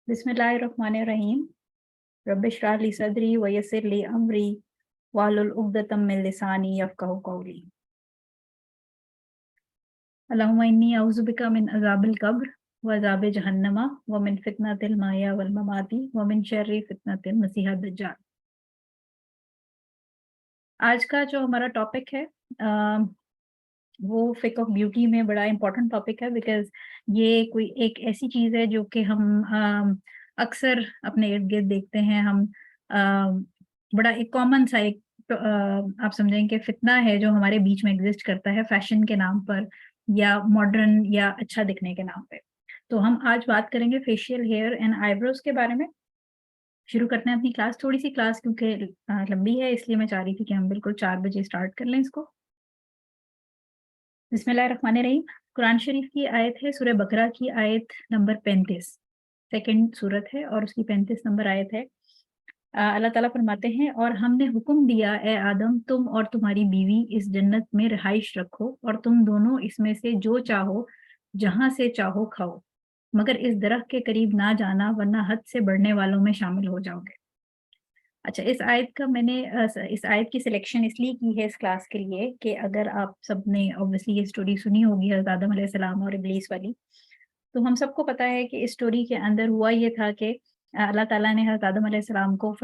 बिस्मिल्लाहिर्रहमानिर्रहीम। रब्बिश इश्रह ली सदरी व यस्सिर ली अमरी वाहलुल उक़दतम मिन लिसानी यफ़क़हू क़ौली। अल्लाहुम्मा इन्नी अऊज़ु बिका मिन अज़ाबिल क़ब्र व अज़ाबि जहन्नम व मिन फ़ितनतिल महया वल ममाती व मिन शर्रि फ़ितनतिल मसीहिद दज्जाल। आज का जो हमारा टॉपिक है वो फ़िक़्ह ऑफ ब्यूटी में बड़ा इम्पोर्टेंट टॉपिक है, बिकॉज़ ये कोई एक ऐसी चीज़ है जो कि हम अक्सर अपने इर्द-गिर्द देखते हैं। हम बड़ा एक कॉमन सा एक आप समझें कि फ़ितना है जो हमारे बीच में एग्ज़िस्ट करता है फ़ैशन के नाम पर या मॉडर्न या अच्छा दिखने के नाम पे। तो हम आज बात करेंगे फेशियल हेयर एंड आईब्रोज़ के बारे में। शुरू करते हैं अपनी क्लास, थोड़ी-सी क्लास क्योंकि लंबी है, इसलिए मैं चाह रही थी कि हम बिल्कुल 4 बजे स्टार्ट कर लें इसको। बिस्मिल्लाहिर्रहमानिर्रहीम। कुरान शरीफ की आयत है सूरह बकरा की आयत नंबर 35, सेकंड सूरत है और उसकी 35 नंबर आयत है। अल्लाह ताला फरमाते हैं, और हमने हुक्म दिया ए आदम, तुम और तुम्हारी बीवी इस जन्नत में रिहाइश रखो और तुम दोनों इसमें से जो चाहो जहाँ से चाहो खाओ, मगर इस दरख्त के करीब ना जाना वरना हद से बढ़ने वालों में शामिल हो जाओगे। अच्छा, इस आयत का मैंने इस आयत की सिलेक्शन इसलिए की है इस क्लास के लिए कि अगर आप सबने ऑब्वियसली ये स्टोरी सुनी होगी हज़रत आदम अलैहिस्सलाम और इब्लीस वाली, तो हम सबको पता है कि इस स्टोरी के अंदर हुआ ये था कि अल्लाह ताला ने हज़रत आदम अलैहिस्सलाम को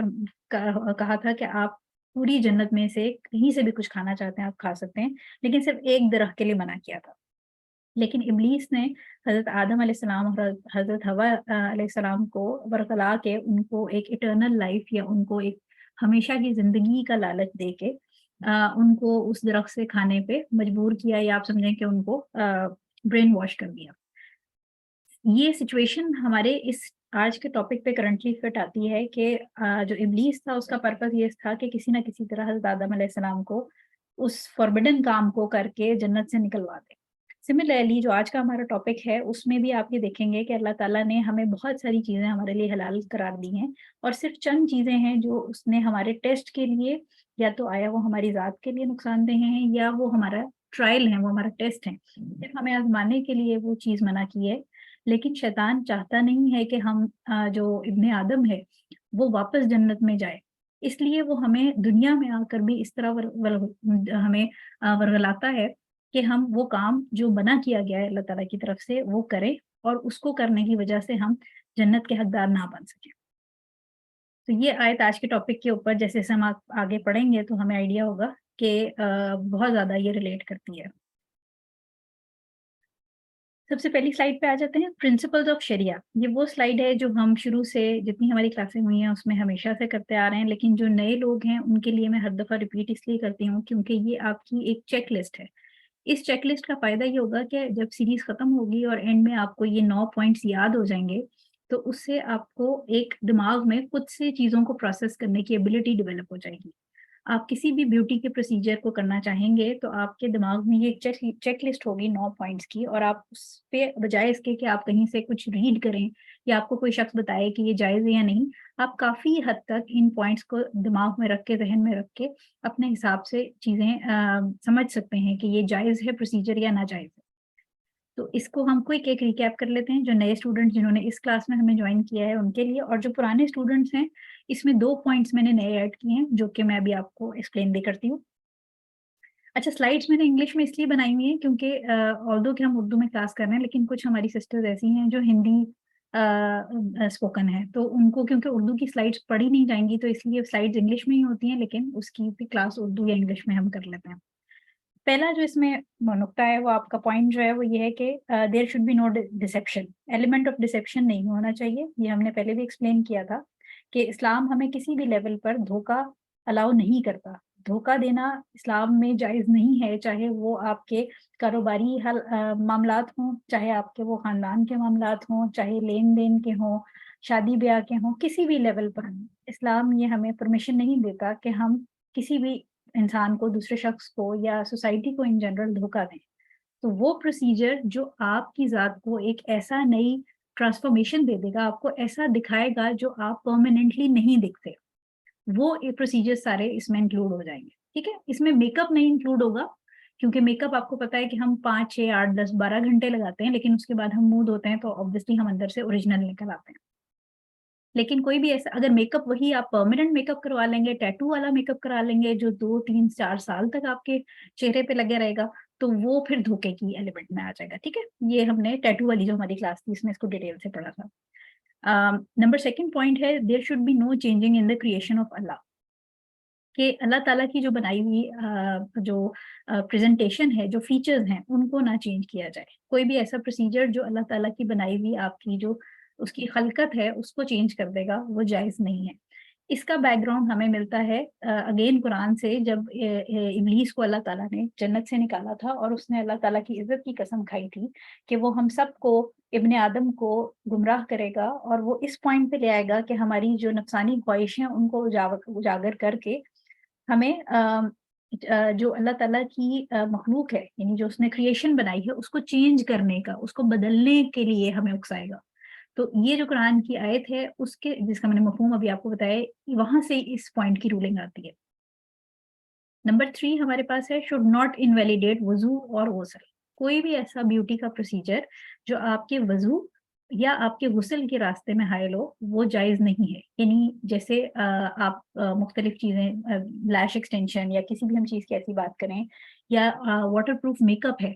कहा था कि आप पूरी जन्नत में से कहीं से भी कुछ खाना चाहते हैं आप खा सकते हैं, लेकिन सिर्फ़ एक दरख़्त के लिए मना किया था। लेकिन इब्लीस ने हज़रत आदम अलैहिस्सलाम और हज़रत हव्वा अलैहिस्सलाम को बरगला के उनको एक इटर्नल लाइफ़ या उनको एक हमेशा की ज़िंदगी का लालच दे के उनको उस दरख़्त से खाने पे मजबूर किया, या आप समझें कि उनको ब्रेन वॉश कर दिया। ये सिचुएशन हमारे इस आज के टॉपिक पे करंटली फिट आती है कि जो इब्लीस था उसका पर्पस ये था कि किसी न किसी तरह हज़रत आदम अलैहिस्सलाम को उस फॉरबिडन काम को करके जन्नत से निकलवा दे। सिमिलरली जो आज का हमारा टॉपिक है उसमें भी आप ये देखेंगे कि अल्लाह ताला ने हमें बहुत सारी चीज़ें हमारे लिए हलाल करार दी हैं, और सिर्फ़ चंद चीज़ें हैं जो उसने हमारे टेस्ट के लिए, या तो आया वो हमारी ज़ात के लिए नुकसानदेह हैं या वो हमारा ट्रायल है, वो हमारा टेस्ट है। सिर्फ़ हमें आज़माने के लिए वो चीज़ मना की है। लेकिन शैतान चाहता नहीं है कि हम जो इब्ने आदम है, वो वापस जन्नत में जाए। इसलिए वो हमें दुनिया में आकर भी इस तरह हमें वर्गलाता है कि हम वो काम जो मना किया गया है अल्लाह ताला की तरफ से वो करें, और उसको करने की वजह से हम जन्नत के हकदार ना बन सकें। तो ये आयत आज के टॉपिक के ऊपर जैसे-जैसे हम आगे पढ़ेंगे तो हमें आइडिया होगा कि बहुत ज़्यादा ये रिलेट करती है। सबसे पहली स्लाइड पे आ जाते हैं, प्रिंसिपल्स ऑफ शरिया। ये वो स्लाइड है जो हम शुरू से जितनी हमारी क्लासें हुई हैं उसमें हमेशा से करते आ रहे हैं, लेकिन जो नए लोग हैं उनके लिए मैं हर दफ़ा रिपीट इसलिए करती हूँ क्योंकि ये आपकी एक चेक लिस्ट है। इस चेकलिस्ट का फ़ायदा ये होगा कि जब सीरीज़ ख़त्म होगी और एंड में आपको ये 9 पॉइंट्स याद हो जाएँगे, तो उससे आपको एक दिमाग में खुद से चीज़ों को प्रोसेस करने की एबिलिटी डेवलप हो जाएगी। आप किसी भी ब्यूटी के प्रोसीजर को करना चाहेंगे, तो आपके दिमाग में ये एक चेकलिस्ट होगी 9 पॉइंट्स की, और आप उस पे बजाय इसके कि आप कहीं से कुछ रीड करें या आपको कोई शख्स बताए कि ये जायज़ है या नहीं, आप काफ़ी हद तक इन पॉइंट्स को दिमाग में रख के, ज़हन में रख के अपने हिसाब से चीज़ें समझ सकते हैं कि ये जायज़ है प्रोसीजर या नाजायज़ है। तो इसको हम क्विक एक रिकैप कर लेते हैं, जो नए स्टूडेंट्स जिन्होंने इस क्लास में हमें जॉइन किया है उनके लिए, और जो पुराने स्टूडेंट्स हैं, इसमें 2 पॉइंट्स मैंने नए ऐड किए हैं, जो कि मैं अभी आपको एक्सप्लेन भी करती हूँ। अच्छा, स्लाइड्स मैंने इंग्लिश में इसलिए बनाई हुई हैं क्योंकि ऑल्दो कि हम उर्दू में क्लास कर रहे हैं, लेकिन कुछ हमारी सिस्टर्स ऐसी हैं जो हिंदी स्पोकन है, तो उनको क्योंकि उर्दू की स्लाइड्स पढ़ी नहीं जाएँगी, तो इसलिए स्लाइड्स इंग्लिश में ही होती हैं, लेकिन उसकी भी क्लास उर्दू या इंग्लिश में हम कर लेते हैं। पहला जो इसमें नुक्ता है वो आपका पॉइंट जो है वो ये है कि there should be no deception, element of deception नहीं होना चाहिए। ये हमने पहले भी एक्सप्लेन किया था कि इस्लाम हमें किसी भी लेवल पर धोखा अलाउ नहीं करता। धोखा देना इस्लाम में जायज़ नहीं है, चाहे वो आपके कारोबारी मामलात हों, चाहे आपके वो ख़ानदान के मामलात हों, चाहे लेन-देन के हों, शादी-ब्याह के हों, किसी भी लेवल पर इस्लाम ये हमें परमिशन नहीं देता कि हम किसी भी इंसान को, दूसरे शख्स को या सोसाइटी को इन जनरल धोखा दें। तो वो प्रोसीजर जो आपकी ज़ात को एक ऐसा नई ट्रांसफॉर्मेशन दे देगा, आपको ऐसा दिखाएगा जो आप परमानेंटली नहीं दिखते, वो ये प्रोसीजर सारे इसमें इंक्लूड हो जाएँगे, ठीक है? इसमें मेकअप नहीं इंक्लूड होगा, क्योंकि मेकअप आपको पता है कि हम 5, 6, 8, 10, 12 घंटे लगाते हैं, लेकिन उसके बाद हम मुँह धोते हैं तो ऑब्वियसली हम अंदर से ओरिजिनल निकल आते हैं। लेकिन कोई भी ऐसा अगर मेकअप वही आप परमानेंट मेकअप करवा लेंगे, टैटू वाला मेकअप करा लेंगे जो 2, 3, 4 साल तक आपके चेहरे पे लगे रहेगा, तो वो फिर धोखे की एलिमेंट में आ जाएगा, ठीक है? ये हमने टैटू वाली जो हमारी क्लास थी इसमें इसको डिटेल से पढ़ा था। नंबर सेकंड पॉइंट है there should be no changing in the creation of Allah, कि अल्लाह ताला की जो बनाई हुई जो प्रेजेंटेशन है, जो फीचर्स हैं, उनको ना चेंज किया जाए। कोई भी ऐसा प्रोसीजर जो अल्लाह ताला की बनाई हुई आपकी जो उसकी खलकत है उसको चेंज कर देगा, वो जायज़ नहीं है। इसका बैकग्राउंड हमें मिलता है अगेन कुरान से, जब इब्लीस को अल्लाह ताला ने जन्नत से निकाला था और उसने अल्लाह ताला की इज़्ज़त की कसम खाई थी कि वो हम सबको, इब्ने आदम को गुमराह करेगा और वो इस पॉइंट पे ले आएगा कि हमारी जो नफ़सानी ख्वाहिशें हैं उनको उजागर करके हमें जो अल्लाह ताला की मखलूक है, यानी जो उसने क्रिएशन बनाई है, उसको चेंज करने का, उसको बदलने के लिए हमें उकसाएगा। तो ये जो कुरान की आयत है, उसके जिसका मैंने मफ़हूम अभी आपको बताया, वहाँ से इस पॉइंट की रूलिंग आती है। नंबर 3 हमारे पास है शुड नॉट इनवैलिडेट वज़ू और गुस्ल। कोई भी ऐसा ब्यूटी का प्रोसीजर जो आपके वज़ू या आपके गुस्ल के रास्ते में हाइल हो, वो जायज़ नहीं है। यानी जैसे आप मुख्तलिफ चीज़ें लैश एक्सटेंशन या किसी भी हम चीज़ की ऐसी बात करें, या वाटरप्रूफ मेकअप है।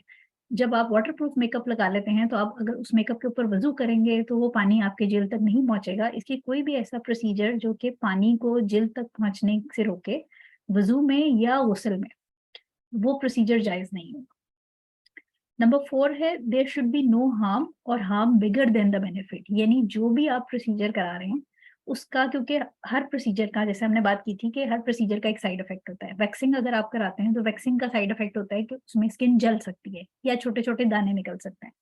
जब आप वाटरप्रूफ मेकअप लगा लेते हैं, तो आप अगर उस मेकअप के ऊपर वज़ू करेंगे, तो वो पानी आपके जिल्द तक नहीं पहुँचेगा। इसलिए कोई भी ऐसा प्रोसीजर जो कि पानी को जिल्द तक पहुँचने से रोके, वज़ू में या गुस्ल में, वो प्रोसीजर जायज़ नहीं होगा। नंबर 4 है there should be no harm और harm bigger than the benefit, यानी जो भी आप प्रोसीजर करा रहे हैं उसका, क्योंकि हर प्रोसीजर का, जैसे हमने बात की थी कि हर प्रोसीजर का एक साइड इफेक्ट होता है। वैक्सिंग अगर आप कराते हैं तो वैक्सिंग का साइड इफेक्ट होता है कि उसमें स्किन जल सकती है या छोटे-छोटे दाने निकल सकते हैं।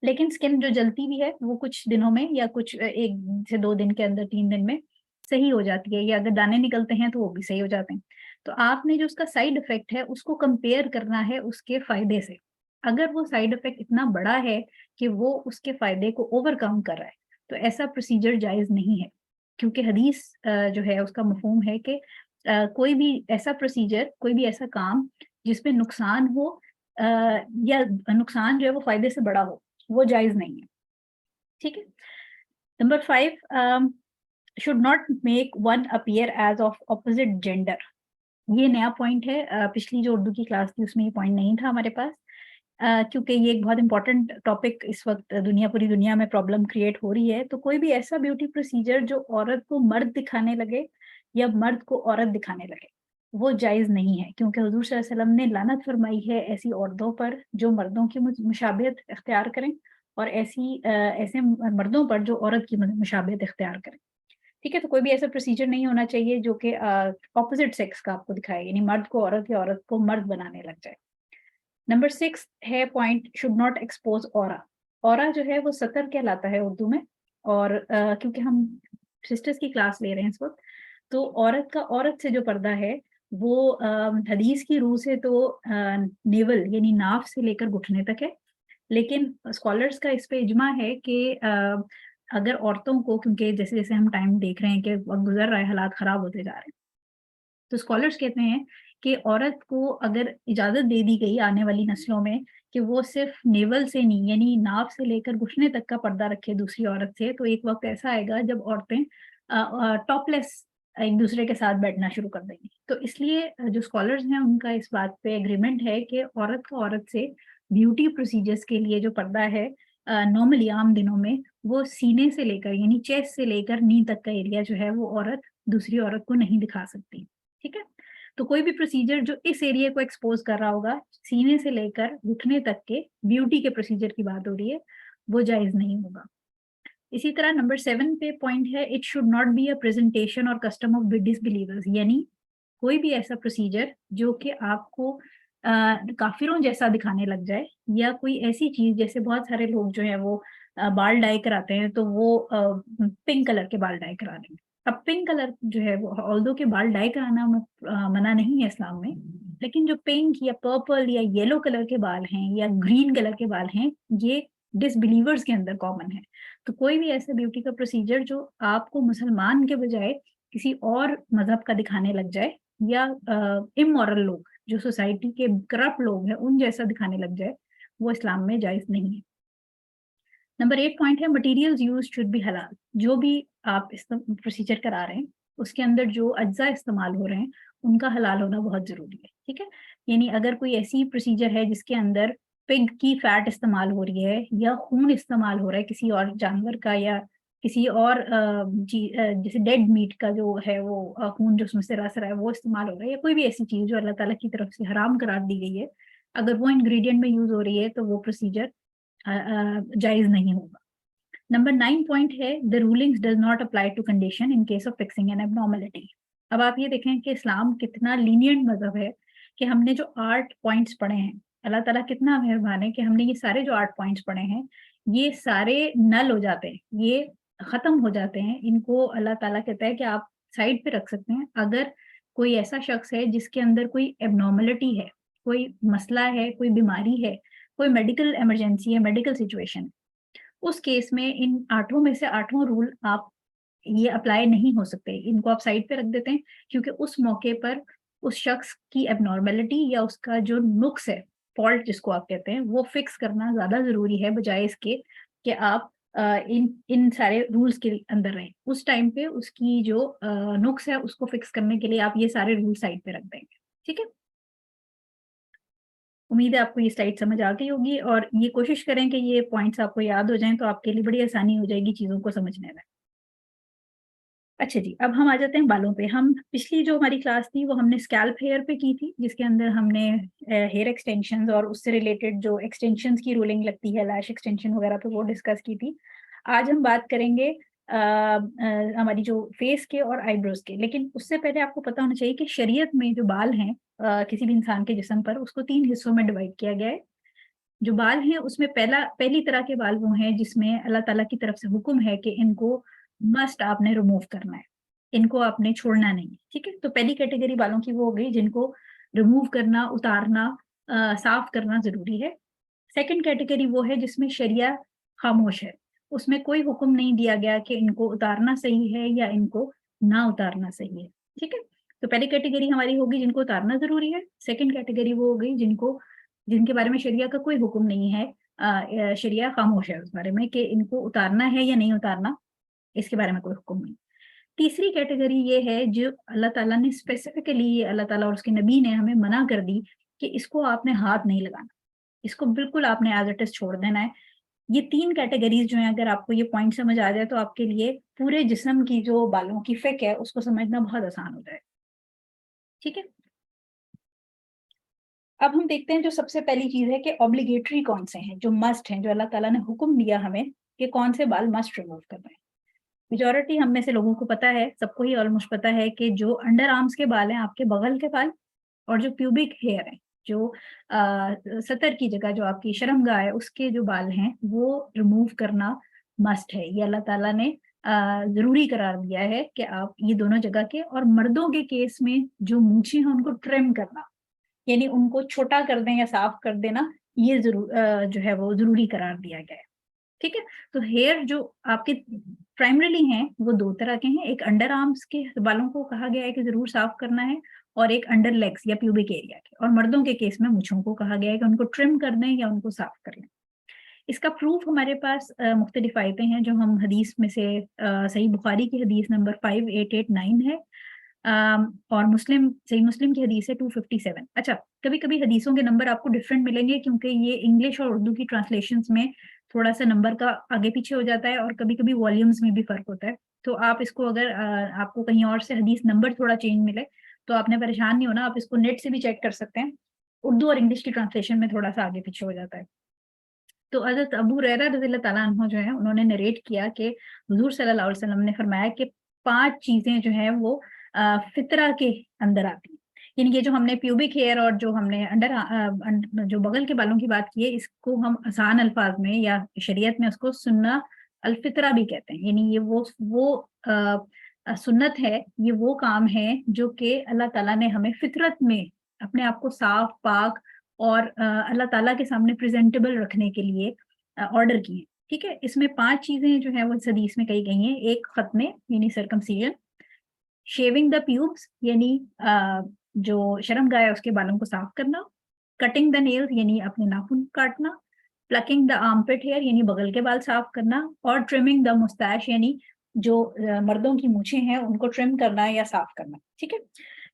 लेकिन स्किन जो जलती भी है वो कुछ दिनों में या कुछ 1 से 2 दिन के अंदर, 3 दिन में सही हो जाती है, या अगर दाने निकलते हैं तो वो भी सही हो जाते हैं। तो आपने जो उसका साइड इफेक्ट है उसको कंपेयर करना है उसके फ़ायदे से। अगर वो साइड इफेक्ट इतना बड़ा है कि वो उसके फ़ायदे को ओवरकम कर रहा है, तो ऐसा प्रोसीजर जायज़ नहीं है। क्योंकि हदीस जो है उसका मफ़हूम है कि कोई भी ऐसा प्रोसीजर, कोई भी ऐसा काम जिसमें नुकसान हो, अ, या नुकसान जो है वो फ़ायदे से बड़ा हो, वो जायज़ नहीं है, ठीक है? Number 5 should not make one appear as of opposite gender. ये नया पॉइंट है, पिछली जो उर्दू की क्लास थी उसमें ये पॉइंट नहीं था हमारे पास। क्योंकि ये एक बहुत इम्पोर्टेंट टॉपिक इस वक़्त पूरी दुनिया में प्रॉब्लम क्रिएट हो रही है, तो कोई भी ऐसा ब्यूटी प्रोसीजर जो औरत को मर्द दिखाने लगे या मर्द को औरत दिखाने लगे, वो जायज़ नहीं है। क्योंकि हुज़ूर सल्लल्लाहु अलैहि वसल्लम ने लानत फरमाई है ऐसी औरतों पर जो मर्दों की मुशाबहत इख्तियार करें, और ऐसे मर्दों पर जो औरत की मुशाबहत इख्तियार करें। ठीक है? तो कोई भी ऐसा प्रोसीजर नहीं होना चाहिए जो कि ऑपोज़िट सेक्स का आपको दिखाए, यानी मर्द को औरत या औरत को मर्द बनाने लग जाए। नंबर 6 है point should not expose aura. Aura जो है वो सतर कहलाता है उर्दू में, और क्योंकि हम सिस्टर्स की क्लास ले रहे हैं इस वक़्त, तो औरत से जो पर्दा है वो हदीस की रूह से तो नेवल यानी नाफ से लेकर घुटने तक है। लेकिन स्कॉलर्स का इस पे इजमा है कि अगर औरतों को, क्योंकि जैसे-जैसे हम टाइम देख रहे हैं कि वक़्त गुज़र रहा है, हालात ख़राब होते जा रहे हैं। तो स्कॉलर्स कहते हैं कि औरत को अगर इजाज़त दे दी गई आने वाली नस्लों में कि वो सिर्फ़ नेवल से नहीं, यानी नाभ से लेकर घुटने तक का पर्दा रखे दूसरी औरत से, तो एक वक़्त ऐसा आएगा जब औरतें टॉपलेस एक-दूसरे के साथ बैठना शुरू कर देंगी। तो इसलिए जो स्कॉलर्स हैं उनका इस बात पे एग्रीमेंट है कि औरत का औरत से ब्यूटी प्रोसीजर्स के लिए जो पर्दा है नॉर्मली आम दिनों में, वो सीने से लेकर यानी चेस्ट से लेकर नी तक का एरिया जो है वो औरत दूसरी औरत को नहीं दिखा सकती। ठीक है? तो कोई भी प्रोसीजर जो इस एरिया को एक्सपोज़ कर रहा होगा, सीने से लेकर घुटने तक के ब्यूटी के प्रोसीजर की बात हो रही है, वो जायज़ नहीं होगा। इसी तरह नंबर 7 पे पॉइंट है it should not be a presentation और कस्टम ऑफ डिसबिलीवर्स, यानी कोई भी ऐसा प्रोसीजर जो कि आपको काफ़िरों जैसा दिखाने लग जाए, या कोई ऐसी चीज़, जैसे बहुत सारे लोग जो हैं वो बाल डाई कराते हैं तो वो पिंक कलर के बाल डाई करा लेंगे। अब पिंक कलर जो है वो ऑल्दो कि बाल डाई कराना मना नहीं है इस्लाम में, लेकिन जो पिंक या पर्पल या येलो कलर के बाल हैं या ग्रीन कलर के बाल हैं, ये डिसबिलीवर्स के अंदर कॉमन है। तो कोई भी ऐसा ब्यूटी का प्रोसीजर जो आपको मुसलमान के बजाय किसी और मज़हब का दिखाने लग जाए, या इमोरल लोग जो सोसाइटी के करप्ट लोग हैं उन जैसा दिखाने लग जाए, वो इस्लाम में जायज़ नहीं है। नंबर 8 पॉइंट है मटेरियल्स यूज शुड बी हलाल। जो भी आप इस प्रोसीजर करा रहे हैं उसके अंदर जो अज्जा इस्तेमाल हो रहे हैं उनका हलाल होना बहुत जरूरी है, ठीक है। यानी अगर कोई ऐसी प्रोसीजर है जिसके अंदर पिग की फैट इस्तेमाल हो रही है या खून इस्तेमाल हो रहा है किसी और जानवर का या किसी और जैसे डेड मीट का जो है वो खून जो उसमें से रस रहा है वो इस्तेमाल हो रहा है, या कोई भी ऐसी चीज जो अल्लाह ताला की तरफ से हराम करार दी गई है, अगर वो इंग्रेडिएंट में यूज हो रही है तो वो प्रोसीजर जायज नहीं होगा। नंबर 9 पॉइंट है the rulings does not apply to condition in case of fixing an abnormality. अब आप ये देखें कि इस्लाम कितना लीनियंट मजहब है कि हमने जो 8 पॉइंट्स पढ़े हैं, अल्लाह ताला कितना मेहरबान है कि हमने ये सारे जो 8 पॉइंट्स पढ़े हैं ये सारे नल हो जाते हैं, ये खत्म हो जाते हैं। इनको अल्लाह ताला कहता है कि आप साइड पे रख सकते हैं। अगर कोई ऐसा शख्स है जिसके अंदर कोई एबनॉर्मलिटी है, कोई मसला है, कोई बीमारी है, कोई मेडिकल इमरजेंसी है, मेडिकल सिचुएशन, उस केस में इन 8 में से 8 रूल आप ये अप्लाई नहीं हो सकते, इनको आप साइड पे रख देते हैं क्योंकि उस मौके पर उस शख्स की एबनॉर्मेलिटी या उसका जो नुक्स है, फॉल्ट जिसको आप कहते हैं, वो फिक्स करना ज्यादा जरूरी है बजाय इसके कि आप इन इन सारे रूल्स के अंदर रहें। उस टाइम पे उसकी जो नुक्स है उसको फिक्स करने के लिए आप ये सारे रूल साइड पे रख देंगे, ठीक है। उम्मीद है आपको ये स्लाइड समझ आ गई होगी और ये कोशिश करें कि ये पॉइंट्स आपको याद हो जाएं तो आपके लिए बड़ी आसानी हो जाएगी चीजों को समझने में। अच्छा जी, अब हम आ जाते हैं बालों पे। हम पिछली जो हमारी क्लास थी वो हमने स्कैल्प हेयर पे की थी, जिसके अंदर हमने हेयर एक्सटेंशंस और उससे रिलेटेड जो एक्सटेंशंस की रूलिंग लगती है, लैश एक्सटेंशन वगैरह पे, वो डिस्कस की थी। आज हम बात करेंगे हमारी जो फेस के और आईब्रोज के। लेकिन उससे पहले आपको पता होना चाहिए कि शरीयत में जो बाल हैं किसी भी इंसान के जिस्म पर, उसको 3 हिस्सों में डिवाइड किया गया है। जो बाल हैं उसमें पहली तरह के बाल वो हैं जिसमें अल्लाह ताला की तरफ से हुक्म है कि इनको मस्ट आपने रिमूव करना है, इनको आपने छोड़ना नहीं है, ठीक है। तो पहली कैटेगरी बालों की वो हो गई जिनको रिमूव करना, उतारना, साफ करना जरूरी है। सेकंड कैटेगरी वो है जिसमें शरिया खामोश है, उसमें कोई हुक्म नहीं दिया गया कि इनको उतारना सही है या इनको ना उतारना सही है, ठीक है। तो पहली कैटेगरी हमारी होगी जिनको उतारना जरूरी है। सेकंड कैटेगरी वो हो गई जिनके बारे में शरिया का कोई हुक्म नहीं है, शरिया खामोश है उस बारे में कि इनको उतारना है या नहीं उतारना, इसके बारे में कोई हुक्म नहीं। तीसरी कैटेगरी ये है जो अल्लाह ताला ने स्पेसिफिकली, अल्लाह ताला और उसके नबी ने हमें मना कर दी कि इसको आपने हाथ नहीं लगाना, इसको बिल्कुल आपने एज इट इज छोड़ देना है। ये 3 कैटेगरीज जो है, अगर आपको ये पॉइंट समझ आ जाए तो आपके लिए पूरे जिस्म की जो बालों की फिक है उसको समझना बहुत आसान हो जाए, ठीक है। अब हम देखते हैं जो सबसे पहली चीज है कि ऑब्लिगेटरी कौन से हैं, जो मस्ट हैं, जो अल्लाह ताला ने हुक्म दिया हमें कि कौन से बाल मस्ट रिमूव करना है। मेजॉरिटी हम में से लोगों को पता है, सबको ही ऑलमोस्ट पता है कि जो अंडर आर्म्स के बाल हैं, आपके बगल के बाल, और जो प्यूबिक हेयर है, जो सतर की जगह जो आपकी शर्मगाह है उसके जो बाल हैं वो रिमूव करना मस्ट है। ये अल्लाह ताला ने जरूरी करार दिया है कि आप ये दोनों जगह के, और मर्दों के केस में जो मूछें हैं उनको ट्रिम करना, यानी उनको छोटा कर दें या साफ कर देना, ये जो है वो जरूरी करार दिया गया है, ठीक है। तो हेयर जो आपके प्राइमरीली हैं वो 2 तरह के हैं, एक अंडर आर्म्स के बालों को कहा गया है कि जरूर साफ करना है, और एक अंडर लेग्स या प्यूबिक एरिया के, और मर्दों के केस में मूंछों को कहा गया है कि उनको ट्रिम कर दें या उनको साफ कर लें। इसका प्रूफ हमारे पास मुख्तलिफ आयतें हैं जो हम हदीस में से सही बुखारी की हदीस नंबर 5889 है, और सही मुस्लिम की हदीस है 257। अच्छा, कभी कभी हदीसों के नंबर आपको डिफरेंट मिलेंगे क्योंकि ये इंग्लिश और उर्दू की ट्रांसलेशंस में थोड़ा सा नंबर का आगे पीछे हो जाता है, और कभी कभी वॉल्यूम्स में भी फर्क होता है। तो आप इसको अगर आपको कहीं और से हदीस नंबर थोड़ा चेंज मिले तो आपने परेशान नहीं होना, आप इसको नेट से भी चेक कर सकते हैं। उर्दू और इंग्लिश की ट्रांसलेशन में थोड़ा सा आगे पीछे हो जाता है। तो हज़रत अबू हुरैरा रज़ियल्लाहु ताला अन्हु जो है उन्होंने नरेट किया कि हुजूर सल्लल्लाहु अलैहि वसल्लम ने फरमाया कि 5 चीजें जो हैं वो फितरा के अंदर आती हैं। यानी ये जो हमने प्यूबिक हेयर और जो हमने जो बगल के बालों की बात की है, इसको हम आसान अल्फाज में या शरीयत में उसको सुन्ना अल फितरा भी कहते हैं। यानी ये वो सुन्नत है, ये वो काम है जो कि अल्लाह ताला ने हमें फितरत में अपने आप को साफ पाक और अल्लाह ताला के सामने प्रेजेंटेबल रखने के लिए ऑर्डर किए, ठीक है। इसमें 5 चीजें जो है वो इस हदीस में कही गई हैं। एक खतने यानी सर्कमसीजन, शेविंग द प्यूब्स यानी जो शर्मगाह है उसके बालों को साफ करना, कटिंग द नेल्स यानी अपने नाखून काटना, प्लकिंग द आर्मपिट हेयर यानी बगल के बाल साफ करना, और ट्रिमिंग द मुस्टैच यानी जो मर्दों की मूछें हैं उनको ट्रिम करना या साफ करना। ठीक है,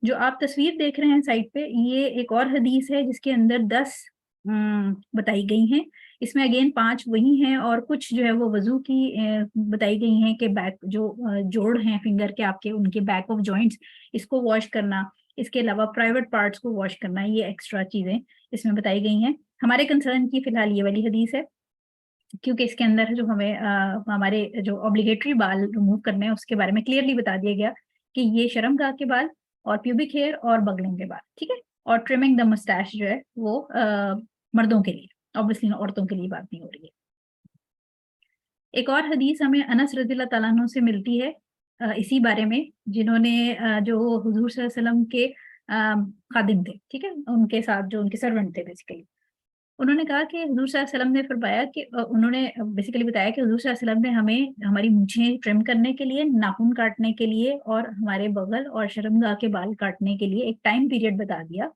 जो आप तस्वीर देख रहे हैं साइड पे, ये एक और हदीस है जिसके अंदर 10 बताई गई हैं। इसमें अगेन 5 वही हैं और कुछ जो है वो वजू की बताई गई हैं कि बैक जो जोड़ हैं फिंगर के आपके, उनके बैक ऑफ जॉइंट्स, इसको वॉश करना, इसके अलावा प्राइवेट पार्ट्स को वॉश करना, ये एक्स्ट्रा चीजें इसमें बताई गई हैं। हमारे कंसर्न की फिलहाल ये वाली हदीस है, क्योंकि इसके अंदर जो हमें हमारे जो ऑब्लिगेटरी बाल रिमूव करने हैं उसके बारे में क्लियरली बता दिया गया कि ये शर्मगाह के बाल और प्यूबिक हेयर और बगलों के बाल। ठीक है, और ट्रिमिंग द मस्टैच जो है वो मर्दों के लिए, ऑब्वियसली औरतों के लिए बात नहीं हो रही है। एक और हदीस हमें अनस रज़ियल्लाहु ताला अन्हु से मिलती है इसी बारे में, जिन्होंने जो हुजूर सल्लल्लाहु अलैहि वसल्लम के खादिम थे, ठीक है, उनके साथ जो उनके सर्वेंट थे बेसिकली, उन्होंने कहा कि हुजूर सल्लल्लाहु अलैहि वसल्लम ने फरमाया कि उन्होंने बेसिकली बताया कि हुजूर सल्लल्लाहु अलैहि वसल्लम ने हमें हमारी मूछें ट्रिम करने के लिए, नाखून काटने के लिए और हमारे बगल और शर्मगाह के बाल काटने के लिए एक टाइम पीरियड बता दिया।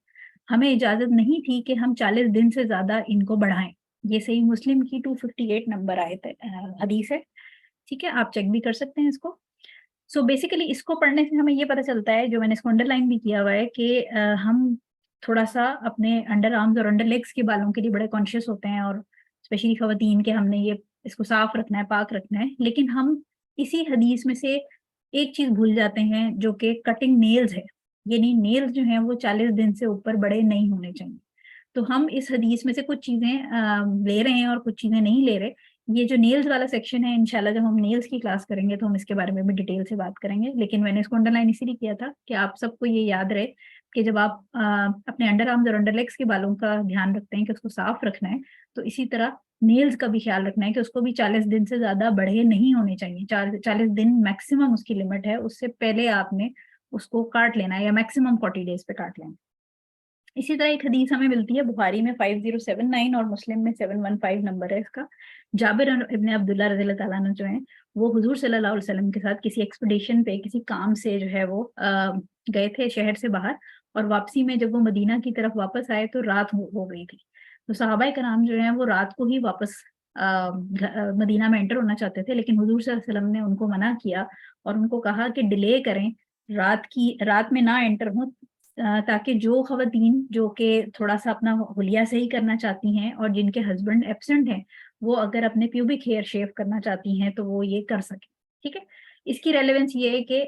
हमें इजाजत नहीं थी कि हम 40 दिन से ज्यादा इनको बढ़ाएं। ये सही मुस्लिम की 258 नंबर आयत है, हदीस है। ठीक है, आप चेक भी कर सकते हैं इसको। सो बेसिकली इसको पढ़ने से हमें ये पता चलता है, जो मैंने इसको अंडरलाइन भी किया हुआ है, कि हम थोड़ा सा अपने अंडर आर्म्स और अंडर लेग्स के बालों के लिए बड़े कॉन्शियस होते हैं, और स्पेशली खवातीन के हमने ये इसको साफ रखना है, पाक रखना है, लेकिन हम इसी हदीस में से एक चीज भूल जाते हैं जो कि कटिंग नेल्स है। यानी नेल्स जो हैं वो 40 दिन से ऊपर बड़े नहीं होने चाहिए। तो हम इस हदीस में से कुछ चीजें ले रहे हैं और कुछ चीजें नहीं ले रहे। ये जो नेल्स वाला सेक्शन है, इंशाल्लाह जब हम नेल्स की क्लास करेंगे तो हम इसके बारे में भी डिटेल से बात करेंगे, लेकिन मैंने इसको अंडरलाइन इसीलिए किया था कि आप सबको ये याद रहे कि जब आप अपने अंडर आर्म्स और अंडर लेग्स के बालों का ध्यान रखते हैं कि उसको साफ रखना है, तो इसी तरह नेल्स का भी ख्याल रखना है कि उसको भी 40 दिन से ज्यादा बढ़े नहीं होने चाहिए। 40 दिन मैक्सिमम उसकी लिमिट है, उससे पहले आपने उसको काट लेना है, या मैक्सिमम 40 डेज पे काट लेना। इसी तरह एक हदीस हमें मिलती है बुखारी में 5079 और मुस्लिम में 715 नंबर है इसका। जाबिर इब्न अब्दुल्ला रज़ियल्लाहु ताला अन्हु जो हैं वो हुजूर सल्लल्लाहु अलैहि वसल्लम के साथ किसी एक्सपीडिशन पे, किसी काम से जो है वो गए थे शहर से बाहर, और वापसी में जब वो मदीना की तरफ वापस आए तो रात हो गई थी। तो सहाबाए कराम जो हैं वो रात को ही वापस मदीना में एंटर होना चाहते थे, लेकिन हुजूर सल्लल्लाहु अलैहि वसल्लम ने उनको मना किया और उनको कहा कि डिले करें, रात में ना एंटर हो, ताकि जो खवातीन जो कि थोड़ा सा अपना हुलिया सही करना चाहती हैं और जिनके हस्बैंड एब्सेंट हैं, वो अगर अपने प्यूबिक हेयर शेव करना चाहती हैं तो वो ये कर सकें। ठीक है, इसकी रेलेवेंस ये है कि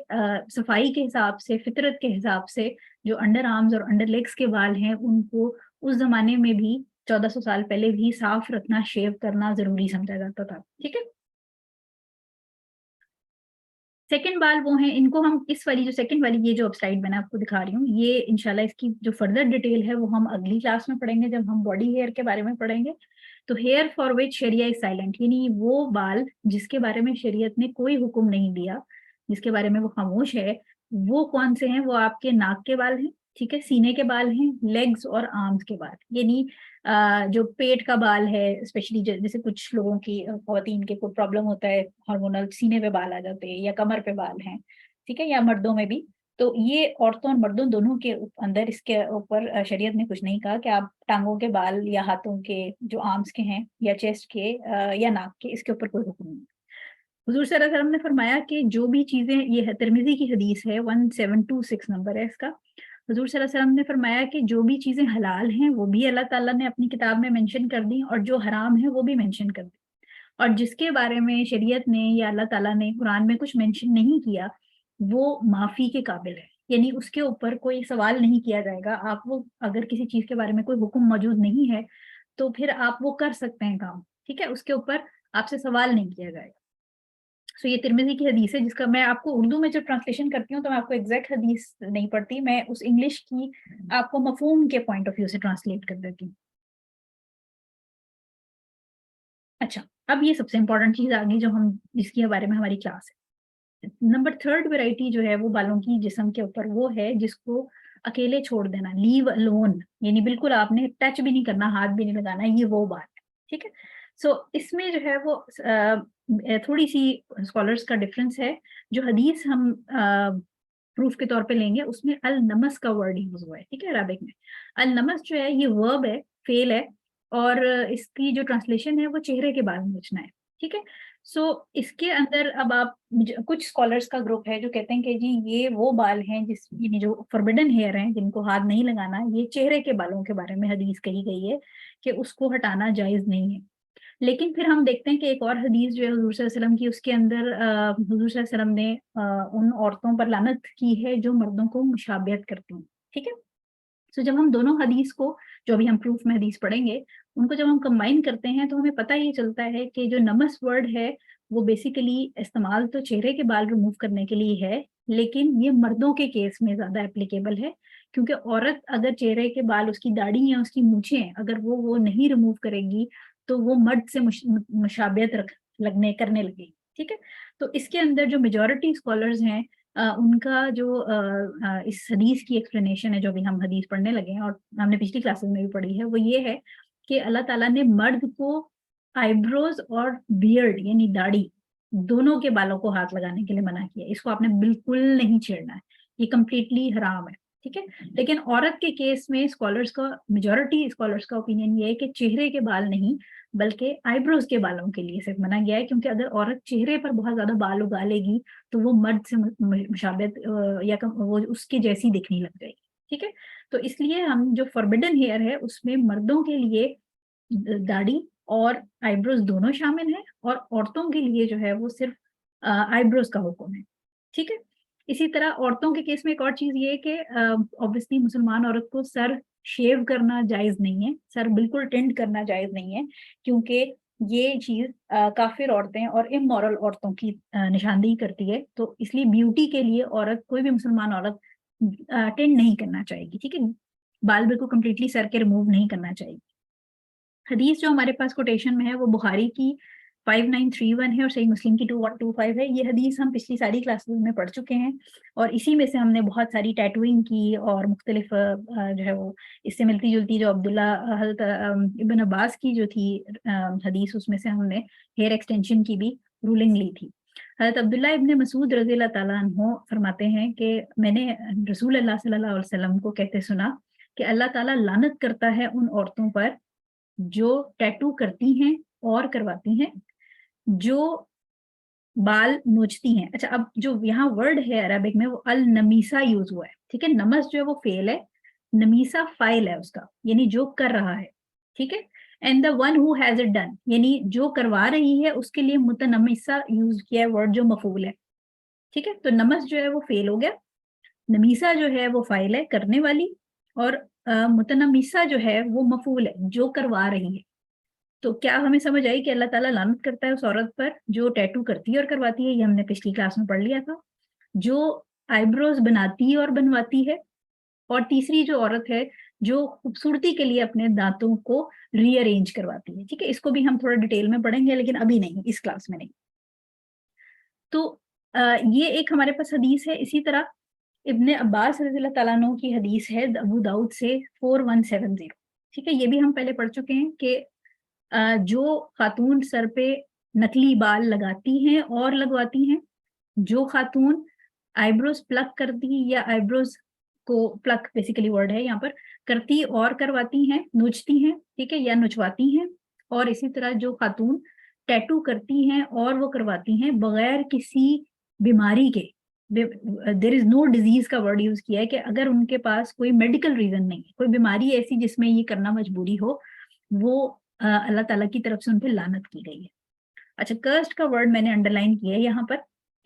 सफाई के हिसाब से, फितरत के हिसाब से जो अंडर आर्म्स और अंडर लेग्स के बाल हैं उनको उस जमाने में भी 1400 साल पहले भी साफ रखना, शेव करना जरूरी समझा जाता था। ठीक है, सेकंड बाल वो हैं, इनको हम इस वाली जो सेकंड वाली ये जो अब स्लाइड मैंने आपको दिखा रही हूँ, ये इंशाल्लाह इसकी जो फर्दर डिटेल है वो हम अगली क्लास में पढ़ेंगे जब हम बॉडी हेयर के बारे में पढ़ेंगे। तो hair for which sharia is silent, यानी वो बाल जिसके बारे में शरीयत ने कोई हुक्म नहीं दिया, जिसके बारे में वो खामोश है, वो कौन से हैं? वो आपके नाक के बाल हैं, ठीक है, सीने के बाल हैं, लेग्स और आर्म्स के बाल। यानी जो पेट का बाल है, स्पेशली जैसे कुछ लोगों की खवातीन के कोई प्रॉब्लम होता है हार्मोनल, सीने पे बाल आ जाते हैं या कमर पे बाल हैं, ठीक है, या मर्दों में भी। तो ये औरतों और मर्दों दोनों के अंदर इसके ऊपर शरीयत ने कुछ नहीं कहा कि आप टांगों के बाल या हाथों के जो आर्म्स के हैं या चेस्ट के या नाक के, इसके ऊपर कोई हुक्म नहीं। हुजूर सल्लल्लाहु अलैहि वसल्लम ने फरमाया कि जो भी चीजें, ये तिरमिजी की हदीस है, 1726 नंबर है इसका। हुजूर सल्लल्लाहु अलैहि वसल्लम ने फरमाया कि जो भी चीजें हलाल हैं वो भी अल्लाह ताला ने अपनी किताब में मेंशन कर दी, और जो हराम है वो भी मेंशन कर दी। और जिसके बारे में शरीयत ने या अल्लाह ताला ने कुरान में कुछ मेंशन नहीं किया, वो माफी के काबिल है, यानी उसके ऊपर कोई सवाल नहीं किया जाएगा। आप वो अगर किसी चीज के बारे में कोई हुक्म मौजूद नहीं है तो फिर आप वो कर सकते हैं काम, ठीक है, उसके ऊपर आपसे सवाल नहीं किया जाएगा। सो ये तिरमिजी की हदीस है, जिसका मैं आपको उर्दू में जब ट्रांसलेशन करती हूँ तो मैं आपको एग्जैक्ट हदीस नहीं पढ़ती, मैं उस इंग्लिश की आपको मफहूम के पॉइंट ऑफ व्यू से ट्रांसलेट कर देती हूँ। अच्छा, अब ये सबसे इंपॉर्टेंट चीज आ गई जो हम जिसके बारे में हमारी क्लास है। नंबर थर्ड वैरायटी जो है वो बालों की जिस्म के ऊपर, वो है जिसको अकेले छोड़ देना, लीव अलोन, यानी बिल्कुल आपने टच भी नहीं करना, हाथ भी नहीं लगाना, ये वो बात है। ठीक है, सो इसमें जो है वो थोड़ी सी स्कॉलर्स का डिफरेंस है। जो हदीस हम प्रूफ के तौर पे लेंगे उसमें अल नमस का वर्ड यूज हुआ है, ठीक है, अरबिक में। अल नमस जो है ये वर्ब है, फेल है, और इसकी जो ट्रांसलेशन है वो चेहरे के बाल नोचना है, ठीक है। सो इसके अंदर अब आप कुछ स्कॉलर्स का ग्रुप है जो कहते हैं कि जी ये वो बाल हैं जिस यानी जो फॉरबिडन हेयर हैं, जिनको हाथ नहीं लगाना, ये चेहरे के बालों के बारे में हदीस कही गई है कि उसको हटाना जायज नहीं है। लेकिन फिर हम देखते हैं कि एक और हदीस जो है हुजूर सल्लल्लाहु अलैहि वसल्लम की, उसके अंदर हुजूर सल्लल्लाहु अलैहि वसल्लम ने उन औरतों पर लानत की है जो मर्दों को मुशाबियत करती हैं, ठीक है। सो जब हम दोनों हदीस को, जो अभी हम प्रूफ में हदीस पढ़ेंगे, उनको जब हम कंबाइन करते हैं तो हमें पता ये चलता है कि जो नमस वर्ड है वो बेसिकली इस्तेमाल तो चेहरे के बाल रिमूव करने के लिए है, लेकिन ये मर्दों के केस में ज्यादा एप्लीकेबल है, क्योंकि औरत अगर चेहरे के बाल, उसकी दाढ़ी या उसकी मूछें अगर वो नहीं रिमूव करेगी तो वो मर्द से मुशाबियत रख लगने करने लगेगी, ठीक है। तो इसके अंदर जो मेजॉरिटी स्कॉलर्स हैं उनका जो इस हदीस की एक्सप्लेनेशन है, जो अभी हम हदीस पढ़ने लगे हैं और हमने पिछली क्लासेस में भी पढ़ी है, वो ये है कि अल्लाह ताला ने मर्द को आईब्रोज और बियर्ड यानी दाढ़ी दोनों के बालों को हाथ लगाने के लिए मना किया। इसको आपने बिल्कुल नहीं छेड़ना है, ये कंप्लीटली हराम है, ठीक है। लेकिन औरत के केस में स्कॉलर्स का, मेजॉरिटी स्कॉलर्स का ओपिनियन ये है कि चेहरे के बाल नहीं बल्कि आईब्रोज के बालों के लिए सिर्फ मना गया है, क्योंकि अगर औरत चेहरे पर बहुत ज्यादा बाल उगा लेगी तो वो मर्द से मुशाबियत या वो उसके जैसी दिखने लग जाएगी, ठीक है। तो इसलिए हम जो फॉरबिडन हेयर है उसमें मर्दों के लिए दाढ़ी और आईब्रोज दोनों शामिल हैं, और औरतों के लिए जो है वो सिर्फ आईब्रोज का हुक्म है, ठीक है। इसी तरह औरतों के केस में एक और चीज ये है कि ऑब्वियसली मुसलमान औरत को सर शेव करना जायज नहीं है, सर बिल्कुल टेंड करना जायज नहीं है, क्योंकि ये चीज काफिर औरतें और इमोरल औरतों की निशानदेही करती है। तो इसलिए ब्यूटी के लिए औरत, कोई भी मुसलमान औरत टेंड नहीं करना चाहेगी, ठीक है। बाल बिल्कुल कंप्लीटली सर के रिमूव नहीं करना चाहिए। हदीस जो हमारे पास कोटेशन में है वो बुखारी की 5931 है और सही मुस्लिम की 2125 है। ये हदीस हम पिछली सारी क्लासेस में पढ़ चुके हैं और इसी में से हमने बहुत सारी टैटूइंग की और मुख्तलिफ जो है वो इससे मिलती जुलती, जो अब्दुल्ला हज़रत इब्न अब्बास की जो थी हदीस, उसमें से हमने हेयर एक्सटेंशन की भी रूलिंग ली थी। हज़रत अब्दुल्ला इब्न मसूद रज़ी अल्लाह ताला अन्हु फरमाते हैं कि मैंने रसूल अल्लाह सल्लल्लाहु अलैहि वसल्लम को कहते सुना कि अल्लाह ताला लानत करता है उन औरतों पर जो टैटू करती हैं और करवाती हैं, जो बाल नोचती हैं। अच्छा, अब जो यहाँ वर्ड है अरबिक में वो अल नमीसा यूज हुआ है, ठीक है। नमस जो है वो फेल है, नमीसा फाइल है उसका, यानी जो कर रहा है, ठीक है। And the one who has it done, यानी जो करवा रही है उसके लिए मुतनमिसा यूज किया है वर्ड जो मफूल है, ठीक है। तो नमस जो है वो फेल हो गया, नमीसा जो है वो फाइल है करने वाली, और मुतनमिसा जो है वो मफूल है जो करवा रही है। तो क्या हमें समझ आई कि अल्लाह ताला लानत करता है उस औरत पर जो टैटू करती है और करवाती है, ये हमने पिछली क्लास में पढ़ लिया था। जो आईब्रोज बनाती है और बनवाती है, और तीसरी जो औरत है जो खूबसूरती के लिए अपने दांतों को रीअरेंज करवाती है, ठीक है। इसको भी हम थोड़ा डिटेल में पढ़ेंगे लेकिन अभी नहीं, इस क्लास में नहीं। तो ये एक हमारे पास हदीस है। इसी तरह इब्ने अब्बास रज़ियल्लाहु ताला अन्हु की हदीस है अबू दाऊद से 4170, ठीक है। ये भी हम पहले पढ़ चुके हैं कि जो खातून सर पे नकली बाल लगाती हैं और लगवाती हैं, जो खातून आईब्रोज प्लक करती या आईब्रोज को प्लक बेसिकली वर्ड है यहाँ पर, करती और करवाती हैं, नोचती हैं, ठीक है, या नुचवाती हैं, और इसी तरह जो खातून टैटू करती हैं और वो करवाती हैं बगैर किसी बीमारी के, देर इज नो डिजीज का वर्ड यूज किया है कि अगर उनके पास कोई मेडिकल रीजन नहीं है, कोई बीमारी ऐसी जिसमें ये करना मजबूरी हो, वो अल्लाह ताला की तरफ से उन पर लानत की गई है। अच्छा, कर्स्ड का वर्ड मैंने अंडरलाइन किया है यहाँ पर,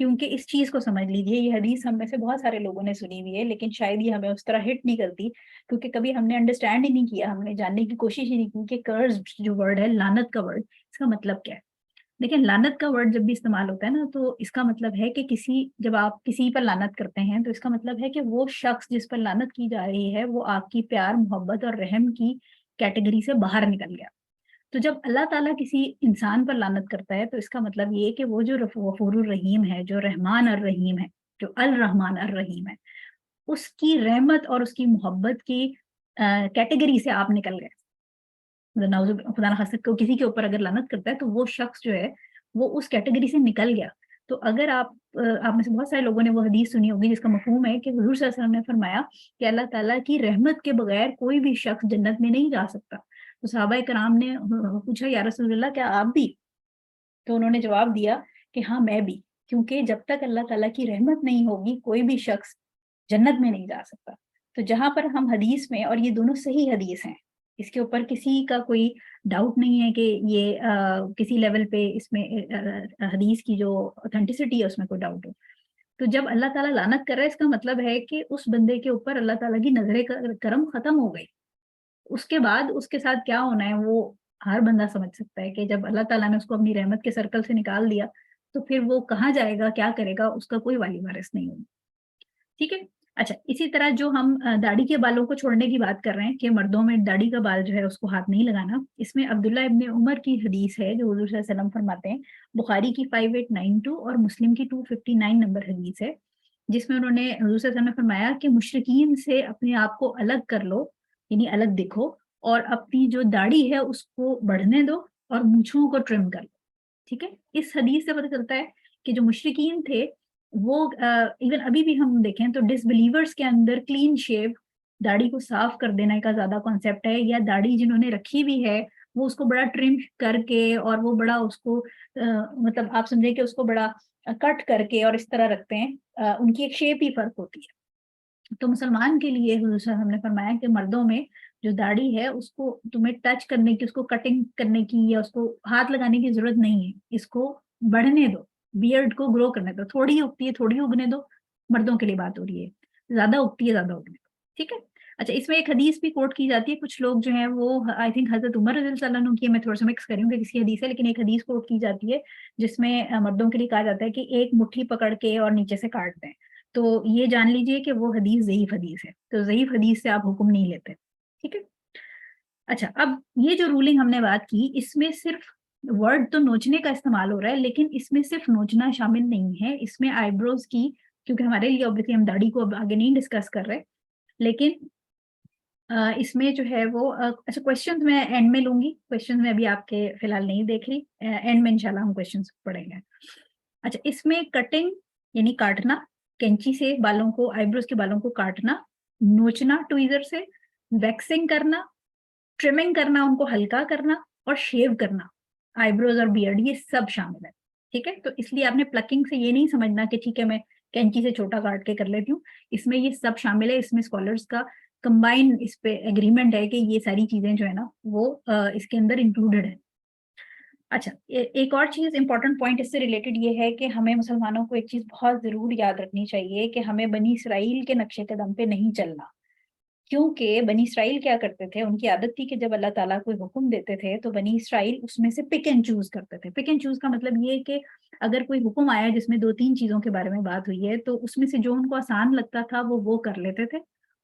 क्योंकि इस चीज को समझ लीजिए, ये हदीस हम में से बहुत सारे लोगों ने सुनी हुई है लेकिन शायद ये हमें उस तरह हिट नहीं करती, क्योंकि कभी हमने अंडरस्टैंड ही नहीं किया, हमने जानने की कोशिश ही नहीं की कि कर्स्ड जो वर्ड है, लानत का वर्ड, इसका मतलब क्या है। देखिए, लानत का वर्ड जब भी इस्तेमाल होता है ना, तो इसका मतलब है कि जब आप किसी पर लानत करते हैं तो इसका मतलब है कि वो शख्स जिस पर लानत की जा रही है वो आपकी प्यार, मोहब्बत और रहम की कैटेगरी से बाहर निकल गया। तो जब अल्लाह ताला किसी इंसान पर लानत करता है तो इसका मतलब ये है कि वो जो गफूरुर रहीम है, जो रहमान अर रहीम है, जो अल रहमान अर रहीम है, उसकी रहमत और उसकी मोहब्बत की कैटेगरी से आप निकल गए। खुदा ना खास्ता को किसी के ऊपर अगर लानत करता है तो वो शख्स जो है वो उस कैटेगरी से निकल गया। तो अगर आप में से बहुत सारे लोगों ने वो हदीस सुनी होगी जिसका मफहूम है कि हुजूर सल्लल्लाहु अलैहि वसल्लम ने फरमाया कि अल्लाह ताला की रहमत के बगैर कोई भी शख्स जन्नत में नहीं जा सकता। तो सहाबा कराम ने पूछा, या रसूलल्लाह क्या आप भी? तो उन्होंने जवाब दिया कि हाँ मैं भी, क्योंकि जब तक अल्लाह ताला की रहमत नहीं होगी कोई भी शख्स जन्नत में नहीं जा सकता। तो जहाँ पर हम हदीस में, और ये दोनों सही हदीस हैं, इसके ऊपर किसी का कोई डाउट नहीं है कि ये किसी लेवल पे इसमें हदीस की जो ऑथेंटिसिटी है उसमें कोई डाउट हो। तो जब अल्लाह ताला लानत कर रहा है, इसका मतलब है कि उस बंदे के ऊपर अल्लाह ताला की नजरे करम खत्म हो गई। उसके बाद उसके साथ क्या होना है वो हर बंदा समझ सकता है कि जब अल्लाह ताला ने उसको अपनी रहमत के सर्कल से निकाल दिया, तो फिर वो कहाँ जाएगा, क्या करेगा, उसका कोई वाली वारिस नहीं होगा। ठीक है? अच्छा, इसी तरह जो हम दाढ़ी के बालों को छोड़ने की बात कर रहे हैं कि मर्दों में दाढ़ी का बाल जो है उसको हाथ नहीं लगाना, इसमें अब्दुल्ला इब्न उमर की हदीस है जो हुज़ूर सल्लल्लाहु अलैहि वसल्लम फरमाते हैं, बुखारी की 5892 और मुस्लिम की 259 नंबर हदीस है, जिसमें उन्होंने हुज़ूर सल्लल्लाहु अलैहि वसल्लम ने फरमाया कि मुशरिकीन से अपने आप को अलग कर लो, यानी अलग दिखो, और अपनी जो दाढ़ी है उसको बढ़ने दो और मूँछों को ट्रिम कर लो। ठीक है? इस हदीस से पता चलता है कि जो मुशरिकीन थे वो इवन अभी भी हम देखें तो डिसबिलीवर्स के अंदर क्लीन शेव, दाढ़ी को साफ कर देने का ज़्यादा कॉन्सेप्ट है, या दाढ़ी जिन्होंने रखी भी है वो उसको बड़ा ट्रिम करके और वो बड़ा उसको मतलब आप समझे कि उसको बड़ा कट करके और इस तरह रखते हैं। उनकी एक शेप ही फ़र्क होती है। तो मुसलमान के लिए हुज़ूर सल्लल्लाहु अलैहि वसल्लम ने फरमाया कि मर्दों में जो दाढ़ी है उसको तुम्हें टच करने की, उसको कटिंग करने की या उसको हाथ लगाने की ज़रूरत नहीं है। इसको बढ़ने दो, बियर्ड को ग्रो करने दो। थोड़ी उगती है, थोड़ी उगने दो, मर्दों के लिए बात हो रही है। ज़्यादा उगती है, ज़्यादा उगने दो। ठीक है? अच्छा, इसमें एक हदीस भी कोट की जाती है। कुछ लोग जो हैं वो आई थिंक हज़रत उमर रज़ियल्लाहु अन्हु की है, मैं थोड़ा-सा मिक्स कर रही हूँ कि किसी हदीस है, लेकिन एक हदीस कोट की जाती है जिसमें मर्दों के लिए कहा जाता है कि एक मुट्ठी पकड़ के और नीचे से काट दें। तो ये जान लीजिए कि वो हदीस ज़ईफ़ हदीस है। तो ज़ईफ़ हदीस से आप हुक्म नहीं लेते। ठीक है? अच्छा, अब ये जो रूलिंग हमने बात की, इसमें सिर्फ़ वर्ड तो नोचने का इस्तेमाल हो रहा है, लेकिन इसमें सिर्फ़ नोचना शामिल नहीं है। इसमें आईब्रोज़ की, क्योंकि हमारे लिए ऑब्वियसली हम दाढ़ी को अब आगे नहीं डिस्कस कर रहे, लेकिन इसमें जो है वो अच्छा, क्वेश्चन्स मैं एंड में लूँगी। क्वेश्चन मैं अभी आपके फ़िलहाल नहीं देख रही। एंड में इंशाल्लाह हम क्वेश्चन्स पढ़ेंगे। अच्छा, इसमें कटिंग यानी काटना, कैंची से बालों को, आईब्रोज के बालों को काटना, नोचना ट्वीज़र से, वैक्सिंग करना, ट्रिमिंग करना, उनको हल्का करना और शेव करना, आईब्रोज और बियर्ड ये सब शामिल है। ठीक है? तो इसलिए आपने प्लकिंग से ये नहीं समझना कि ठीक है मैं कैंची से छोटा काट के कर लेती हूँ। इसमें ये सब शामिल है। इसमें स्कॉलर्स का कंबाइन इस पे एग्रीमेंट है कि ये सारी चीज़ें जो है ना वो इसके अंदर इंक्लूडेड है। अच्छा, एक और चीज़ इम्पोर्टेंट पॉइंट इससे रिलेटेड ये है कि हमें मुसलमानों को एक चीज़ बहुत ज़रूर याद रखनी चाहिए कि हमें बनी इसराइल के नक्शे कदम पे नहीं चलना। क्योंकि बनी इसराइल क्या करते थे, उनकी आदत थी कि जब अल्लाह ताला कोई हुक्म देते थे, तो बनी इसराइल उसमें से पिक एंड चूज़ करते थे। पिक एंड चूज़ का मतलब ये है कि अगर कोई हुक्म आया जिसमें 2-3 चीज़ों के बारे में बात हुई है, तो उसमें से जो उनको आसान लगता था वो कर लेते थे,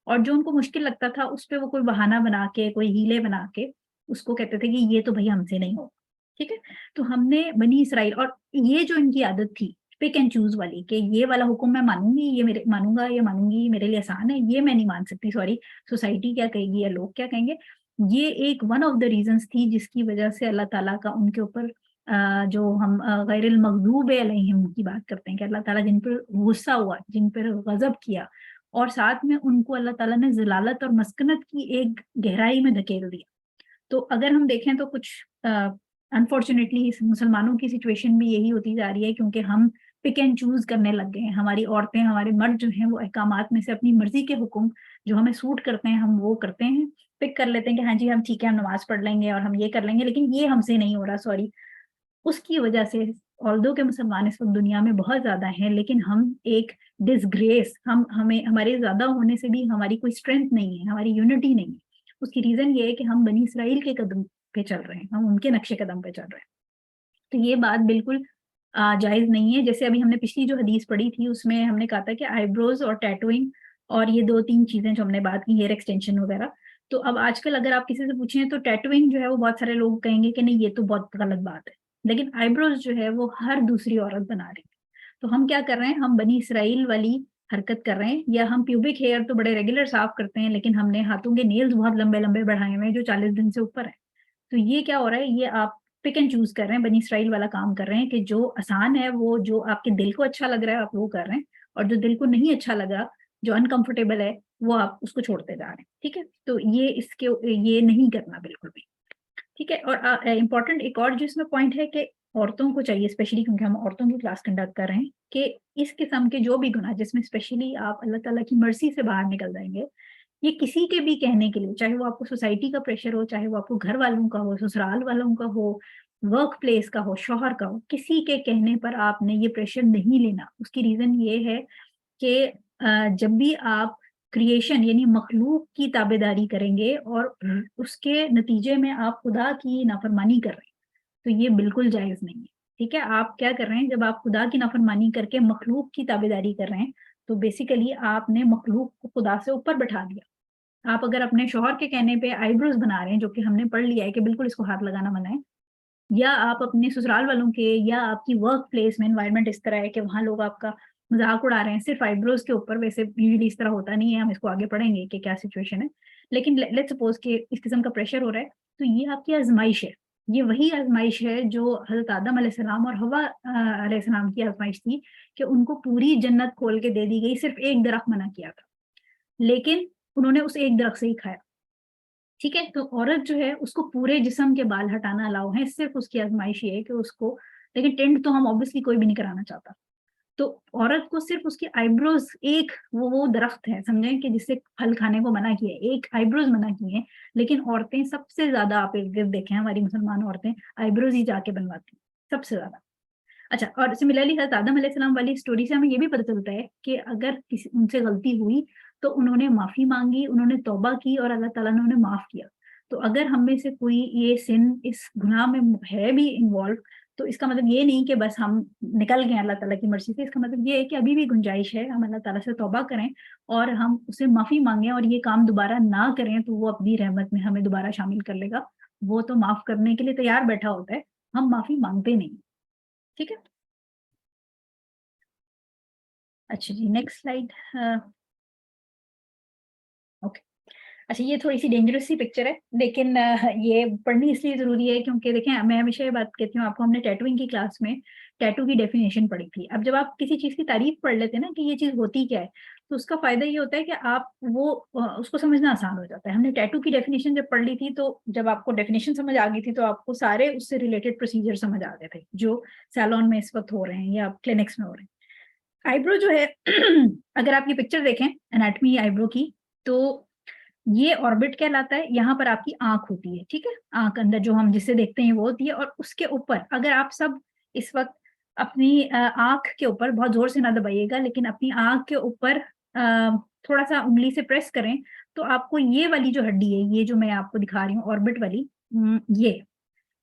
और जो उनको मुश्किल लगता था उस पे वो कोई बहाना बना के, कोई हीले बना के उसको कहते थे कि ये तो भई हमसे नहीं होगा। ठीक है? तो हमने बनी इसराइल, और ये जो इनकी आदत थी पिक एंड चूज़ वाली, कि ये वाला हुक्म मैं मानूँगी, ये मेरे मानूँगा, ये मानूँगी, मेरे लिए आसान है, ये मैं नहीं मान सकती, सॉरी, सोसाइटी क्या कहेगी या लोग क्या कहेंगे। ये एक वन ऑफ द रीज़न्स थी जिसकी वजह से अल्लाह ताला का उनके ऊपर जो हम गैरिल मग़ज़ूब अलैहिम की बात करते हैं कि अल्लाह ताला जिन पर गुस्सा हुआ, जिन पर गज़ब किया, और साथ में उनको अल्लाह ताला ने ज़लालत और मस्कनत की एक गहराई में धकेल दिया। तो अगर हम देखें तो कुछ अनफॉर्च्युनेटली इस मुसलमानों की सिचुएशन भी यही होती जा रही है, क्योंकि हम पिक एंड चूज़ करने लग गए हैं। हमारी औरतें, हमारे मर्द जो हैं वो अहकामात में से अपनी मर्ज़ी के हुक्म जो हमें सूट करते हैं हम वो करते हैं। पिक कर लेते हैं कि हाँ जी, हम ठीक है, हम नमाज़ पढ़ लेंगे और हम ये कर लेंगे, लेकिन ये हमसे नहीं हो रहा, सॉरी। उसकी वजह से ऑल्दो के मुसलमान इस वक़्त दुनिया में बहुत ज़्यादा हैं, लेकिन हम एक डिसग्रेस, हम हमें हमारे ज़्यादा होने से भी हमारी कोई स्ट्रेंथ नहीं है, हमारी यूनिटी नहीं है। उसकी रीज़न ये है कि हम बनी इसराइल के कदम पे चल रहे हैं, हम उनके नक्शे कदम पे चल रहे हैं। तो ये बात बिल्कुल जायज़ नहीं है। जैसे अभी हमने पिछली जो हदीस पढ़ी थी उसमें हमने कहा था कि आईब्रोज़ और टैटूइंग और ये 2-3 चीज़ें जो हमने बात की, हेयर एक्सटेंशन वगैरह। तो अब आजकल अगर आप किसी से पूछें तो टैटूइंग जो है वो बहुत सारे लोग कहेंगे कि नहीं, ये तो बहुत गलत बात है। लेकिन आईब्रोज़ जो है वो हर दूसरी औरत बना रही है। तो हम क्या कर रहे हैं, हम बनी इसराइल वाली हरकत कर रहे हैं, या हम प्यूबिक हेयर तो बड़े रेगुलर साफ करते हैं, लेकिन हमने हाथों के नेल्स बहुत लंबे-लंबे बढ़ाए हुए हैं जो 40 दिन से ऊपर है। तो ये क्या हो रहा है, ये आप पिक एंड चूज़ कर रहे हैं, बनी इसराइल वाला काम कर रहे हैं कि जो आसान है, वो जो आपके दिल को अच्छा लग रहा है, आप वो कर रहे हैं, और जो दिल को नहीं अच्छा लगा, जो अनकंफर्टेबल है, वो आप उसको छोड़ते जा रहे हैं। ठीक है? तो ये नहीं करना बिल्कुल भी। ठीक है। और इम्पोर्टेंट एक और जो इसमें पॉइंट है कि औरतों को चाहिए स्पेशली, क्योंकि हम औरतों की क्लास कंडक्ट कर रहे हैं, कि इस किस्म के जो भी गुनाह जिसमें स्पेशली आप अल्लाह ताला की मर्जी से बाहर निकल जाएंगे, ये किसी के भी कहने के लिए, चाहे वो आपको सोसाइटी का प्रेशर हो, चाहे वो आपको घर वालों का हो, ससुराल वालों का हो, वर्क प्लेस का हो, शौहर का हो, किसी के कहने पर आपने ये प्रेशर नहीं लेना। उसकी रीजन ये है कि जब भी आप क्रिएशन यानी मखलूक की ताबेदारी करेंगे और उसके नतीजे में आप खुदा की नाफरमानी कर रहे हैं, तो ये बिल्कुल जायज़ नहीं है। ठीक है? आप क्या कर रहे हैं, जब आप खुदा की नाफरमानी करके मखलूक की ताबेदारी कर रहे हैं, तो बेसिकली आपने मखलूक को खुदा से ऊपर बैठा दिया। आप अगर अपने शौहर के कहने पे आईब्रोज बना रहे हैं, जो कि हमने पढ़ लिया है कि बिल्कुल इसको हाथ लगाना मना है, या आप अपने ससुराल वालों के या आपकी वर्क प्लेस में एनवायरनमेंट इस तरह है कि वहाँ लोग आपका मज़ाक उड़ा रहे हैं सिर्फ आईब्रोज के ऊपर, वैसे यूजुअली इस तरह होता नहीं है, हम इसको आगे पढ़ेंगे कि क्या सिचुएशन है। लेकिन लेट्स सपोज कि इस किस्म का प्रेशर हो रहा है, तो ये आपकी आज़माइश है। ये वही आज़माइश है जो हज़रत आदम अलैहिस्सलाम और हव्वा अलैहिस्सलाम की आज़माइश थी, कि उनको पूरी जन्नत खोल के दे दी गई, सिर्फ एक दरख्त मना किया था, लेकिन उन्होंने उस एक दरख्त से ही खाया। ठीक है? तो औरत जो है उसको पूरे जिस्म के बाल हटाना अलाउ है, सिर्फ उसकी आज़माइश ये है कि उसको, लेकिन टेंड तो हम ऑब्वियसली कोई भी नहीं कराना चाहता। तो औरत को सिर्फ उसकी आईब्रोज, एक वो दरख्त है समझें कि जिससे फल खाने को मना किया है, एक आईब्रोज मना की है, लेकिन औरतें सबसे ज़्यादा, आप इर्द-गिर्द देखें हमारी मुसलमान औरतें आईब्रोज ही जाके बनवाती हैं, सबसे ज़्यादा। अच्छा, और सिमिलरली हज़रत आदम अलैहिस्सलाम वाली स्टोरी से हमें ये भी पता चलता है कि अगर किसी उनसे गलती हुई, तो उन्होंने माफ़ी माँगी, उन्होंने तौबा की और अल्लाह ताला ने उन्हें माफ़ किया। तो अगर हम में से कोई ये सिन, इस गुनाह में है भी इन्वॉल्व, तो इसका मतलब ये नहीं कि बस हम निकल गए अल्लाह ताला की मर्ज़ी से। इसका मतलब ये है कि अभी भी गुंजाइश है, हम अल्लाह ताला से तौबा करें और हम उससे माफ़ी माँगे और ये काम दोबारा ना करें, तो वो अपनी रहमत में हमें दोबारा शामिल कर लेगा। वो तो माफ़ करने के लिए तैयार बैठा होता है, हम माफ़ी माँगते नहीं। ठीक है? अच्छा जी, नेक्स्ट स्लाइड। ओके। अच्छा, ये थोड़ी-सी डेंजरस सी पिक्चर है, लेकिन ये पढ़नी इसलिए ज़रूरी है क्योंकि देखें, मैं हमेशा ये बात कहती हूँ आपको, हमने टैटूइंग की क्लास में टैटू की डेफिनेशन पढ़ी थी। अब जब आप किसी चीज़ की तारीफ़ पढ़ लेते हैं ना कि ये चीज़ होती क्या है, तो उसका फ़ायदा ये होता है कि आप वो उसको समझना आसान हो जाता है। हमने टैटू की डेफिनेशन जब पढ़ ली थी, तो जब आपको डेफिनेशन समझ आ गई थी, तो आपको सारे उससे रिलेटेड प्रोसीजर समझ आ गए थे, जो सैलून में इस वक़्त हो रहे हैं या क्लिनिक्स में हो रहे हैं। आईब्रो जो है अगर आप ये पिक्चर देखें एनाटॉमी आईब्रो की, तो ये ऑर्बिट कहलाता है, यहाँ पर आपकी आँख होती है, ठीक है? आँख अंदर जो हम जिसे देखते हैं वो होती है, और उसके ऊपर अगर आप सब इस वक़्त अपनी आँख के ऊपर बहुत ज़ोर से ना दबाइएगा, लेकिन अपनी आँख के ऊपर थोड़ा-सा उँगली से प्रेस करें, तो आपको ये वाली जो हड्डी है, ये जो मैं आपको दिखा रही हूँ ऑर्बिट वाली, ये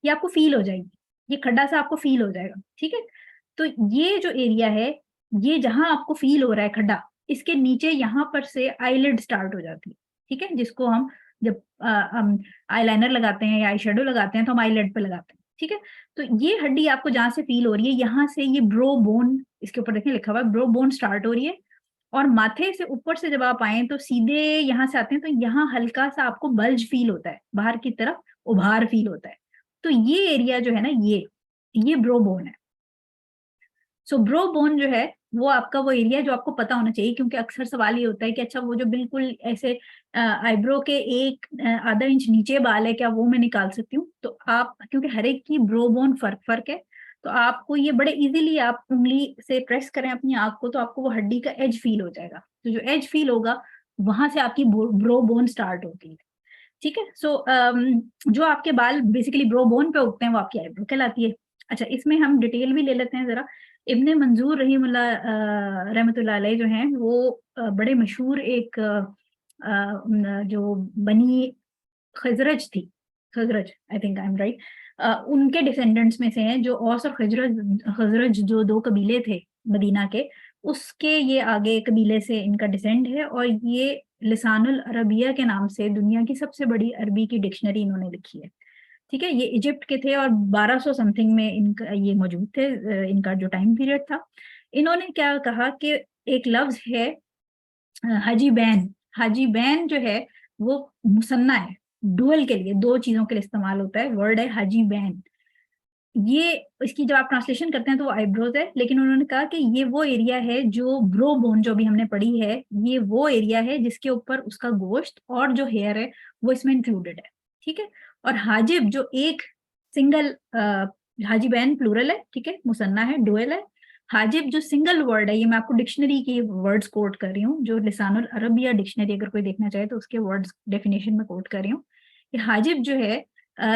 आपको फ़ील हो जाएगी। ये खड्डा-सा आपको फ़ील हो जाएगा, ठीक है? तो ये जो एरिया है, ये जहाँ आपको फ़ील हो रहा है खड्डा, इसके नीचे यहाँ पर से आईलिड स्टार्ट हो जाती है, ठीक है? जिसको हम जब हम आईलाइनर लगाते हैं या आई शैडो लगाते हैं, तो हम आईलिड पे लगाते हैं, ठीक है? तो ये हड्डी आपको जहाँ से फ़ील हो रही है, यहाँ से ये ब्रो बोन, इसके ऊपर देखिए लिखा हुआ है, ब्रो बोन स्टार्ट हो रही है, और माथे से ऊपर से जब आप आएँ, तो सीधे यहाँ से आते हैं, तो यहाँ हल्का-सा आपको बल्ज फ़ील होता है, बाहर की तरफ उभार फ़ील होता है। तो ये एरिया जो है ना, ये ब्रो बोन है। सो ब्रो बोन जो है, वो आपका वो एरिया है जो आपको पता होना चाहिए, क्योंकि अक्सर सवाल ये होता है कि अच्छा, वो जो बिल्कुल ऐसे आईब्रो के एक आधा इंच नीचे बाल है, क्या वो मैं निकाल सकती हूँ? तो आप, क्योंकि हर एक की ब्रो बोन फ़र्क है, तो आपको ये बड़े ईज़िली, आप उँगली से प्रेस करें अपनी आँख को, तो आपको वो हड्डी का एज फ़ील हो जाएगा। तो जो एज फ़ील होगा, वहाँ से आपकी ब्रो बोन स्टार्ट होती है। ठीक है? सो जो आपके बाल बेसिकली ब्रो बोन पे उगते हैं, वो आपकी आईब्रो कहलाती है। अच्छा, इसमें हम डिटेल भी ले लेते हैं ज़रा। इब्न मंजूर रहमतुल्लाह अलैह जो हैं, वो बड़े मशहूर एक जो बनी खज़रज थी, Khazraj, I think I am right, उनके डिसेंडेंट्स में से हैं, जो औस और खज़रज जो 2 कबीले थे मदीना के, उसके ये आगे कबीले से इनका डिसेंड है, और ये लिसानुल अरबिया के नाम से दुनिया की सबसे बड़ी अरबी की डिक्शनरी इन्होंने लिखी है। ठीक है? ये इजिप्ट के थे और 1200 समथिंग में इनका ये मौजूद थे, इनका जो टाइम पीरियड था। इन्होंने क्या कहा कि एक लफ्ज़ है हाजी बैन। हाजी बैन जो है वो मुसन्ना है, डुअल के लिए, 2 चीज़ों के लिए इस्तेमाल होता है, वर्ड है हाजी बैन। ये, इसकी जब आप ट्रांसलेशन करते हैं तो वो आईब्रोज है, लेकिन उन्होंने कहा कि ये वो एरिया है जो ब्रो बोन जो भी हमने पढ़ी है, ये वो एरिया है जिसके ऊपर उसका गोश्त और जो हेयर है वो इसमें इंक्लूडेड है। ठीक है? और हाजिब जो एक सिंगल, हाजिबैन प्लूरल है, ठीक है, मुसन्ना है, डुअल है। हाजिब जो सिंगल वर्ड है, ये मैं आपको डिक्शनरी के वर्ड्स कोट कर रही हूँ, जो लिसानुल अरब या डिक्शनरी अगर कोई देखना चाहे तो उसके वर्ड्स डेफिनेशन में कोट कर रही हूँ। कि हाजिब जो है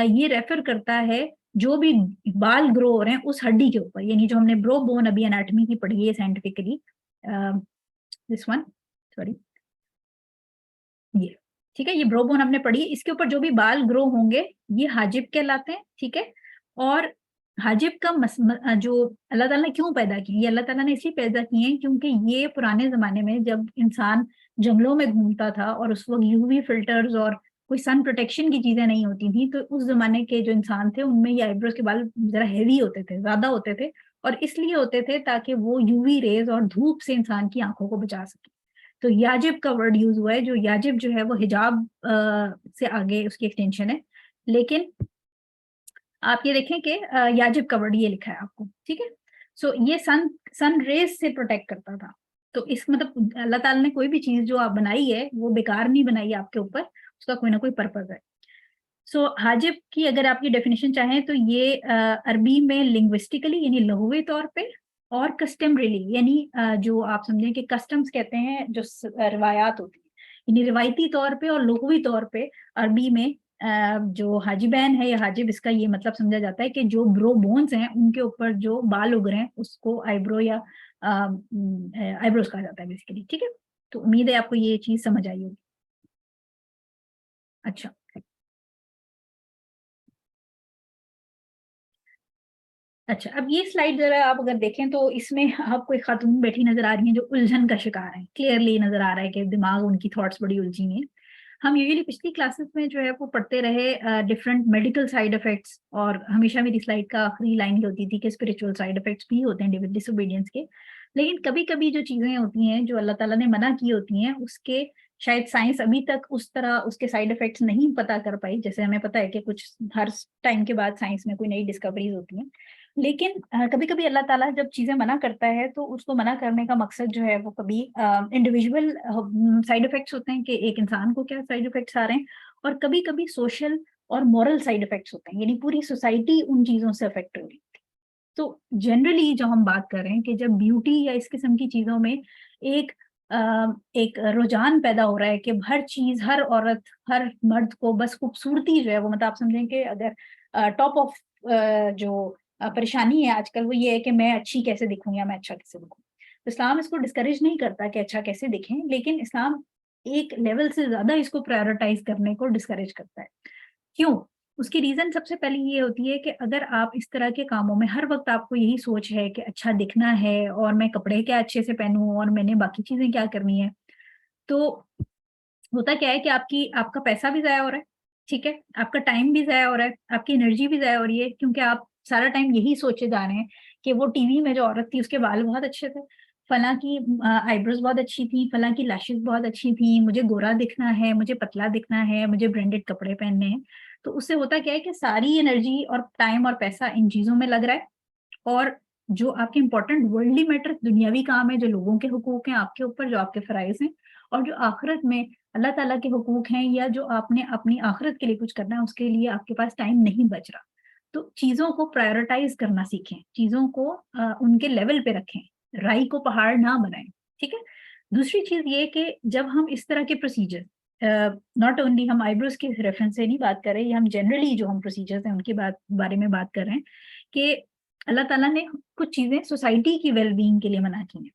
ये रेफर करता है जो भी बाल ग्रो हो रहे हैं उस हड्डी के ऊपर, यानी जो हमने ब्रो बोन अभी एनाटॉमी की पढ़ी है साइंटिफिकली, दिस वन, सॉरी, ये, ठीक है, ये ब्रो बोन हमने पढ़ी है, इसके ऊपर जो भी बाल ग्रो होंगे ये हाजिब कहलाते हैं, ठीक है। और हाजिब का जो अल्लाह ताला ने क्यों पैदा की, ये अल्लाह ताला ने इसलिए पैदा किए हैं क्योंकि ये पुराने जमाने में जब इंसान जंगलों में घूमता था और उस वक्त यूवी फिल्टर्स और कोई सन प्रोटेक्शन की चीजें नहीं होती थी, तो उस जमाने के जो इंसान थे उनमें ये आईब्रोज के बाल जरा हैवी होते थे, ज्यादा होते थे, और इसलिए होते थे ताकि वो यूवी रेज और धूप से इंसान की आंखों को बचा सके। तो याजिब का वर्ड यूज हुआ है, जो याजिब जो है वो हिजाब से आगे उसकी एक्सटेंशन है। लेकिन आप ये देखें कि याजिब का वर्ड ये लिखा है आपको, ठीक है। सो ये सन रेज से प्रोटेक्ट करता था। तो इस मतलब अल्लाह ताला ने कोई भी चीज जो आप बनाई है वो बेकार नहीं बनाई है आपके ऊपर, उसका कोई ना कोई पर्पज है। सो हाजिब की अगर आपकी डेफिनेशन चाहें तो ये अरबी में लिंग्विस्टिकली यानी लघुवे तौर पे, और कस्टमरीली यानी जो आप समझें कि कस्टम्स कहते हैं जो रिवायात होती है, यानी रिवायती तौर पे और लघुवी तौर पे अरबी में जो हाजिबैन है या हाजिब, इसका ये मतलब समझा जाता है कि जो ब्रो बोन्स हैं उनके ऊपर जो बाल उग रहे हैं उसको आईब्रो या आईब्रोज कहा जाता है बेसिकली, ठीक है। तो उम्मीद है आपको ये चीज समझ आई होगी। अच्छा, अच्छा, अब ये स्लाइड जरा आप अगर देखें तो इसमें आपको एक खातून बैठी नजर आ रही है जो उलझन का शिकार है, क्लियरली नजर आ रहा है कि दिमाग उनकी थॉट्स बड़ी उलझी हुई हैं। हम यूजुअली पिछली क्लासेस में जो है वो पढ़ते रहे डिफरेंट मेडिकल साइड इफेक्ट्स, और हमेशा मेरी स्लाइड का आखिरी लाइन ये होती थी कि स्पिरिचुअल साइड इफेक्ट्स भी होते हैं डिसोबीडियंस के। लेकिन कभी कभी जो चीजें होती हैं जो अल्लाह ताला ने मना की होती हैं उसके शायद साइंस अभी तक उस तरह उसके साइड इफेक्ट्स नहीं पता कर पाई, जैसे हमें पता है कि कुछ हर टाइम के बाद साइंस में कोई नई डिस्कवरीज होती हैं। लेकिन कभी कभी अल्लाह ताला जब चीजें मना करता है तो उसको मना करने का मकसद जो है वो कभी इंडिविजुअल साइड इफेक्ट्स होते हैं कि एक इंसान को क्या साइड इफेक्ट्स आ रहे हैं, और कभी कभी सोशल और मॉरल साइड इफेक्ट्स होते हैं, यानी पूरी सोसाइटी उन चीजों से अफेक्ट हो रही है। तो जनरली जो हम बात कर रहे हैं कि जब ब्यूटी या इस किस्म की चीजों में एक एक रुझान पैदा हो रहा है कि हर चीज, हर औरत, हर मर्द को बस खूबसूरती जो है वो, मतलब आप समझें कि अगर टॉप ऑफ जो परेशानी है आजकल वो ये है कि मैं अच्छी कैसे दिखूं या मैं अच्छा कैसे दिखूं। तो इस्लाम इसको डिस्करेज नहीं करता कि अच्छा कैसे दिखें, लेकिन इस्लाम एक लेवल से ज्यादा इसको प्रायोरिटाइज करने को डिस्करेज करता है। क्यों? उसकी रीजन सबसे पहले ये होती है कि अगर आप इस तरह के कामों में हर वक्त आपको यही सोच है कि अच्छा दिखना है और मैं कपड़े क्या अच्छे से पहनूं और मैंने बाकी चीजें क्या करनी है, तो होता क्या है कि आपका पैसा भी जाया हो रहा है, ठीक है, आपका टाइम भी जाया हो रहा है, आपकी एनर्जी भी जाया हो रही है, क्योंकि आप सारा टाइम यही सोचे जा रहे हैं कि वो टीवी में जो औरत थी उसके बाल बहुत अच्छे थे, फला की आईब्रोज बहुत अच्छी थी, फला की लैशेस बहुत अच्छी थी, मुझे गोरा दिखना है, मुझे पतला दिखना है, मुझे ब्रांडेड कपड़े पहनने हैं। तो उससे होता क्या है कि सारी एनर्जी और टाइम और पैसा इन चीजों में लग रहा है, और जो आपके इंपॉर्टेंट वर्ल्डली मैटर दुनियावी काम है, जो लोगों के हुकूक हैं आपके ऊपर, जो आपके फराइज हैं, और जो आखिरत में अल्लाह ताला के हुकूक हैं या जो आपने अपनी आखिरत के लिए कुछ करना है, उसके लिए आपके पास टाइम नहीं बच रहा। तो चीजों को प्रायोरिटाइज करना सीखें, चीजों को उनके लेवल पे रखें, राई को पहाड़ ना बनाएं, ठीक है। दूसरी चीज ये कि जब हम इस तरह के प्रोसीजर, नॉट ओनली हम आईब्रोज के रेफरेंस से नहीं बात कर रहे, ये हम जनरली जो हम प्रोसीजर्स हैं उनके बारे में बात कर रहे हैं कि अल्लाह ताला ने कुछ चीजें सोसाइटी की वेलबींग के लिए मना की हैं।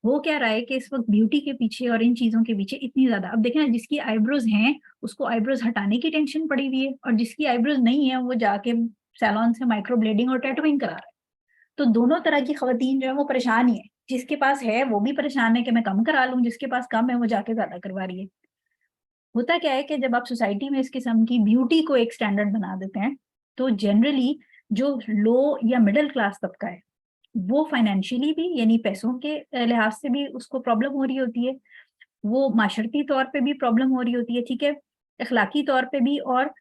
वो क्या रहा है कि इस वक्त ब्यूटी के पीछे और इन चीजों के पीछे इतनी ज्यादा, अब देखें ना, जिसकी आईब्रोज हैं उसको आईब्रोज हटाने की टेंशन पड़ी हुई है, और जिसकी आईब्रोज नहीं है वो जाके सैलून से माइक्रो ब्लेडिंग और टैटूइंग करा रहा है। तो दोनों तरह की खवातीन जो है वो परेशान ही है, जिसके पास है वो भी परेशान है कि मैं कम करा लूं, जिसके पास कम है वो जाके ज्यादा करवा रही है। होता क्या है कि जब आप सोसाइटी में इस किस्म की ब्यूटी को एक स्टैंडर्ड बना देते हैं, तो जनरली जो लो या मिडिल क्लास तबका है वो फाइनेंशियली भी, यानी पैसों के लिहाज से भी उसको प्रॉब्लम हो रही होती है, वो माशरती तौर पे भी प्रॉब्लम हो रही होती है, ठीक है, अखलाकी तौर पे भी, और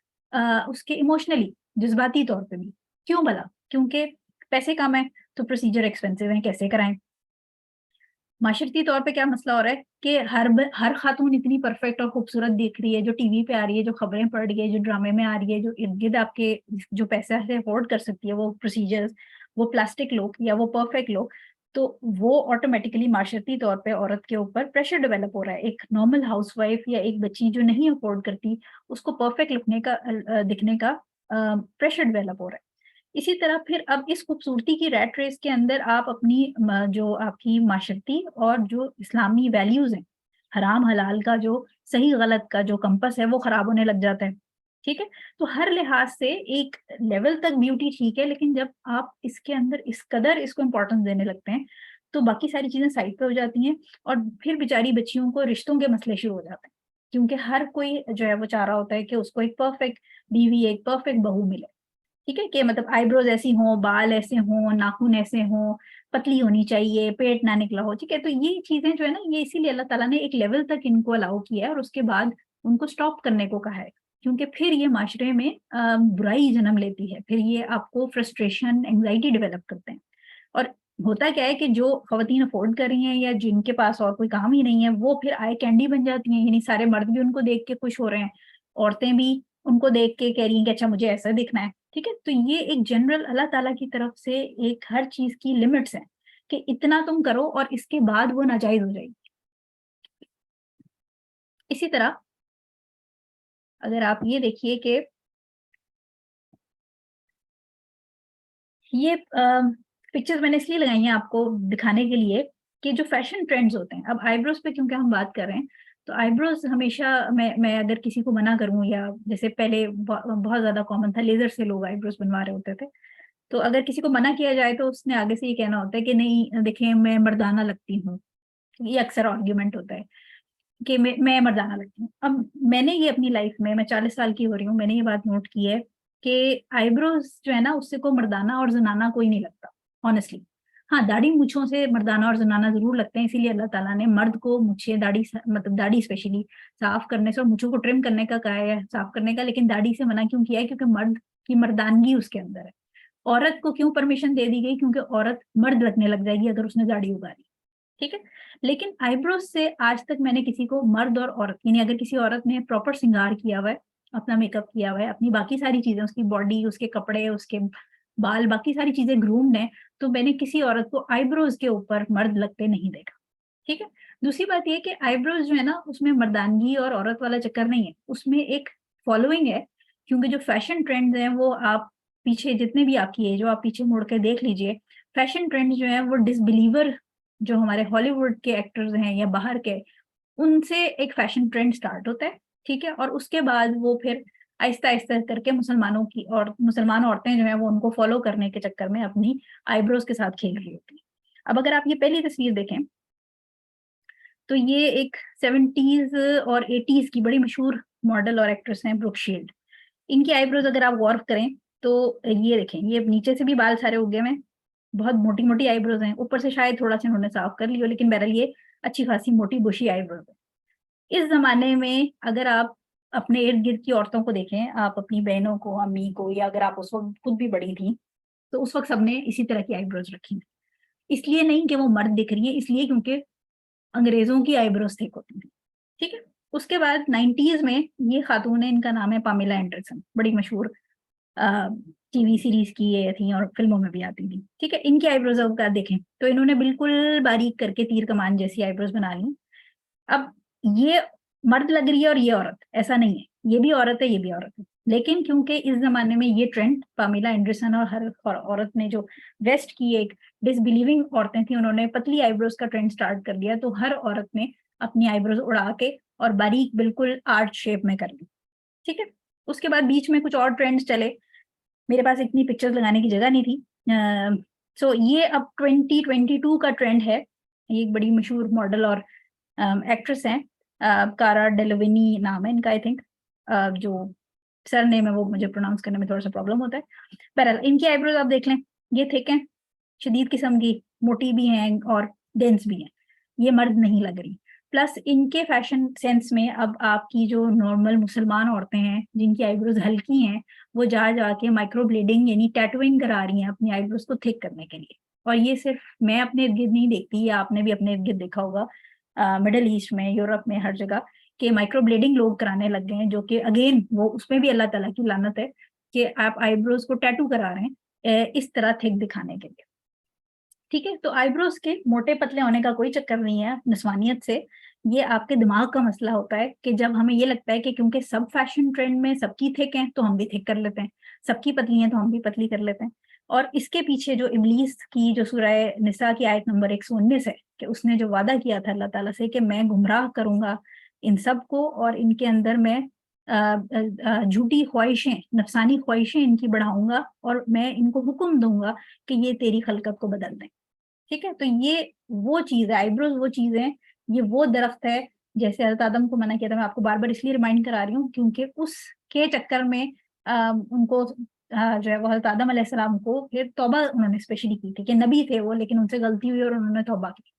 उसके इमोशनली जज्बाती तौर पे भी। क्यों भला? क्योंकि पैसे कम है तो प्रोसीजर एक्सपेंसिव है, कैसे कराएं। माशरती तौर पे क्या मसला हो रहा है कि हर खातून इतनी परफेक्ट और खूबसूरत दिख रही है, जो टीवी पे आ रही है, जो खबरें पढ़ रही है, जो ड्रामे में आ रही है, जो इर्द-गिर्द आपके जो पैसा से अफोर्ड कर सकती है वो प्रोसीजर्स, वो प्लास्टिक लोग या वो परफेक्ट लोग, तो वो ऑटोमेटिकली माशरती तौर पे औरत के ऊपर प्रेशर डेवलप हो रहा है। एक नॉर्मल हाउसवाइफ या एक बच्ची जो नहीं अफोर्ड करती, उसको परफेक्ट दिखने का प्रेशर डेवलप हो रहा है। इसी तरह फिर अब इस खूबसूरती की रैट रेस के अंदर आप अपनी जो आपकी माशरती और जो इस्लामी वैल्यूज हैं, हराम हलाल का जो सही गलत का जो कंपस है वो खराब होने लग जाता है। ठीक है? तो हर लिहाज से एक लेवल तक ब्यूटी ठीक है, लेकिन जब आप इसके अंदर इस कदर इसको इम्पोर्टेंस देने लगते हैं, तो बाकी सारी चीजें साइड पे हो जाती हैं और फिर बेचारी बच्चियों को रिश्तों के मसले शुरू हो जाते हैं। क्योंकि हर कोई जो है वो चाह रहा होता है कि उसको एक परफेक्ट बीवी, एक परफेक्ट बहू मिले। ठीक है? कि मतलब आईब्रोज ऐसी हों, बाल ऐसे हों, नाखून ऐसे हों, पतली होनी चाहिए, पेट ना निकला हो, ठीक है? तो ये चीज़ें जो है ना, ये इसीलिए अल्लाह ताला ने एक लेवल तक इनको अलाउ किया है और उसके बाद उनको स्टॉप करने को कहा है। क्योंकि फिर ये माशरे में बुराई जन्म लेती है, फिर ये आपको फ्रस्ट्रेशन, एंग्ज़ायटी डेवलप करते हैं। और होता क्या है कि जो ख़वातीन अफ़ोर्ड कर रही हैं या जिनके पास और कोई काम ही नहीं है, वो फिर आई कैंडी बन जाती हैं, यानी सारे मर्द भी उनको देख के खुश हो रहे हैं, औरतें भी उनको देख के कह रही हैं कि अच्छा मुझे ऐसा दिखना है, ठीक है? तो ये एक जनरल अल्लाह ताला की तरफ से एक हर चीज़ की लिमिट्स हैं, कि इतना तुम करो और इसके बाद वो नाजायज़ हो जाएगी। इसी तरह अगर आप ये देखिए कि ये पिक्चर्स मैंने इसलिए लगाई हैं आपको दिखाने के लिए कि जो फैशन ट्रेंड्स होते हैं, अब आईब्रोज पे क्योंकि हम बात कर रहे हैं, तो आईब्रोज हमेशा मैं अगर किसी को मना करूँ या जैसे पहले बहुत ज़्यादा कॉमन था, लेज़र से लोग आईब्रोज बनवा रहे होते थे। तो अगर किसी को मना किया जाए तो उसने आगे से ये कहना होता है कि नहीं देखिए मैं मर्दाना लगती हूँ। ये अक्सर आर्ग्यूमेंट होता है कि मैं मर्दाना लगती हूँ। अब मैंने ये अपनी लाइफ में मैं 40 साल की हो रही हूँ, मैंने ये बात नोट की है कि आईब्रोज जो है ना उससे को मर्दाना और ज़नाना कोई नहीं लगता, हॉनेस्टली। हाँ, दाढ़ी मूँछों से मर्दाना और ज़नाना ज़रूर लगते हैं, इसीलिए अल्लाह ताला ने मर्द को मूँछें, दाढ़ी मतलब दाढ़ी स्पेशली साफ करने से और मूँछों को ट्रिम करने का कहा है, साफ करने का, लेकिन दाढ़ी से मना क्यों किया है? क्योंकि मर्द की मर्दानगी उसके अंदर है। औरत को क्यों परमिशन दे दी गई? क्योंकि औरत मर्द लगने लग जाएगी अगर उसने दाढ़ी उगा ली, ठीक है? लेकिन आईब्रोज से आज तक मैंने किसी को मर्द और औरत यानी अगर किसी औरत ने प्रॉपर श्रृंगार किया हुआ है, अपना मेकअप किया हुआ है, अपनी बाकी सारी चीज़ें उसकी बॉडी, उसके कपड़े, उसके बाल, बाकी सारी चीज़ें ग्रूम्ड हैं, तो मैंने किसी औरत को आईब्रोज के ऊपर मर्द लगते नहीं देखा, ठीक है? दूसरी बात ये है कि आईब्रोज जो है ना उसमें मर्दानगी और औरत वाला चक्कर नहीं है, उसमें एक फॉलोइंग है, क्योंकि जो फैशन ट्रेंड्स हैं वो आप पीछे जितने भी आपकी एज हो, आप पीछे मुड़ के देख लीजिए, फैशन ट्रेंड्स जो हैं वो डिसबिलीवर जो हमारे हॉलीवुड के एक्टर्स हैं या बाहर के, उनसे एक फैशन ट्रेंड स्टार्ट होता है, ठीक है? और उसके बाद वो फिर आहिस्ता-आहिस्ता करके मुसलमानों की और मुसलमान औरतें जो हैं वो उनको फॉलो करने के चक्कर में अपनी आईब्रोज के साथ खेल रही होती हैं। अब अगर आप ये पहली तस्वीर देखें, तो ये एक 70s और 80s की बड़ी मशहूर मॉडल और एक्ट्रेस हैं ब्रुक शील्ड। इनकी आईब्रोज अगर आप गौर करें, तो ये देखें, ये नीचे से भी बाल सारे उगे हुए हैं, बहुत मोटी-मोटी आईब्रोज हैं, ऊपर से शायद थोड़ा-सा इन्होंने साफ कर ली हो, लेकिन बहरहाल ये अच्छी खासी मोटी बुशी आईब्रोज है। इस ज़माने में अगर आप अपने इर्द-गिर्द की औरतों को देखें, आप अपनी बहनों को, अम्मी को, या अगर आप उस वक़्त खुद भी बड़ी थीं, तो उस वक़्त सबने इसी तरह की आईब्रोज रखी हैं। इसलिए नहीं कि वो मर्द दिख रही है, इसलिए क्योंकि अंग्रेज़ों की आईब्रोज थिक होती थी, ठीक है? उसके बाद 90s में ये खातून है, इनका नाम है पामेला एंडरसन, बड़ी मशहूर अ, टीवी सीरीज़ की ये थी और फ़िल्मों में भी आती थी, ठीक है? इनकी आईब्रोज़ अगर देखें, तो इन्होंने बिल्कुल बारीक करके तीर कमान जैसी आईब्रोज़ बना ली। अब ये मर्द लग रही है और ये औरत, ऐसा नहीं है। ये भी औरत है, ये भी औरत है। लेकिन क्योंकि इस ज़माने में ये ट्रेंड पामेला एंडरसन और हर औरत ने जो वेस्ट की एक डिसबिलीविंग औरतें थी, उन्होंने पतली आईब्रोज़ का ट्रेंड स्टार्ट कर दिया, तो हर औरत ने अपनी आईब्रोज़ उड़ा के और बारीक बिल्कुल आर्च शेप में कर ली, ठीक है? उसके बाद बीच में कुछ और ट्रेंड्स चले, मेरे पास इतनी पिक्चर्स लगाने की जगह नहीं थी। सो ये अब 2022 का ट्रेंड है। ये एक बड़ी मशहूर मॉडल और एक्ट्रेस हैं, कारा डेलविनी नाम है इनका आई थिंक, जो सरनेम है वो मुझे प्रोनाउंस करने में थोड़ा-सा प्रॉब्लम होता है। बहरहाल इनकी आईब्रोज आप देख लें, ये थिक हैं, शदीद किस्म की, मोटी भी हैं और डेंस भी हैं। ये मर्द नहीं लग रही। प्लस इनके फैशन सेंस में अब आपकी जो नॉर्मल मुसलमान औरतें हैं, जिनकी आईब्रोज हल्की हैं, वो जा-जा के माइक्रो ब्लेडिंग यानी टैटूइंग करा रही हैं अपनी आईब्रोज को थिक करने के लिए। और ये सिर्फ मैं अपने इर्द गिर्द नहीं देखती, या आपने भी अपने इर्द गिर्द देखा होगा मिडिल ईस्ट में, यूरोप में, हर जगह कि माइक्रो ब्लेडिंग लोग कराने लग गए हैं, जो कि अगेन वो उसमें भी अल्लाह ताला की लानत है कि आप आईब्रोज को टैटू करा रहे हैं इस तरह थिक दिखाने के लिए। ठीक है, तो आईब्रोज के मोटे पतले होने का कोई चक्कर नहीं है निस्वानियत से, ये आपके दिमाग का मसला होता है कि जब हमें ये लगता है कि क्योंकि सब फैशन ट्रेंड में सबकी थिक है तो हम भी थिक कर लेते हैं, सबकी पतली है तो हम भी पतली कर लेते हैं। और इसके पीछे जो इब्लीस की जो सूरह निसा की आयत नंबर 119 है कि उसने जो वादा किया था अल्लाह ताला से कि मैं गुमराह करूंगा इन सब को, और इनके अंदर मैं झूठी ख्वाहिशें, नफसानी ख्वाहिशें इनकी बढ़ाऊंगा, और मैं इनको हुक्म दूंगा कि ये तेरी खलकत को बदल दें। ठीक है, तो ये वो चीज है, आईब्रोज वो चीज है, ये वो दरख्त है। जैसे हज़रत आदम को मना किया था, मैं आपको बार बार इसलिए रिमाइंड करा रही हूँ क्योंकि उसके चक्कर में उनको जो है वो हज़रत आदम अलैहिस्सलाम को फिर तौबा उन्होंने स्पेशली की थी कि नबी थे वो, लेकिन उनसे गलती हुई और उन्होंने तौबा की।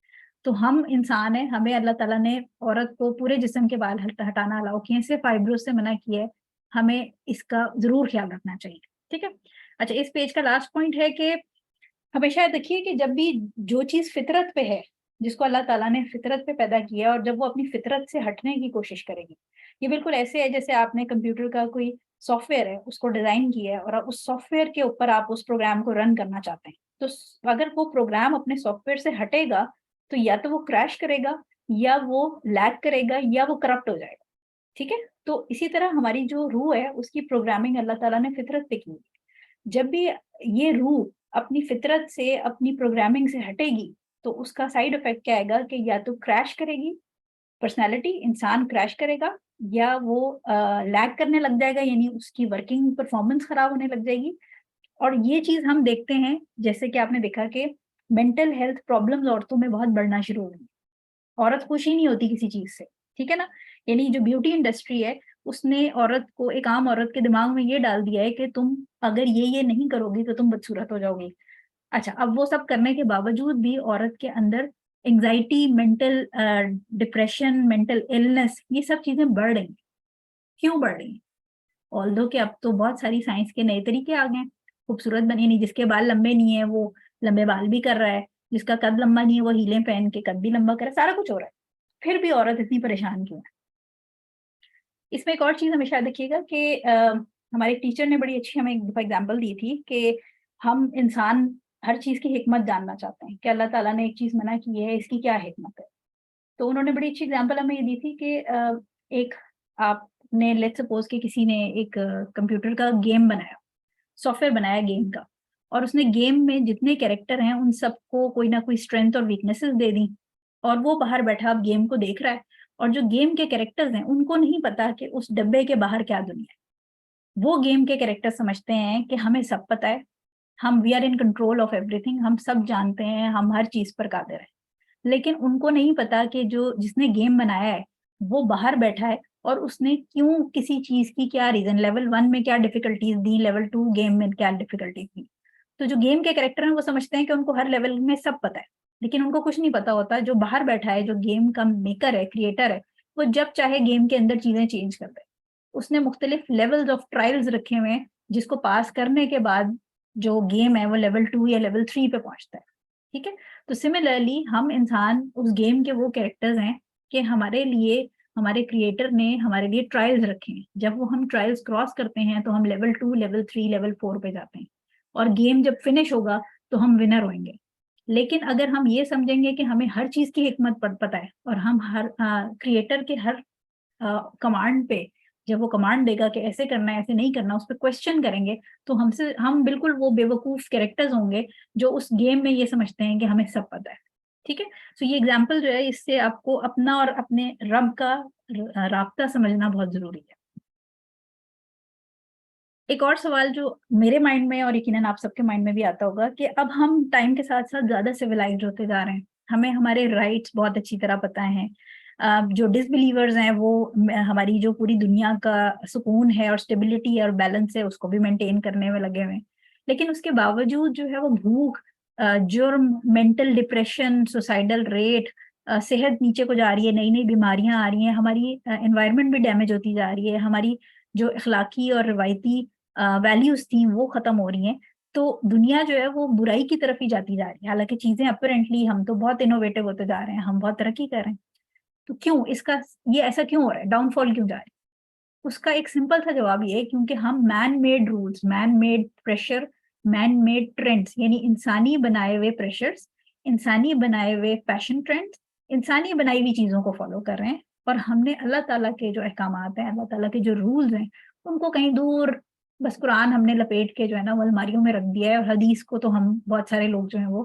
तो हम इंसान हैं, हमें अल्लाह ताला ने औरत को पूरे जिस्म के बाल हटाना अलाउ किए, सिर्फ आईब्रोज से मना किया है। हमें इसका जरूर ख्याल रखना चाहिए। ठीक है, अच्छा, इस पेज का लास्ट पॉइंट है कि हमेशा देखिए कि जब भी जो चीज फितरत पे है, जिसको अल्लाह ताला ने फितरत पे पैदा किया, और जब वो अपनी फितरत से हटने की कोशिश करेगी, ये बिल्कुल ऐसे है जैसे आपने कंप्यूटर का कोई सॉफ्टवेयर है उसको डिजाइन किया है और आप उस सॉफ्टवेयर के ऊपर आप उस प्रोग्राम को रन करना चाहते हैं। तो अगर वो प्रोग्राम अपने सॉफ्टवेयर से हटेगा तो या तो वो क्रैश करेगा, या वो लैग करेगा, या वो करप्ट हो जाएगा। ठीक है, तो इसी तरह हमारी जो रूह है उसकी प्रोग्रामिंग अल्लाह ताला ने फितरत पे की है। जब भी ये रूह अपनी फितरत से, अपनी प्रोग्रामिंग से हटेगी, तो उसका साइड इफेक्ट क्या आएगा कि या तो क्रैश करेगी पर्सनैलिटी, इंसान क्रैश करेगा, या वो लैग करने लग जाएगा, यानी उसकी वर्किंग परफॉर्मेंस खराब होने लग जाएगी। और ये चीज हम देखते हैं, जैसे कि आपने देखा कि मेंटल हेल्थ प्रॉब्लम्स औरतों में बहुत बढ़ना शुरू हो गई। औरत खुश ही नहीं होती किसी चीज से, ठीक है ना। यानी जो ब्यूटी इंडस्ट्री है उसने औरत को, एक आम औरत के दिमाग में ये डाल दिया है कि तुम अगर ये नहीं करोगी तो तुम बदसूरत हो जाओगी। अच्छा, अब वो सब करने के बावजूद भी औरत के अंदर anxiety, mental depression, mental illness, ये सब चीजें बढ़ रही हैं। क्यों बढ़ रही हैं? ऑल्दो कि अब तो बहुत सारी साइंस के नए तरीके आ गए हैं, खूबसूरत बनी नहीं, जिसके बाल लंबे नहीं है वो लंबे बाल भी कर रहा है, जिसका कद लंबा नहीं है वो हीलें पहन के कद भी लंबा कर रहा है, सारा कुछ हो रहा है। फिर भी औरत इतनी परेशान क्यों है? इसमें एक और चीज हमेशा देखिएगा कि हमारे टीचर ने बड़ी अच्छी हमें एक एग्जाम्पल दी थी कि हम इंसान हर चीज की हिकमत जानना चाहते हैं कि अल्लाह ताला ने एक चीज मना की है, इसकी क्या हिकमत है। तो उन्होंने बड़ी अच्छी एग्जाम्पल हमें ये दी थी कि एक आपने लेट्स सपोज कि किसी ने एक कंप्यूटर का गेम बनाया, सॉफ्टवेयर बनाया गेम का, और उसने गेम में जितने कैरेक्टर हैं उन सबको कोई ना कोई स्ट्रेंथ और वीकनेसेस दे दी, और वो बाहर बैठा अब गेम को देख रहा है, और जो गेम के कैरेक्टर्स हैं उनको नहीं पता कि उस डब्बे के बाहर क्या दुनिया है। वो गेम के कैरेक्टर समझते हैं कि हमें सब पता है, हम we are in control of everything, हम सब जानते हैं, हम हर चीज पर कादिर हैं। लेकिन उनको नहीं पता कि जो जिसने गेम बनाया है वो बाहर बैठा है, और उसने क्यों किसी चीज की क्या रीजन, लेवल 1 में क्या डिफिकल्टीज दी, लेवल 2 गेम में क्या डिफिकल्टीज दी। तो जो गेम के कैरेक्टर हैं वो समझते हैं कि उनको हर लेवल में सब पता है, लेकिन उनको कुछ नहीं पता होता जो बाहर बैठा है, जो गेम का मेकर है, क्रिएटर है, वो जब चाहे गेम के अंदर चीजें चेंज कर दे। उसने मुख्तलिफ लेवल्स ऑफ ट्रायल्स रखे हुए हैं, जिसको पास करने के बाद जो गेम है वो लेवल 2 या लेवल 3 पे पहुंचता है। ठीक है, तो सिमिलरली हम इंसान उस गेम के वो कैरेक्टर्स हैं कि हमारे लिए हमारे क्रिएटर ने हमारे लिए ट्रायल्स रखे हैं। जब वो हम ट्रायल्स क्रॉस करते हैं तो हम लेवल 2, लेवल 3, लेवल 4 पे जाते हैं, और गेम जब फिनिश होगा तो हम विनर होंगे। लेकिन अगर हम ये समझेंगे कि हमें हर चीज की हिकमत पता है, और हम हर क्रिएटर के हर कमांड पे, जब वो कमांड देगा कि ऐसे करना है, ऐसे नहीं करना, उस पर क्वेश्चन करेंगे, तो हम बिल्कुल वो बेवकूफ कैरेक्टर्स होंगे जो उस गेम में ये समझते हैं कि हमें सब पता है। ठीक है, तो ये एग्जाम्पल जो है इससे आपको अपना और अपने रब का राब्ता समझना बहुत जरूरी है। एक और सवाल जो मेरे माइंड में और यकीनन आप सबके माइंड में भी आता होगा कि अब हम टाइम के साथ साथ ज्यादा सिविलाइज्ड होते जा रहे हैं, हमें हमारे राइट्स बहुत अच्छी तरह पता है। जो डिसबिलीवर्स हैं वो हमारी जो पूरी दुनिया का सुकून है और स्टेबिलिटी और बैलेंस है उसको भी मेंटेन करने में लगे हुए हैं। लेकिन उसके बावजूद जो है वो भूख, जुर्म, मेंटल डिप्रेशन, सुसाइडल रेट, सेहत नीचे को जा रही है, नई नई बीमारियां आ रही हैं, हमारी एनवायरनमेंट भी डैमेज होती जा रही है, हमारी जो अखलाकी और रिवायती वैल्यूज थी वो खत्म हो रही हैं। तो दुनिया जो है वो बुराई की तरफ ही जाती जा रही है। हालांकि चीजें अपरेंटली, हम तो बहुत इनोवेटिव होते जा रहे हैं, हम बहुत तरक्की कर रहे हैं, तो क्यों इसका, ये ऐसा क्यों हो रहा है, डाउनफॉल क्यों जा रहा है? उसका एक सिंपल सा जवाब ये है, क्योंकि हम man made rules, man made pressure, man made trends, यानी इंसानी बनाए हुए प्रेशर्स, इंसानी बनाए हुए फैशन ट्रेंड्स, इंसानी बनाई हुई चीजों को फॉलो कर रहे हैं। और हमने अल्लाह ताला के जो अहकामात हैं, अल्लाह ताला के जो रूल्स हैं, उनको कहीं दूर, बस कुरान हमने लपेट के जो है ना वो अलमारियों में रख दिया है, और हदीस को तो हम, बहुत सारे लोग जो है वो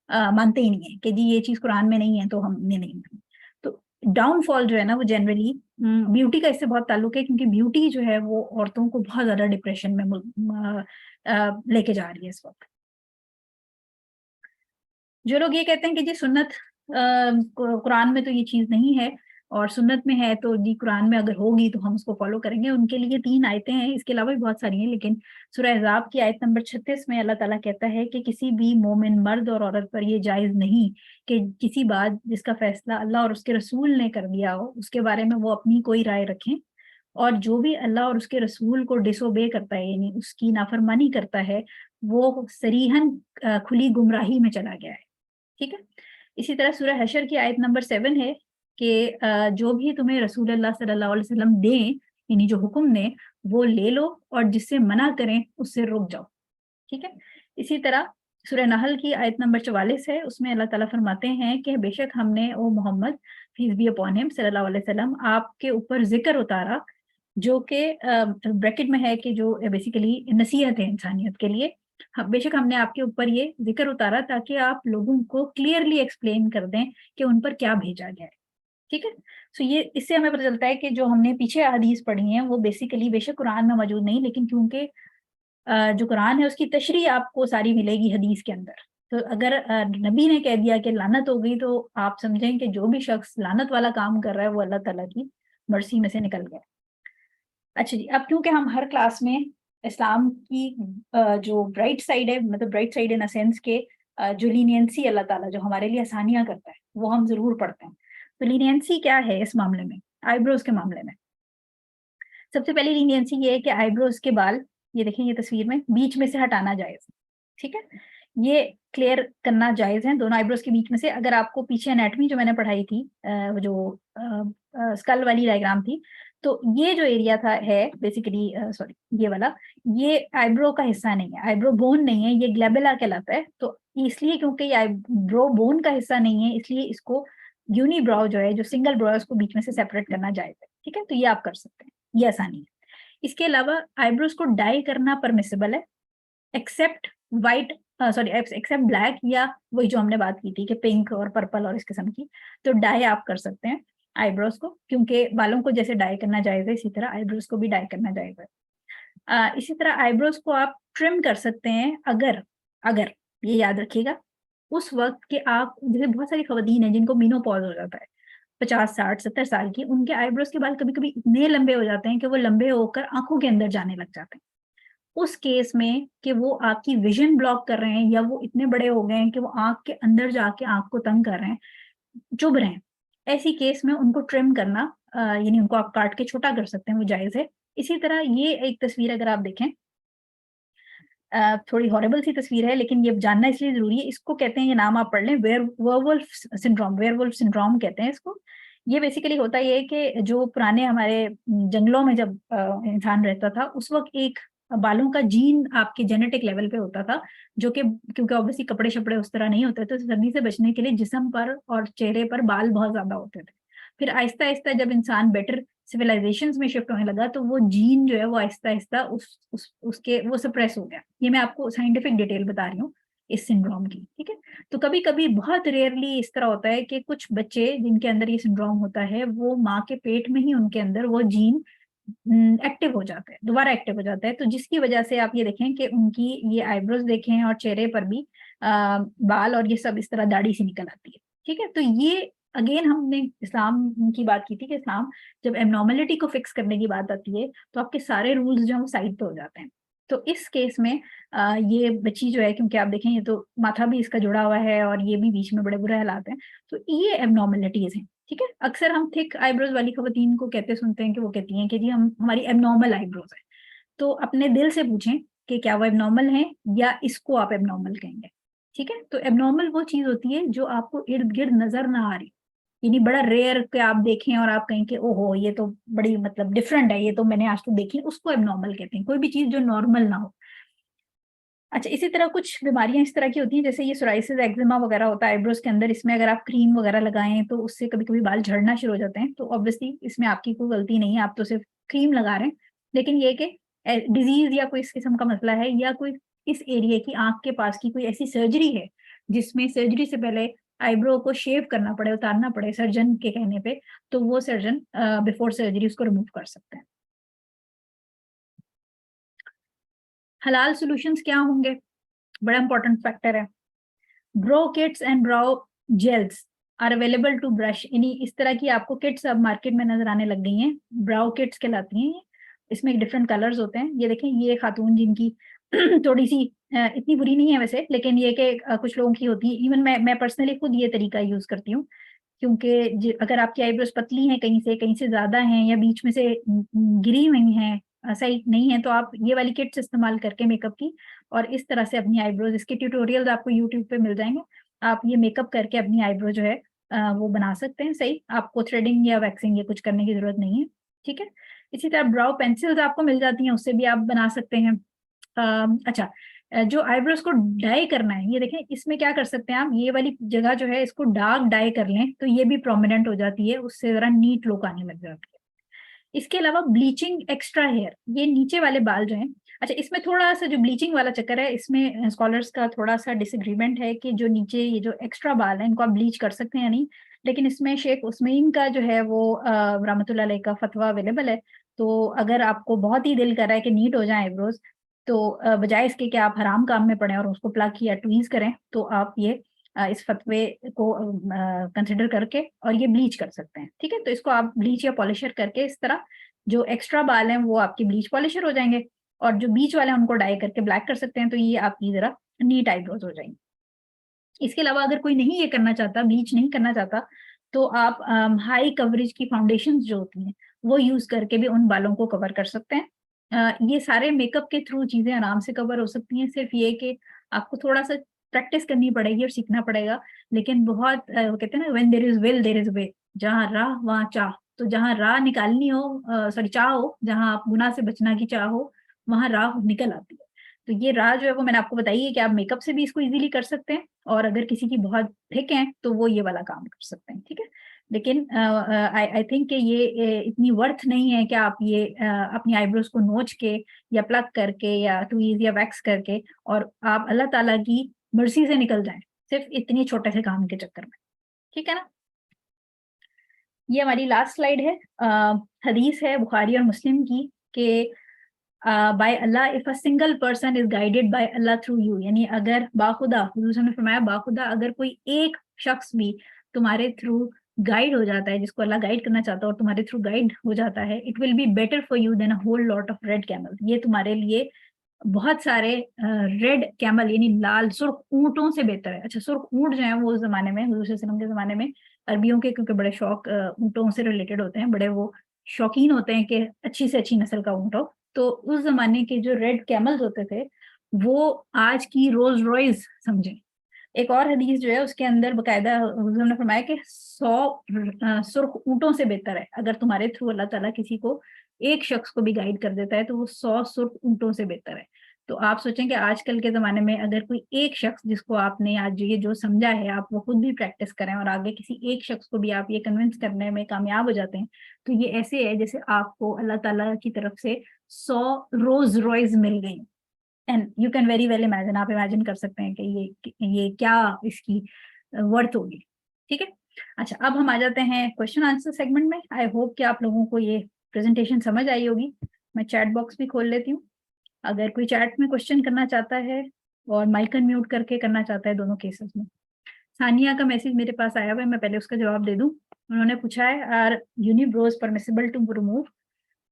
मानते ही नहीं है कि जी ये चीज कुरान में नहीं है तो हमने नहीं मानी। तो डाउनफॉल जो है ना वो जनरली ब्यूटी का इससे बहुत ताल्लुक है, क्योंकि ब्यूटी जो है वो औरतों को बहुत ज्यादा डिप्रेशन में लेके जा रही है इस वक्त। जो लोग ये कहते हैं कि जी सुन्नत कुरान में तो ये चीज नहीं है, और सुन्नत में है तो जी कुरान में अगर होगी तो हम उसको फॉलो करेंगे, उनके लिए 3 आयतें हैं, इसके अलावा भी बहुत सारी हैं, लेकिन सूरह अहज़ाब की आयत नंबर 36 में अल्लाह ताला कहता है कि किसी भी मोमिन मर्द और औरत पर ये जायज नहीं कि किसी बात जिसका फैसला अल्लाह और उसके रसूल ने कर दिया हो उसके बारे में वो अपनी कोई राय रखें, और जो भी अल्लाह और उसके रसूल को डिसोबे करता है, यानी उसकी नाफरमानी करता है, वो सरीहन खुली गुमराही में चला गया है। ठीक है। इसी तरह सूरह हशर की आयत नंबर 7 है कि जो भी तुम्हें रसूल अल्लाह सल्लल्लाहु अलैहि वसल्लम दें, यानी जो हुक्म दें वो ले लो, और जिससे मना करें उससे रुक जाओ। ठीक है। इसी तरह सूरह नहल की आयत नंबर 44 है, उसमें अल्लाह ताला फरमाते हैं कि बेशक हमने ओ Muhammad, peace be upon him, सल्लल्लाहु अलैहि वसल्लम, आपके ऊपर जिक्र उतारा, जो कि ब्रैकेट में है कि जो बेसिकली नसीहत है इंसानियत के लिए। बेशक हमने आपके ऊपर ये जिक्र उतारा ताकि आप लोगों को क्लियरली एक्सप्लेन कर दें कि उन पर क्या भेजा गया है। ठीक है। सो ये, इससे हमें पता चलता है कि जो हमने पीछे हदीस पढ़ी है वो बेसिकली बेशक कुरान में मौजूद नहीं, लेकिन क्योंकि जो कुरान है उसकी तशरीह आपको सारी मिलेगी हदीस के अंदर। तो अगर नबी ने कह दिया कि लानत हो गई, तो आप समझें कि जो भी शख्स लानत वाला काम कर रहा है वो अल्लाह ताला की मर्सी में से निकल गया। अच्छा जी, अब क्योंकि हम हर क्लास में इस्लाम की जो ब्राइट साइड है, मतलब bright side in a sense के जो लीनियंसी अल्लाह ताला जो हमारे लिए आसानियां करता है वो हम जरूर पढ़ते हैं। तो लीनियंसी क्या है इस मामले में, आईब्रोज के मामले में? सबसे पहली लीनियंसी ये है कि आईब्रोज के बाल, ये देखें ये तस्वीर में, बीच में से हटाना जायज है। ठीक है। ये क्लियर करना जायज है दोनों आईब्रोज के बीच में से। अगर आपको पीछे एनाटमी जो मैंने पढ़ाई थी, वो जो स्कल वाली डायग्राम थी, तो ये जो एरिया था है बेसिकली, सॉरी ये वाला, ये आईब्रो का हिस्सा नहीं है, आईब्रो बोन नहीं है, ये ग्लेबेला कहलाता है। तो इसलिए क्योंकि ये आईब्रो बोन का हिस्सा नहीं है, इसलिए इसको यूनिब्रो जो है, जो सिंगल ब्रो है, उसको बीच में से सेपरेट करना जायज है। ठीक है, तो ये आप कर सकते हैं, ये आसानी है। इसके अलावा आईब्रोज को डाई करना परमिसिबल है, except white, sorry except black, या वही जो हमने बात की थी कि पिंक और पर्पल और इस किस्म की, तो डाई आप कर सकते हैं आईब्रोज को, क्योंकि बालों को जैसे डाई करना जायज है इसी तरह आईब्रोज को भी डाई करना जायज है। इसी तरह आईब्रोज को आप ट्रिम कर सकते हैं, अगर अगर ये याद रखिएगा उस वक्त के आप, जैसे बहुत सारी खवातीन हैं जिनको मीनोपॉज हो जाता है, 50 60 70 साल की, उनके आईब्रोज के बाल कभी कभी इतने लंबे हो जाते हैं कि वो लंबे होकर आंखों के अंदर जाने लग जाते हैं। उस केस में कि वो आपकी विजन ब्लॉक कर रहे हैं, या वो इतने बड़े हो गए हैं कि वो आंख के अंदर जाके आंख को तंग कर रहे हैं, चुभ रहे हैं, ऐसी केस में उनको ट्रिम करना, यानी उनको आप काट के छोटा कर सकते हैं, वो जायज है। इसी तरह ये एक तस्वीर अगर आप देखें, थोड़ी हॉरिबल सी तस्वीर है, लेकिन ये जानना इसलिए जरूरी है, इसको कहते हैं, ये नाम आप पढ़ लें, वेयरवुल्फ सिंड्रोम, वेयरवुल्फ सिंड्रोम कहते हैं इसको। ये बेसिकली होता ये है कि जो पुराने हमारे जंगलों में जब इंसान रहता था, उस वक्त एक बालों का जीन आपके जेनेटिक लेवल पे होता था, जो कि क्योंकि ऑब्वियसली कपड़े शपड़े उस तरह नहीं होते, तो सर्दी से बचने के लिए जिस्म पर और चेहरे पर बाल बहुत ज्यादा होते थे। फिर आहिस्ता आहिस्ता जब इंसान बेटर सिविलाइजेशंस में शिफ्ट होने लगा, तो वो जीन जो है वो आहिस्ता आहिस्ता उसके वो सप्रेस हो गया। ये मैं आपको साइंटिफिक डिटेल बता रही हूँ इस सिंड्रोम की। ठीक है। तो कभी कभी बहुत रेयरली इस तरह होता है कि कुछ बच्चे जिनके अंदर ये सिंड्रोम होता है, वो माँ के पेट में ही उनके अंदर वो जीन एक्टिव हो जाता है, दोबारा एक्टिव हो जाता है, तो जिसकी वजह से आप ये देखें कि उनकी ये आईब्रोज देखें और चेहरे पर भी बाल और ये सब इस तरह दाढ़ी सी निकल आती है। ठीक है। तो ये अगेन हमने इस्लाम की बात की थी कि इस्लाम जब एबनॉर्मलिटी को फिक्स करने की बात आती है, तो आपके सारे रूल्स जो है वो साइड पे हो जाते हैं। तो इस केस में ये बच्ची जो है, क्योंकि आप देखें ये तो माथा भी इसका जुड़ा हुआ है और ये भी बीच में बड़े बुरे हालात हैं, तो ये एबनॉर्मलिटीज हैं। ठीक है। अक्सर हम थिक आईब्रोज वाली खवातीन को कहते सुनते हैं कि वो कहती हैं कि जी हम, हमारी एबनॉर्मल आईब्रोज है। तो अपने दिल से पूछें कि क्या वो एबनॉर्मल है या इसको आप एबनॉर्मल कहेंगे। ठीक है, तो एबनॉर्मल वो चीज होती है जो आपको इर्द गिर्द नजर ना आ रही, यानी बड़ा रेयर के आप देखें और आप कहें कि ओहो ये तो बड़ी मतलब डिफरेंट है, ये तो मैंने आज तो देखी, उसको एबनॉर्मल कहते हैं, कोई भी चीज जो नॉर्मल ना हो। अच्छा, इसी तरह कुछ बीमारियां इस तरह की होती हैं, जैसे ये सोराइसिस एक्जिमा वगैरह होता है आईब्रोज के अंदर, इसमें अगर आप क्रीम वगैरह लगाएं तो उससे कभी कभी बाल झड़ना शुरू हो जाते हैं, तो ऑब्वियसली इसमें आपकी कोई गलती नहीं है, आप तो सिर्फ क्रीम लगा रहे हैं। लेकिन ये कि डिजीज या कोई इस किस्म का मसला है, या कोई इस एरिया की आंख के पास की कोई ऐसी सर्जरी है जिसमें सर्जरी से पहले आईब्रो को शेव करना पड़े, उतारना पड़े सर्जन के कहने पे, तो वो सर्जन बिफोर सर्जरी उसको रिमूव कर सकते हैं। हलाल सॉल्यूशंस क्या होंगे, बड़ा इंपॉर्टेंट फैक्टर है। Brow kits and brow gels are available to brush, यानी इस तरह की आपको किट्स अब मार्केट में नजर आने लग गई हैं, ब्राउ किट्स कहलाती हैं। इसमें डिफरेंट कलर्स होते हैं, ये देखें ये खातून जिनकी थोड़ी सी इतनी बुरी नहीं है वैसे, लेकिन ये कि कुछ लोगों की होती है, इवन मैं पर्सनली खुद ये तरीका यूज करती हूँ, क्योंकि अगर आपकी आईब्रोज पतली हैं, कहीं से ज्यादा हैं या बीच में से गिरी हुई हैं, सही नहीं है, तो आप ये वाली किट्स इस्तेमाल करके मेकअप की, और इस तरह से अपनी आईब्रोज, इसके ट्यूटोरियल्स आपको यूट्यूब पे मिल जाएंगे, आप ये मेकअप करके अपनी आईब्रो जो है वो बना सकते हैं सही, आपको थ्रेडिंग या वैक्सिंग या कुछ करने की जरूरत नहीं है। ठीक है, इसी तरह ब्राउ पेंसिल्स आपको मिल जाती हैं, उससे भी आप बना सकते हैं। अच्छा, जो आईब्रोज को डाई करना है, ये देखें इसमें क्या कर सकते हैं आप, ये वाली जगह जो है इसको डार्क डाई कर लें तो ये भी प्रोमिनेंट हो जाती है, उससे जरा नीट लुक आने लग जाती है। इसके अलावा ब्लीचिंग एक्स्ट्रा हेयर, ये नीचे वाले बाल जो हैं, अच्छा इसमें थोड़ा सा जो ब्लीचिंग वाला चक्कर है, इसमें स्कॉलर्स का थोड़ा सा डिसएग्रीमेंट है कि जो नीचे ये जो एक्स्ट्रा बाल है इनको आप ब्लीच कर सकते हैं या नहीं, लेकिन इसमें शेख उस्मैन का जो है वो रहमतुल्लाह अलैह का फतवा अवेलेबल है। तो अगर आपको बहुत ही दिल कर रहा है कि नीट हो जाए आईब्रोज, तो बजाय इसके कि आप हराम काम में पड़े और उसको प्लग या ट्वीज करें, तो आप ये इस फतवे को कंसिडर करके और ये ब्लीच कर सकते हैं। ठीक है, तो इसको आप ब्लीच या पॉलिशर करके इस तरह जो एक्स्ट्रा बाल हैं वो आपकी ब्लीच पॉलिशर हो जाएंगे, और जो बीच वाले हैं उनको डाई करके ब्लैक कर सकते हैं, तो ये आपकी जरा नीट आईब्रोज हो जाएंगी। इसके अलावा अगर कोई नहीं ये करना चाहता, ब्लीच नहीं करना चाहता, तो आप हाई कवरेज की फाउंडेशन जो होती हैं वो यूज करके भी उन बालों को कवर कर सकते हैं। ये सारे मेकअप के थ्रू चीजें आराम से कवर हो सकती हैं, सिर्फ ये कि आपको थोड़ा सा प्रैक्टिस करनी पड़ेगी और सीखना पड़ेगा। लेकिन बहुत वो कहते हैं ना, when there is will there is way, जहाँ राह वहाँ चाह, तो जहाँ राह निकालनी हो, सॉरी चाह हो, जहाँ आप गुनाह से बचना की चाह हो, वहाँ राह निकल आती है। तो ये राह जो है वो मैंने आपको बताई है कि आप मेकअप से भी इसको इजीली कर सकते हैं, और अगर किसी की बहुत थिक है तो वो ये वाला काम कर सकते हैं। ठीक है, लेकिन आई थिंक कि ये इतनी वर्थ नहीं है कि आप ये अपनी आईब्रोज को नोच के या प्लग करके या ट्वीज या वैक्स करके और आप अल्लाह ताला की मर्जी से निकल जाएं सिर्फ इतनी छोटे से काम के चक्कर में। ठीक है ना, ये हमारी लास्ट स्लाइड है। हदीस है बुखारी और मुस्लिम की कि by Allah if a single person is guided by Allah through you, यानी अगर बाखुदा, हुजूर ने फरमाया बाखुदा अगर कोई एक शख्स भी तुम्हारे थ्रू गाइड हो जाता है, जिसको अल्लाह गाइड करना चाहता है और तुम्हारे थ्रू गाइड हो जाता है, it will be better for you than a whole lot of red camel, ये तुम्हारे लिए बहुत सारे रेड कैमल यानी लाल सुर्ख ऊंटों से बेहतर है। अच्छा, सुर्ख ऊंट जो है वो उस जमाने में, हुजूर सल्लल्लाहु अलैहि वसल्लम के जमाने में अरबियों के क्योंकि बड़े शौक ऊंटों से रिलेटेड होते हैं, बड़े वो शौकीन होते हैं कि अच्छी से अच्छी नस्ल का ऊंट हो, तो उस जमाने के जो रेड कैमल्स होते थे वो आज की रोज रॉयस समझे। एक और हदीस जो है उसके अंदर बकायदा हुजूर ने फरमाया कि 100 सुर्ख ऊंटों से बेहतर है, अगर तुम्हारे थ्रू अल्लाह ताला किसी को एक शख्स को भी गाइड कर देता है तो वो 100 सुर्ख ऊंटों से बेहतर है। तो आप सोचें कि आजकल के ज़माने में अगर कोई एक शख्स जिसको आपने आज ये जो समझा है आप वो खुद भी प्रैक्टिस करें और आगे किसी एक शख्स को भी आप ये कन्विंस करने में कामयाब हो जाते हैं, तो ये ऐसे है जैसे आपको अल्लाह ताला की तरफ से 100 रोज रॉयज मिल गई। And you can very well imagine, आप इमेजिन कर सकते हैं कि ये क्या इसकी वर्थ होगी। ठीक है, अच्छा अब हम आ जाते हैं क्वेश्चन आंसर सेगमेंट में। आई होप कि आप लोगों को ये प्रेजेंटेशन समझ आई होगी। मैं चैट बॉक्स भी खोल लेती हूँ, अगर कोई चैट में क्वेश्चन करना चाहता है और माइक अनम्यूट करके करना चाहता है, दोनों केसेस में। सानिया का मैसेज मेरे पास आया हुआ है, मैं पहले उसका जवाब दे दूं। उन्होंने पूछा है are unibrows permissible to remove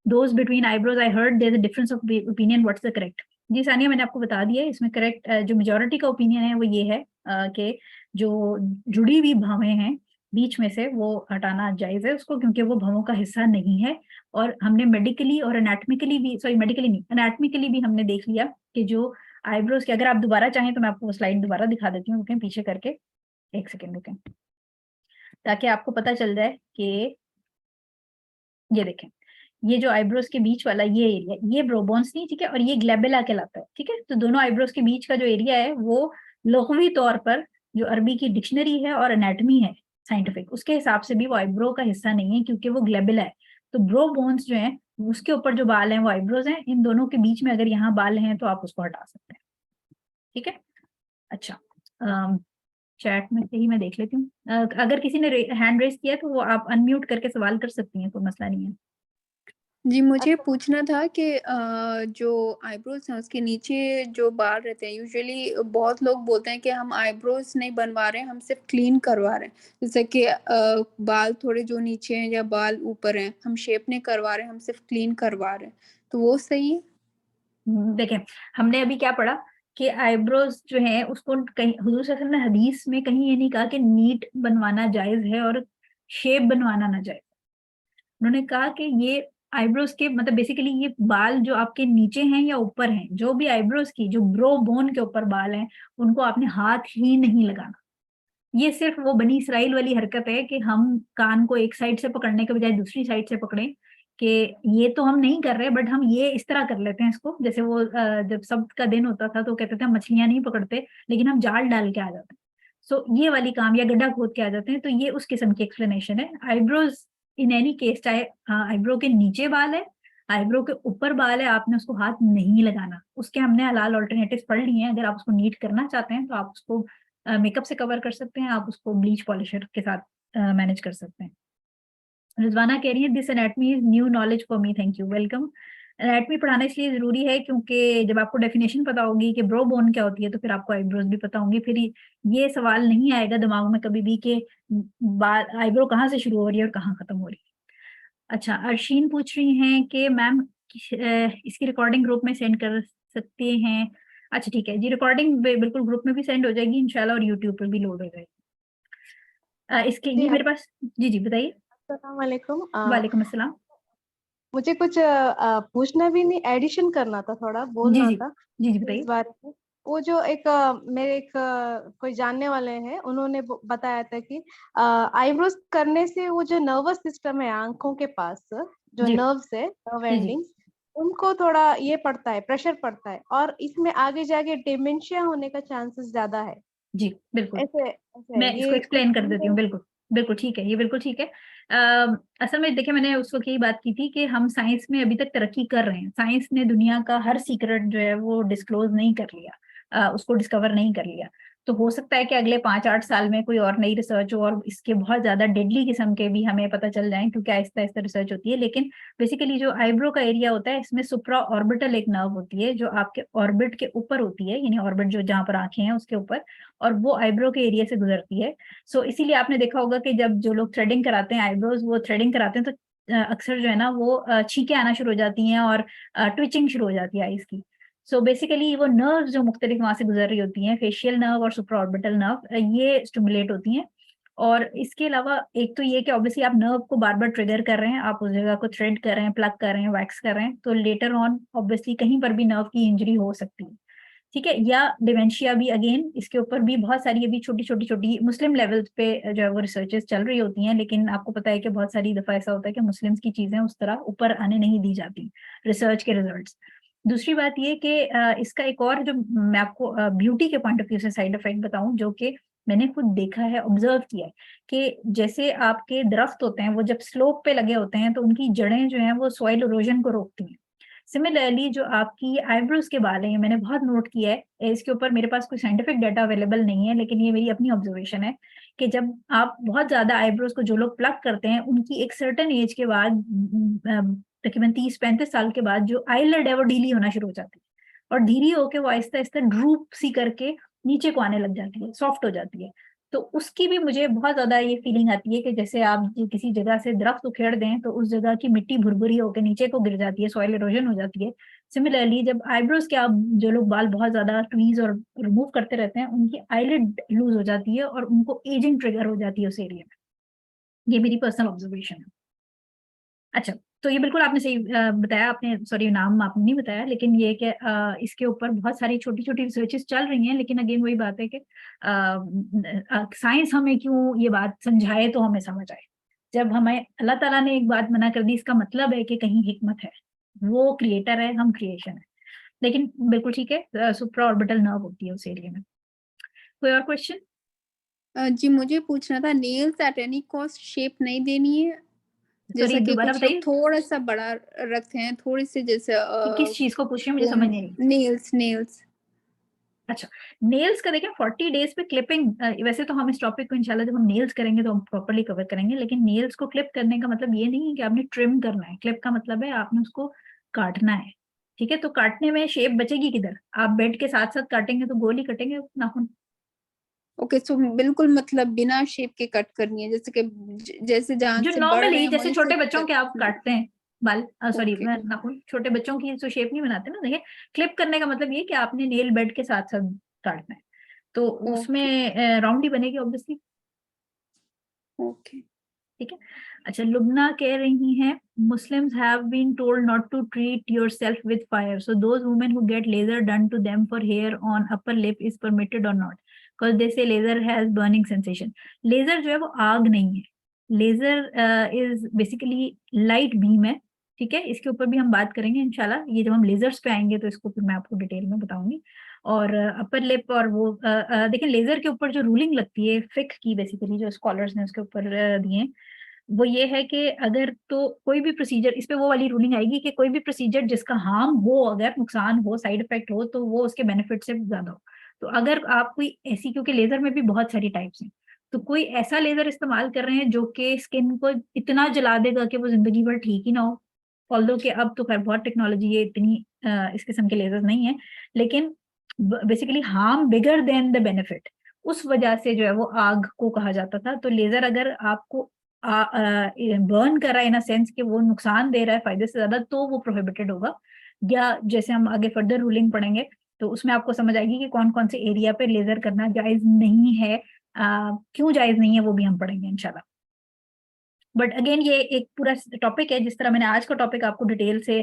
those between eyebrows, I heard there is a difference of opinion, what's the correct. जी सानिया, मैंने आपको बता दिया है, इसमें करेक्ट जो मेजोरिटी का ओपिनियन है वो ये है कि जो जुड़ी हुई भावें हैं बीच में से वो हटाना जायज है उसको, क्योंकि वो भवों का हिस्सा नहीं है। और हमने मेडिकली और एनाटमिकली भी, सॉरी मेडिकली नहीं, एनाटमिकली भी हमने देख लिया कि जो आईब्रोज के, अगर आप दोबारा चाहें तो मैं आपको वो स्लाइड दोबारा दिखा देती हूँ, रुकें पीछे करके, एक सेकेंड रुकें, ताकि आपको पता चल जाए कि ये देखें, ये जो आईब्रोज के बीच वाला ये एरिया, ये ब्रोबोन्स नहीं, ठीक है, और ये ग्लेबेला कहलाता है, ठीक है। तो दोनों आईब्रोज के बीच का जो एरिया है वो लुग़वी तौर पर, जो अरबी की डिक्शनरी है और एनाटमी है साइंटिफिक, उसके हिसाब से भी वो आईब्रो का हिस्सा नहीं है, क्योंकि वो ग्लेबेला है। तो ब्रो बोन्स जो है उसके ऊपर जो बाल हैं वो आईब्रोज हैं, इन दोनों के बीच में अगर यहाँ बाल हैं तो आप उसको हटा सकते हैं, ठीक है। अच्छा, चैट में से ही मैं देख लेती हूँ, अगर किसी ने हैंड रेस किया तो वो आप अनम्यूट करके सवाल कर सकती हैं, कोई मसला नहीं है। जी, मुझे पूछना था कि जो आईब्रोज़ हैं उसके नीचे जो बाल रहते हैं, यूजुअली बहुत लोग बोलते हैं कि हम आईब्रोज़ नहीं बनवा रहे हैं, हम सिर्फ़ क्लीन करवा रहे हैं। जैसे कि बाल थोड़े जो नीचे हैं या बाल ऊपर हैं, हम शेप नहीं करवा रहे हैं, हम सिर्फ़ क्लीन करवा रहे हैं। तो वो सही है? देखें, हमने अभी क्या पढ़ा कि आईब्रोज जो है उसको कहीं हुजूर सल्लल्लाहु अलैहि वसल्लम ने हदीस में कहीं ये नहीं कहा कि नीट बनवाना जायज है और शेप बनवाना ना जायज। उन्होंने कहा कि ये आईब्रोज के मतलब बेसिकली ये बाल जो आपके नीचे हैं या ऊपर हैं, जो भी आईब्रोज की जो ब्रो बोन के ऊपर बाल हैं, उनको आपने हाथ ही नहीं लगाना। ये सिर्फ वो बनी इसराइल वाली हरकत है कि हम कान को एक साइड से पकड़ने के बजाय दूसरी साइड से पकड़ें, कि ये तो हम नहीं कर रहे, बट हम ये इस तरह कर लेते हैं इसको, जैसे वो जब सब्त का दिन होता था तो कहते थे हम मछलियां नहीं पकड़ते, लेकिन हम जाल डाल के आ जाते हैं। सो ये वाली काम, या गड्ढा खोद के आ जाते हैं, तो ये उस किस्म की एक्सप्लेनेशन है। आईब्रोज इन एनी केस, चाहे आईब्रो के नीचे बाल है, आईब्रो के ऊपर बाल है, आपने उसको हाथ नहीं लगाना। उसके हमने हलाल ऑल्टरनेटिव पढ़ लिए हैं, अगर आप उसको नीट करना चाहते हैं तो आप उसको मेकअप से कवर कर सकते हैं, आप उसको ब्लीच पॉलिशर के साथ मैनेज कर सकते हैं। रिजवाना कह रही है this anatomy is new knowledge for me, thank you, welcome. Anatomy पढ़ाना इसलिए जरूरी है क्योंकि जब आपको डेफिनेशन पता होगी कि ब्रो बोन क्या होती है, तो फिर आपको आईब्रोज भी पता होंगी, फिर ये सवाल नहीं आएगा दिमाग में कभी भी कि बाल आईब्रो कहाँ से शुरू हो रही है और कहाँ खत्म हो रही है। अच्छा, अर्शीन पूछ रही हैं कि मैम इसकी रिकॉर्डिंग ग्रुप में सेंड कर सकते हैं। अच्छा ठीक है जी, रिकॉर्डिंग बिल्कुल ग्रुप में भी सेंड हो जाएगी इंशाल्लाह, और यूट्यूब पर भी लोड हो जाएगी। इसके जी, ये मेरे पास, जी जी बताइए। अस्सलाम वालेकुम। वालेकुम अस्सलाम। मुझे कुछ पूछना भी नहीं, एडिशन करना था, थोड़ा जी बोलना जी, था जी जी इस बताइए। बारे में। वो जो एक मेरे एक कोई जानने वाले हैं, उन्होंने बताया था कि आईब्रोज करने से वो जो नर्वस सिस्टम है आंखों के पास, जो जी नर्व्स है, नर्व जी जी एंडिंग्स, उनको थोड़ा ये पड़ता है, प्रेशर पड़ता है, और इसमें आगे जाके डिमेंशिया होने का चांसेस ज्यादा है। जी बिल्कुल, ऐसे ऐसे मैं इसको ये कुछ एक्सप्लेन कर सही देती है? हूँ, बिल्कुल बिल्कुल ठीक है, ये बिल्कुल ठीक है। असल में देखिए, मैंने उस वक्त यही बात की थी कि हम साइंस में अभी तक तरक्की कर रहे हैं, साइंस ने दुनिया का हर सीक्रेट जो है वो डिस्क्लोज नहीं कर लिया, उसको डिस्कवर नहीं कर लिया। तो हो सकता है कि अगले 5-8 साल में कोई और नई रिसर्च हो और इसके बहुत ज्यादा डेडली किस्म के भी हमें पता चल जाए, क्योंकि आहिस्ता आहिस्ता रिसर्च होती है। लेकिन बेसिकली जो आईब्रो का एरिया होता है, इसमें सुप्रा ऑर्बिटल एक नर्व होती है जो आपके ऑर्बिट के ऊपर होती है, यानी ऑर्बिट जो जहाँ पर आंखें हैं उसके ऊपर, और वो आईब्रो के एरिया से गुजरती है। सो इसीलिए आपने देखा होगा कि जब जो लोग थ्रेडिंग कराते हैं आईब्रोज, वो थ्रेडिंग कराते हैं तो अक्सर जो है ना वो छींकें आना शुरू हो जाती हैं और ट्विचिंग शुरू हो जाती है आईज की। सो बेसिकली वो नर्व जो मुख्तलिफ वहां से गुजर रही होती हैं, फेशियल नर्व और सुप्राऑर्बिटल नर्व, ये स्टिमुलेट होती हैं। और इसके अलावा एक तो ये कि ऑब्वियसली आप नर्व को बार बार ट्रिगर कर रहे हैं, आप उस जगह को थ्रेड कर रहे हैं, प्लग कर रहे हैं, वैक्स कर रहे हैं, तो लेटर ऑन ऑब्वियसली कहीं पर भी नर्व की इंजरी हो सकती है, ठीक है। या डिमेंशिया भी, अगेन इसके ऊपर भी बहुत सारी अभी छोटी छोटी छोटी मुस्लिम लेवल पे जो है वो रिसर्चेस चल रही होती हैं, लेकिन आपको पता है कि बहुत सारी दफा ऐसा होता है कि मुस्लिम्स की चीजें उस तरह ऊपर आने नहीं दी जाती रिसर्च के रिजल्ट्स। दूसरी बात ये कि इसका एक और जो मैं आपको ब्यूटी के पॉइंट ऑफ व्यू से साइड इफेक्ट बताऊं, जो कि मैंने खुद देखा है, ऑब्जर्व किया है, कि जैसे आपके दरख्त होते हैं वो जब स्लोप पे लगे होते हैं तो उनकी जड़ें जो हैं वो सॉइल इरोजन को रोकती हैं। सिमिलरली जो आपकी आईब्रोज के बाल हैं, ये मैंने बहुत नोट किया है, इसके ऊपर मेरे पास कोई साइंटिफिक डाटा अवेलेबल नहीं है, लेकिन ये मेरी अपनी ऑब्जर्वेशन है कि जब आप बहुत ज्यादा आईब्रोज को जो लोग प्लग करते हैं, उनकी एक सर्टेन एज के बाद, तकरीबन 30-35 साल के बाद, जो आईलिड है वो ढीली होना शुरू हो जाती है, और धीरे होके वो आहिस्ता आहिस्ता ड्रूप सी करके नीचे को आने लग जाती है, सॉफ्ट हो जाती है। तो उसकी भी मुझे बहुत ज्यादा ये फीलिंग आती है कि जैसे आप किसी जगह से दरख्त उखेड़ दें तो उस जगह की मिट्टी भुरभुरी होकर नीचे को गिर जाती है, सॉइल इरोजन हो जाती है। सिमिलरली जब आईब्रोज के आप जो लोग बाल बहुत ज्यादा ट्वीज और रिमूव करते रहते हैं, उनकी आईलिड लूज हो जाती है और उनको एजिंग ट्रिगर हो जाती है उस एरिया में। ये मेरी पर्सनल ऑब्जर्वेशन है। अच्छा, तो ये बिल्कुल आपने सही बताया, आपने सॉरी नाम आपने नहीं बताया, लेकिन ये कि इसके ऊपर बहुत सारी छोटी-छोटी रिसर्चेस चल रही हैं, लेकिन अगेन वही बात है कि साइंस हमें क्यों ये बात समझाए तो हमें समझ आए। जब हमें अल्लाह ताला ने एक बात मना कर दी, इसका मतलब है कि कहीं हिकमत है। वो क्रिएटर है, हम क्रिएशन है। लेकिन बिल्कुल ठीक है, सुप्रा ऑर्बिटल नर्व होती है उस एरिया में। कोई और क्वेश्चन? जी मुझे पूछना था, nails at any cost shape नहीं देनी है? सॉरी जैसा कि दोबारा कुछ लोग बताइए थोड़ा-सा बड़ा रखते हैं, थोड़ी-सी जैसे कि किस चीज़ को पूछ रहे हैं, मुझे वो समझ नहीं आई। Nails nails. अच्छा, नेल्स का देखें 40 डेज़ पे क्लिपिंग, वैसे तो हम इस टॉपिक को इंशाल्लाह जब हम नेल्स करेंगे तो हम प्रॉपर्ली कवर करेंगे, लेकिन नेल्स को क्लिप करने का मतलब ये नहीं है कि आपने ट्रिम करना है। क्लिप का मतलब है आपने उसको काटना है, ठीक है? तो काटने में शेप बचेगी किधर? आप बेड के साथ-साथ काटेंगे तो गोल ही कटेंगे नाखून। ओके, सो बिल्कुल मतलब बिना शेप के कट करनी है, जैसे कि जैसे जहाँ जो से बढ़ रहे नॉर्मली हैं जैसे वहीं से छोटे बच्चों के आप काटते हैं बाल, सॉरी ओके, नाखून, छोटे बच्चों की जो शेप नहीं बनाते ना, देखिए क्लिप करने का मतलब ये है कि आपने नेल बेड के साथ-साथ काटना है। तो ओके, उसमें राउंड ही बनेगी ऑब्वियसली। ओके। ठीक है। अच्छा, लुब्ना कह रही हैं Muslims have been told not to treat yourself with fire, so those women who get laser done to them for hair on upper lip is permitted और not, because they say laser has burning sensation. Laser जो है वो आग नहीं है, laser is basically light beam है। ठीक है, इसके ऊपर भी हम बात करेंगे इंशाल्लाह, ये जब हम लेजर्स पे आएंगे तो इसको फिर मैं आपको डिटेल में बताऊंगी। और अपर लिप और वो देखिए लेजर के ऊपर जो रूलिंग लगती है फिक की, बेसिकली जो स्कॉलर्स ने उसके ऊपर दिए हैं, वो ये है कि अगर तो कोई भी प्रोसीजर, इस पे वो वाली रूलिंग आएगी कि कोई भी प्रोसीजर जिसका हार्म हो, अगर नुकसान हो, साइड इफेक्ट हो, तो वो उसके बेनिफिट से ज्यादा हो। तो अगर आप कोई ऐसी, क्योंकि लेजर में भी बहुत सारी टाइप्स हैं, तो कोई ऐसा लेजर इस्तेमाल कर रहे हैं जो कि स्किन को इतना जला देगा कि वो जिंदगी भर ठीक ही ना हो, ऑल्दो कि अब तो खैर बहुत टेक्नोलॉजी है, इतनी इस किस्म के लेजर्स नहीं है, लेकिन basically harm bigger than the benefit, उस वजह से जो है वो आग को कहा जाता था। तो लेजर अगर आपको बर्न कर रहा है इन अ सेंस कि वो नुकसान दे रहा है फायदे से ज्यादा, तो वो प्रोहिबिटेड होगा। या जैसे हम आगे फर्दर रूलिंग पढ़ेंगे तो उसमें आपको समझ आएगी कि कौन कौन से एरिया पे लेजर करना जायज नहीं है, क्यों जायज नहीं है वो भी हम पढ़ेंगे इंशाल्लाह। बट अगेन ये एक पूरा टॉपिक है, जिस तरह मैंने आज का टॉपिक आपको डिटेल से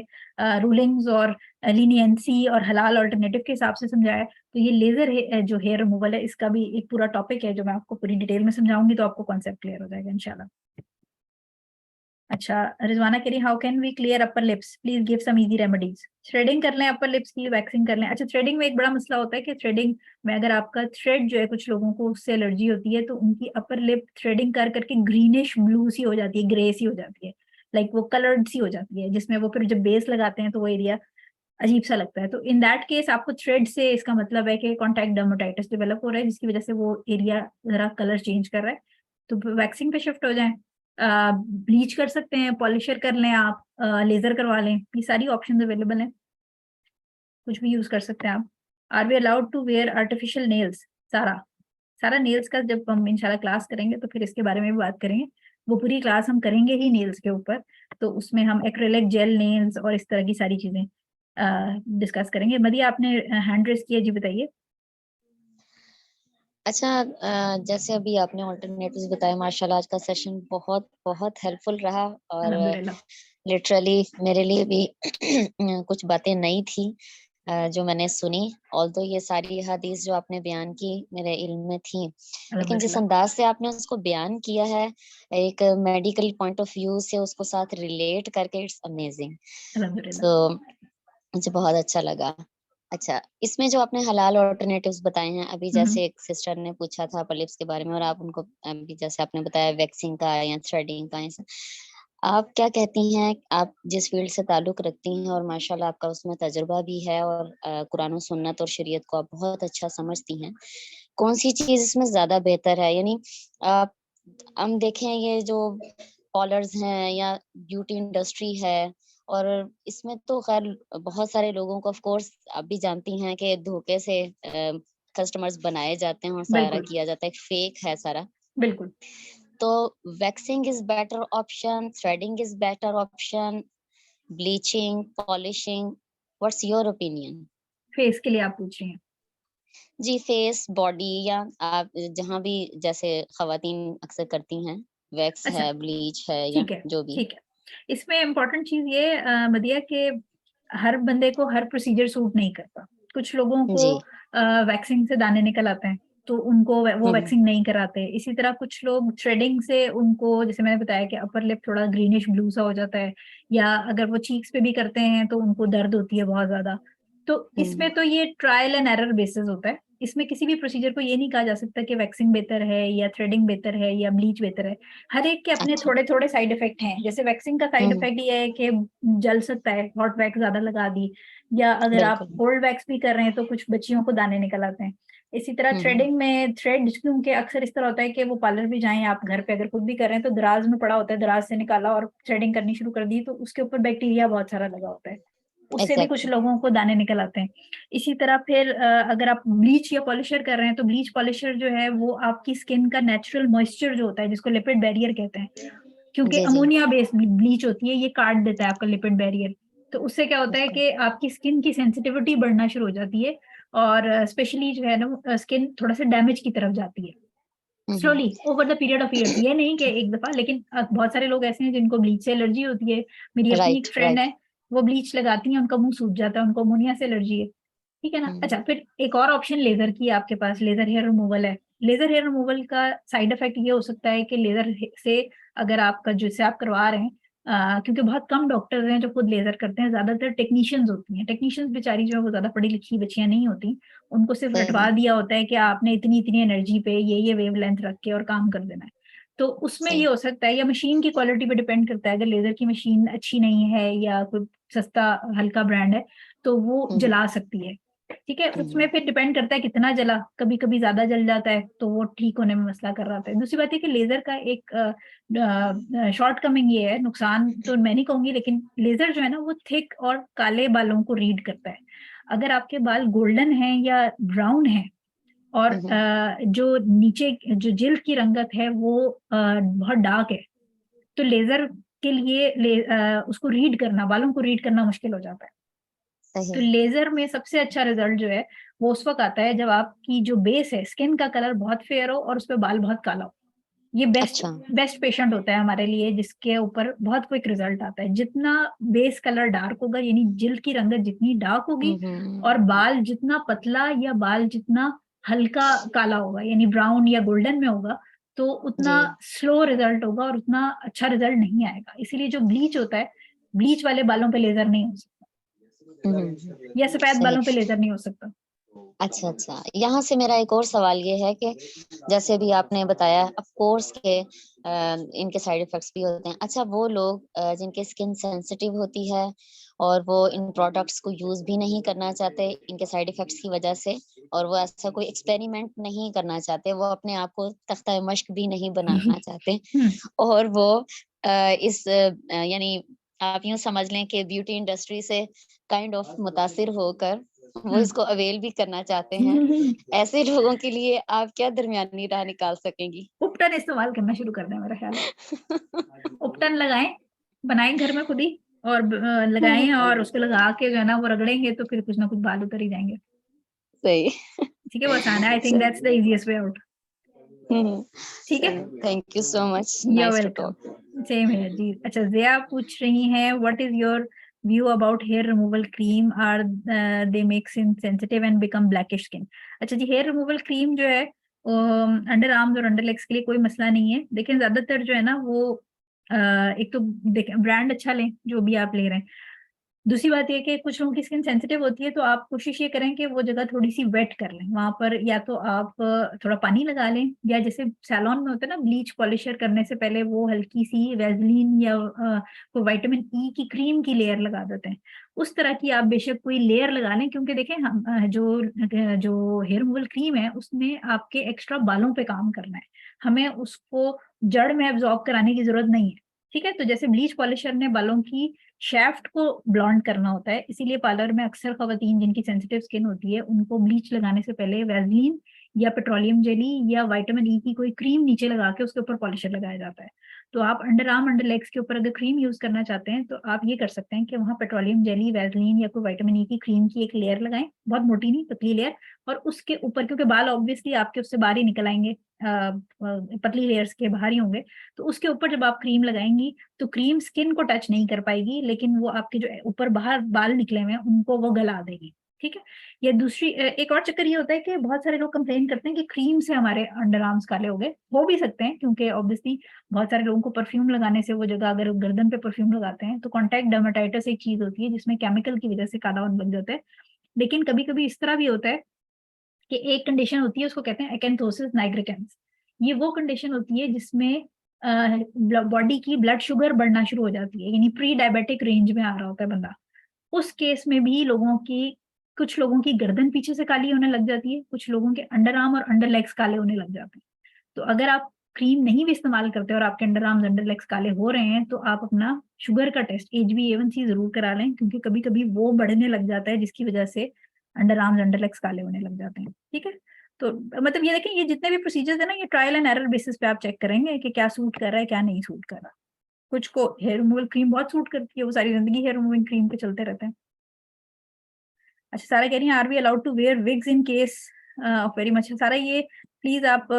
रूलिंग्स और लीनियंसी और हलाल ऑल्टरनेटिव के हिसाब से समझाया है, तो ये लेजर जो हेयर रिमूवल है इसका भी एक पूरा टॉपिक है जो मैं आपको पूरी डिटेल में समझाऊंगी, तो आपको कॉन्सेप्ट क्लियर हो जाएगा इंशाल्लाह। अच्छा, रिजवाना कह रही how can we clear upper lips, please give some easy remedies. Threading कर लें अपर लिप्स की, वैक्सिंग कर लें। अच्छा, थ्रेडिंग में एक बड़ा मसला होता है कि थ्रेडिंग में अगर आपका थ्रेड जो है, कुछ लोगों को उससे एलर्जी होती है, तो उनकी अपर लिप थ्रेडिंग कर करके ग्रीनिश ब्लू सी हो जाती है, ग्रे सी हो जाती है, लाइक वो कलर्ड सी हो जाती है, जिसमें वो फिर जब बेस लगाते हैं तो वो एरिया अजीब सा लगता है। तो इन दैट केस आपको थ्रेड से, इसका मतलब है कि कॉन्टैक्ट डर्मेटाइटिस डेवलप हो रहा है, जिसकी वजह से वो एरिया जरा कलर चेंज कर रहा है, तो वैक्सिंग पे शिफ्ट हो जाएं। ब्लीच कर सकते हैं, पॉलिशर कर लें आप, लेजर करवा लें, ये सारी ऑप्शन अवेलेबल हैं, कुछ भी यूज कर सकते हैं आप। Are we allowed to wear artificial nails? Sara Sara nails का जब हम इंशाल्लाह क्लास करेंगे तो फिर इसके बारे में भी बात करेंगे। वो पूरी क्लास हम करेंगे ही नेल्स के ऊपर, तो उसमें हम एक्रेलिक जेल नेल्स और इस तरह की सारी चीजें डिस्कस करेंगे। मदिया आपने हैंड रेस किया, जी बताइए। अच्छा, जैसे अभी आपने ऑल्टरनेटिव्स बताया, माशाल्लाह आज का सेशन बहुत बहुत हेल्पफुल रहा, और अल्हम्दुलिल्लाह। लिटरली मेरे लिए भी कुछ बातें नई थी जो मैंने सुनी। ऑल्दो ये सारी हदीस जो आपने बयान की मेरे इल्म में थी, लेकिन जिस अल्हम्दुलिल्लाह। अंदाज से आपने उसको बयान किया है, एक मेडिकल पॉइंट ऑफ व्यू से उसको साथ रिलेट करके, इट्स अमेजिंग। अल्हम्दुलिल्लाह। तो मुझे बहुत अच्छा लगा। अच्छा, इसमें जो आपने हलाल ऑल्टरनेटिव्स बताए हैं, अभी हम्म। जैसे एक सिस्टर ने पूछा था पलिप्स के बारे में, और आप उनको अभी जैसे आपने बताया वैक्सिंग का या थ्रेडिंग का, ऐसा आप क्या कहती हैं? आप जिस फील्ड से ताल्लुक रखती हैं और माशाल्लाह आपका उसमें तजुर्बा भी है, और कुरान और सुन्नत और शरीयत को आप बहुत अच्छा समझती हैं, कौन सी चीज इसमें ज्यादा बेहतर है? यानी आप, हम देखें ये जो पार्लर्स हैं या ब्यूटी इंडस्ट्री है, और इसमें तो खैर बहुत सारे लोगों को, ऑफ कोर्स आप भी जानती हैं कि धोखे से कस्टमर्स बनाए जाते हैं और सारा बिल्कुल। किया जाता है, फेक है सारा। बिल्कुल। तो waxing is better option, threading is better option, bleaching, polishing, what's your opinion? Face के लिए आप पूछ रही हैं? जी, फेस, बॉडी, या आप जहाँ भी जैसे खवातीन अक्सर करती हैं वैक्स अच्छा, है, ब्लीच है या जो भी? ठीक है। इसमें इम्पोर्टेंट चीज ये मदिया के हर बंदे को हर प्रोसीजर सूट नहीं करता। कुछ लोगों को जी। वैक्सिंग से दाने निकल आते हैं, तो उनको वो वैक्सिंग नहीं कराते। इसी तरह कुछ लोग थ्रेडिंग से, उनको जैसे मैंने बताया कि अपर लिप थोड़ा ग्रीनिश ब्लू सा हो जाता है, या अगर वो चीक्स पे भी करते हैं तो उनको दर्द होती है बहुत ज्यादा। तो इसमें तो ये ट्रायल एंड एरर बेसिस होता है। इसमें किसी भी प्रोसीजर को ये नहीं कहा जा सकता कि वैक्सिंग बेहतर है या थ्रेडिंग बेहतर है या ब्लीच बेहतर है। हर एक के अपने अच्छा। थोड़े थोड़े साइड इफेक्ट हैं। जैसे वैक्सिंग का साइड इफेक्ट ये है कि जल सकता है, हॉट वैक्स ज्यादा लगा दी, या अगर आप बिल्कुल। कोल्ड वैक्स भी कर रहे हैं तो कुछ बच्चियों को दाने निकल आते हैं। इसी तरह थ्रेडिंग में थ्रेड, क्योंकि अक्सर इस तरह होता है कि वो पार्लर भी जाएं, आप घर पे अगर खुद भी कर रहे हैं तो दराज में पड़ा होता है, दराज से निकाला और थ्रेडिंग करनी शुरू कर दी तो उसके ऊपर बैक्टीरिया बहुत सारा लगा होता है, उससे भी कुछ एग्जैक्टली। लोगों को दाने निकल आते हैं। इसी तरह फिर अगर आप ब्लीच या पॉलिशर कर रहे हैं तो ब्लीच पॉलिशर जो है वो आपकी स्किन का नेचुरल मॉइस्चर जो होता है, जिसको लिपिड बैरियर कहते हैं, क्योंकि जी जी। अमोनिया बेस्ड ब्लीच होती है, ये काट देता है आपका लिपिड बैरियर। तो उससे क्या होता है बिल्कुल। कि आपकी स्किन की सेंसिटिविटी बढ़ना शुरू हो जाती है, और स्पेशली जो है ना स्किन थोड़ा सा डैमेज की तरफ जाती है slowly over the period of years. ये नहीं कि एक दफा, लेकिन बहुत सारे लोग ऐसे हैं जिनको ब्लीच से एलर्जी होती है। मेरी अपनी राइट एक फ्रेंड राइट। है, वो ब्लीच लगाती है, उनका मुंह सूज जाता है, उनको अमोनिया से एलर्जी है। ठीक है ना। अच्छा, फिर एक और ऑप्शन लेजर की है आपके पास, लेजर हेयर रिमूवल है। लेजर हेयर रिमूवल का साइड इफेक्ट ये हो सकता है कि लेजर से अगर आपका जिससे आप करवा रहे हैं, क्योंकि बहुत कम डॉक्टर्स हैं जो खुद लेजर करते हैं, ज्यादातर टेक्नीशियंस होती हैं। टेक्नीशियंस बेचारी जो है वो ज्यादा पढ़ी लिखी बच्चियां नहीं होती, उनको सिर्फ सही रटवा है। दिया होता है कि आपने इतनी इतनी एनर्जी पे ये वेव लेंथ रख के और काम कर देना है। तो उसमें ये सही। हो सकता है, या मशीन की क्वालिटी पे डिपेंड करता है। अगर लेजर की मशीन अच्छी नहीं है या कोई सस्ता हल्का ब्रांड है तो वो हम्म जला सकती है। ठीक है, उसमें हम्म। फिर डिपेंड करता है कितना जला, कभी कभी ज्यादा जल जाता है तो वो ठीक होने में मसला कर रहा है। दूसरी बात है कि लेजर का एक शॉर्ट कमिंग ये है, नुकसान तो मैं नहीं कहूंगी, लेकिन लेजर जो है ना वो थिक और काले बालों को रीड करता है। अगर आपके बाल गोल्डन है या ब्राउन है, और हम्म। जो नीचे जो जिल्द की रंगत है वो बहुत डार्क है, तो लेजर के लिए उसको रीड करना, बालों को रीड करना मुश्किल हो जाता है। सही तो है। लेजर में सबसे अच्छा रिजल्ट जो है वो उस वक्त आता है जब आपकी जो बेस है, स्किन का कलर बहुत फेयर हो और उस पर बाल बहुत काला हो। ये बेस्ट अच्छा। बेस्ट पेशेंट होता है हमारे लिए, जिसके ऊपर बहुत क्विक रिजल्ट आता है। जितना बेस कलर डार्क होगा, यानी जिल्द की रंगत जितनी डार्क होगी, और हम्म। बाल जितना पतला या बाल जितना हल्का काला होगा, यानी ब्राउन या गोल्डन में होगा, तो उतना जी। स्लो रिजल्ट होगा और उतना अच्छा रिजल्ट नहीं आएगा। इसीलिए जो ब्लीच होता है, ब्लीच वाले बालों पे लेजर नहीं हो सकता, या सफेद सही। बालों पे लेजर नहीं हो सकता। अच्छा अच्छा, यहाँ से मेरा एक और सवाल ये है कि जैसे भी आपने बताया ऑफ कोर्स के इनके साइड इफेक्ट्स भी होते हैं। अच्छा, वो लोग जिनके स्किन सेंसिटिव होती है और वो इन प्रोडक्ट्स को यूज भी नहीं करना चाहते इनके साइड इफेक्ट्स की वजह से, और वो ऐसा कोई एक्सपेरिमेंट नहीं करना चाहते, वो अपने आप को तख्ता मश्क भी नहीं बनाना चाहते, हम्म। और वो यानी आप यूं समझ लें कि ब्यूटी इंडस्ट्री से काइंड ऑफ मुतासिर होकर वो इसको अवेल भी करना चाहते हैं, ऐसे लोगों के लिए आप क्या दरमियानी राह निकाल सकेंगी? उपटन इस्तेमाल करना शुरू कर दें, मेरा ख्याल है उपटन लगाएं, बनाएं घर में खुद ही, और लगाएं और उसको लगा के जो है ना वो रगड़ेंगे तो फिर कुछ ना कुछ बाल उतर ही जाएंगे। सही। ठीक है, वो आसान है। आई थिंक दैट्स द चलिए। Easiest way out. ठीक है, सही। Thank you so much, you are nice to welcome. Talk. Same है जी। अच्छा, जिया पूछ रही हैं, what is your view about hair removal cream, are they make skin sensitive and become blackish skin. अच्छा जी, हेयर रिमूवल क्रीम जो है अंडर आर्म्स और अंडर लेग्स के लिए कोई मसला नहीं है, लेकिन ज्यादातर जो है ना वो एक तो देखें ब्रांड अच्छा लें जो भी आप ले रहे हैं। दूसरी बात ये कि कुछ लोगों की स्किन सेंसिटिव होती है, तो आप कोशिश ये करें कि वो जगह थोड़ी सी वेट कर लें। वहां पर या तो आप थोड़ा पानी लगा लें, या जैसे सैलून में होता है ना, ब्लीच पॉलिशर करने से पहले वो हल्की सी वैसलीन या कोई विटामिन ई की क्रीम की लेयर लगा देते हैं। उस तरह की आप बेशक कोई लेयर लगा लें, क्योंकि देखें हम जो हेयर रिमूवल क्रीम है उसमें आपके एक्स्ट्रा बालों पे काम करना है, हमें उसको जड़ में एब्जॉर्ब कराने की जरूरत नहीं है। ठीक है, तो जैसे ब्लीच पॉलिशर ने बालों की शैफ्ट को ब्लॉन्ड करना होता है, इसीलिए पार्लर में अक्सर खवातीन जिनकी सेंसिटिव स्किन होती है उनको ब्लीच लगाने से पहले वैसलीन या पेट्रोलियम जेली या विटामिन ई की कोई क्रीम नीचे लगा के उसके ऊपर पॉलिशर लगाया जाता है। तो आप अंडर आर्म, अंडर लेग्स के ऊपर अगर क्रीम यूज करना चाहते हैं तो आप ये कर सकते हैं कि वहाँ पेट्रोलियम जेली, वैसलीन या कोई विटामिन ई की क्रीम की एक लेयर लगाएं, बहुत मोटी नहीं, पतली लेयर, और उसके ऊपर, क्योंकि बाल ऑब्वियसली आपके उससे बाहर ही निकल आएंगे, पतली लेयर्स के बाहर ही होंगे, तो उसके ऊपर जब आप क्रीम लगाएंगी तो क्रीम स्किन को टच नहीं कर पाएगी, लेकिन वो आपके जो ऊपर बाहर बाल निकले हुए हैं उनको वो गला देगी। ठीक है। या दूसरी एक और चक्कर ये होता है कि बहुत सारे लोग कंप्लेन करते हैं कि क्रीम से हमारे अंडर आर्म्स काले हो भी सकते हैं, क्योंकि ऑब्वियसली बहुत सारे लोगों को परफ्यूम लगाने से वो जगह, अगर गर्दन पे परफ्यूम लगाते हैं तो कॉन्टैक्ट डर्मेटाइटिस एक चीज होती है जिसमें केमिकल की वजह से कालापन बन जाता है। लेकिन कभी कभी इस तरह भी होता है कि एक कंडीशन होती है, उसको कहते हैं एकैंथोसिस नाइग्रिकेंस। ये वो कंडीशन होती है जिसमें बॉडी की ब्लड शुगर बढ़ना शुरू हो जाती है, यानी प्री डायबिटिक रेंज में आ रहा होता है बंदा। उस केस में भी कुछ लोगों की गर्दन पीछे से काली होने लग जाती है, कुछ लोगों के अंडर आर्म और अंडर लेग्स काले होने लग जाते हैं। तो अगर आप क्रीम नहीं भी इस्तेमाल करते और आपके अंडर आर्म्स, अंडर लेग्स काले हो रहे हैं, तो आप अपना शुगर का टेस्ट, HbA1c जरूर करा लें, क्योंकि कभी कभी वो बढ़ने लग जाता है जिसकी वजह से अंडर आर्म्स, अंडर लेग्स काले होने लग जाते हैं। ठीक है। तो मतलब ये देखें, ये जितने भी प्रोसीजर्स है ना, ये ट्रायल एंड एरर बेसिस पे आप चेक करेंगे कि क्या सूट कर रहा है, क्या नहीं सूट कर रहा। कुछ को हेयर रिमूवल क्रीम बहुत सूट करती है, वो सारी जिंदगी हेयर रिमूविंग क्रीम पे चलते रहते हैं। अच्छा, सारा कह रही हैं are we allowed to wear wigs in case of very much. Sara ये प्लीज आप,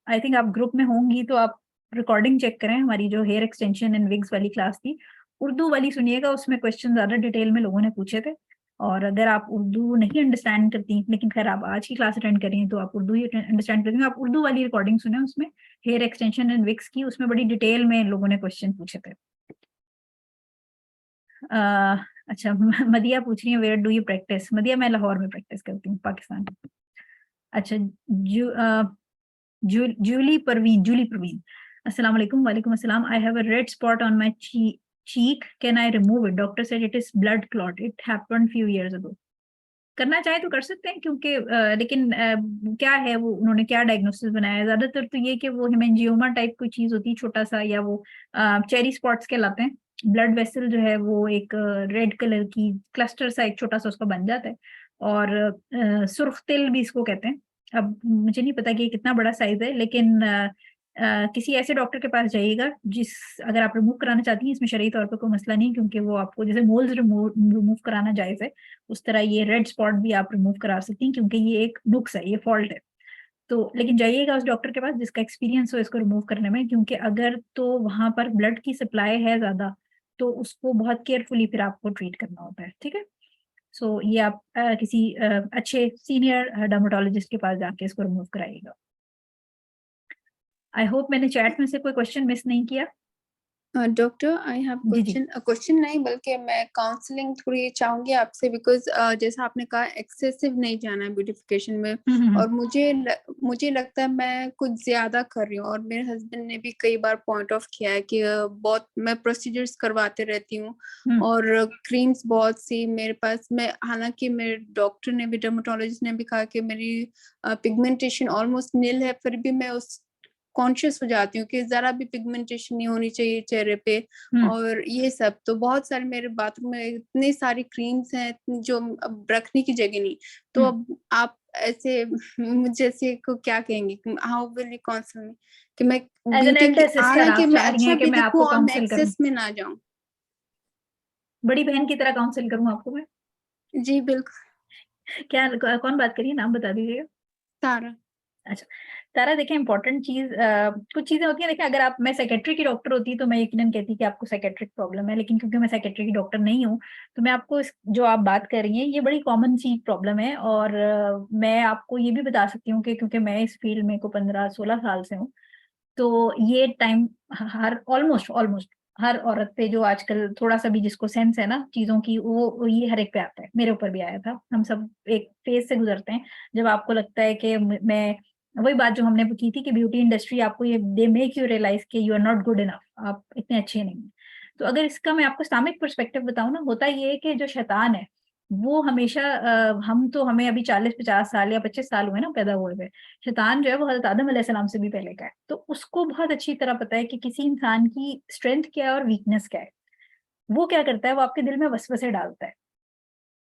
आई थिंक आप ग्रुप में होंगी तो आप रिकॉर्डिंग चेक करें हमारी जो हेयर एक्सटेंशन एंड विग्स वाली क्लास थी, उर्दू वाली सुनिएगा, उसमें क्वेश्चन ज्यादा डिटेल में लोगों ने पूछे थे। और अगर आप उर्दू नहीं अंडरस्टैंड करती, लेकिन खैर आप आज की क्लास अटेंड करें तो आप उर्दू ही अंडरस्टैंड करती हैं, आप उर्दू वाली रिकॉर्डिंग सुने, उसमें हेयर एक्सटेंशन एंड विग्स की, उसमें बड़ी डिटेल में लोगों ने क्वेश्चन पूछे थे। अच्छा, मदिया पूछ रही है वेयर डू यू प्रैक्टिस। मदिया, मैं लाहौर में प्रैक्टिस करती हूँ, पाकिस्तान में। अच्छा, जूली परवीन, अस्सलाम वालेकुम। वालेकुम अस्सलाम। I have a red spot on my cheek, can I remove it? Doctor said it is blood clot, it happened few years ago. करना चाहे तो कर सकते हैं, क्योंकि लेकिन क्या है वो, उन्होंने क्या डायग्नोसिस बनाया है, ज्यादातर तो ये कि वो हेमेंजियोमा टाइप कोई चीज होती है छोटा सा, या वो चेरी स्पॉट्स कहलाते हैं। ब्लड वेसल जो है वो एक रेड कलर की क्लस्टर सा एक छोटा सा उसका बन जाता है, और सुर्ख तिल भी इसको कहते हैं। अब मुझे नहीं पता कि ये कितना बड़ा साइज है, लेकिन किसी ऐसे डॉक्टर के पास जाइएगा अगर आप रिमूव कराना चाहती हैं, इसमें शरई तौर पर कोई मसला नहीं, क्योंकि वो आपको जैसे मोल्स रिमूव कराना जायज है, उस तरह ये रेड स्पॉट भी आप रिमूव करा सकती हैं, क्योंकि ये एक नुक्स है, ये फॉल्ट है। तो लेकिन जाइएगा उस डॉक्टर के पास जिसका एक्सपीरियंस हो इसको रिमूव करने में, क्योंकि अगर तो वहां पर ब्लड की सप्लाई है ज्यादा, तो उसको बहुत केयरफुली फिर आपको ट्रीट करना होता है। ठीक है। सो ये आप किसी अच्छे सीनियर डर्मेटोलॉजिस्ट के पास जाके इसको रिमूव कराइएगा। आई होप मैंने चैट में से कोई क्वेश्चन मिस नहीं किया। डॉक्टर, आई हैव क्वेश्चन नहीं, बल्कि मैं काउंसलिंग थोड़ी चाहूंगी आपसे, बिकॉज जैसा आपने कहा एक्सेसिव नहीं जाना है ब्यूटिफिकेशन में, और मुझे लगता है मैं कुछ ज्यादा कर रही हूँ, और मेरे हस्बैंड ने भी कई बार पॉइंट ऑफ किया है कि बहुत मैं प्रोसीजर्स करवाते रहती हूँ और क्रीम्स बहुत सी मेरे पास, मैं हालांकि मेरे डॉक्टर ने भी, डर्मेटोलॉजिस्ट ने भी कहा कि मेरी पिगमेंटेशन ऑलमोस्ट नील है, फिर भी मैं उस कॉन्शियस हो जाती हूँ कि जरा भी पिगमेंटेशन नहीं होनी चाहिए चेहरे पे, और ये सब। तो बहुत सारे मेरे बाथरूम में इतनी सारी क्रीम्स हैं जो अब रखने की जगह नहीं। तो अब आप ऐसे मुझे से को क्या कहेंगे, हाउ विल यू काउंसिल मी कि मैं ब्यूटी की, हालांकि मैं अच्छा भी दिखूं और मैं एक्सेस में ना जाऊं। बड़ी बहन की तरह काउंसिल करूं आपको मैं? जी बिल्कुल। क्या, कौन बात करिए, नाम बता दीजिएगा। तारा। अच्छा, तारा, देखें इंपॉर्टेंट चीज, कुछ चीजें होती हैं, देखें अगर मैं सेक्रेटरी की डॉक्टर होती तो मैं यकीनन कहती कि आपको साइकेट्रिक प्रॉब्लम है, लेकिन क्योंकि मैं सेक्रेटरी की डॉक्टर नहीं हूँ, तो मैं आपको जो आप बात कर रही हैं ये बड़ी कॉमन सी प्रॉब्लम है। और मैं आपको ये भी बता सकती हूँ कि क्योंकि मैं इस फील्ड में को 15-16 साल से हूँ, तो ये टाइम हर ऑलमोस्ट हर औरत पे, जो आजकल थोड़ा सा भी जिसको सेंस है ना चीजों की, वो ये हर एक पे आता है। मेरे ऊपर भी आया था। हम सब एक फेज से गुजरते हैं जब आपको लगता है कि मैं, वही बात जो हमने की थी कि ब्यूटी इंडस्ट्री आपको ये दे मेक यू रियलाइज कि you are not good enough, आप इतने अच्छे नहीं हैं। तो अगर इसका मैं आपको इस्लामिक पर्सपेक्टिव बताऊं ना, होता ये है कि जो शैतान है वो हमेशा, हमें अभी 40-50 साल या 25 साल हुए ना पैदा हुए हुए। शैतान जो है वो हजरत आदम अलैहिस्सलाम से भी पहले का है, तो उसको बहुत अच्छी तरह पता है कि किसी इंसान की स्ट्रेंथ क्या है और वीकनेस क्या है। वो क्या करता है, वो आपके दिल में वसवसे डालता है।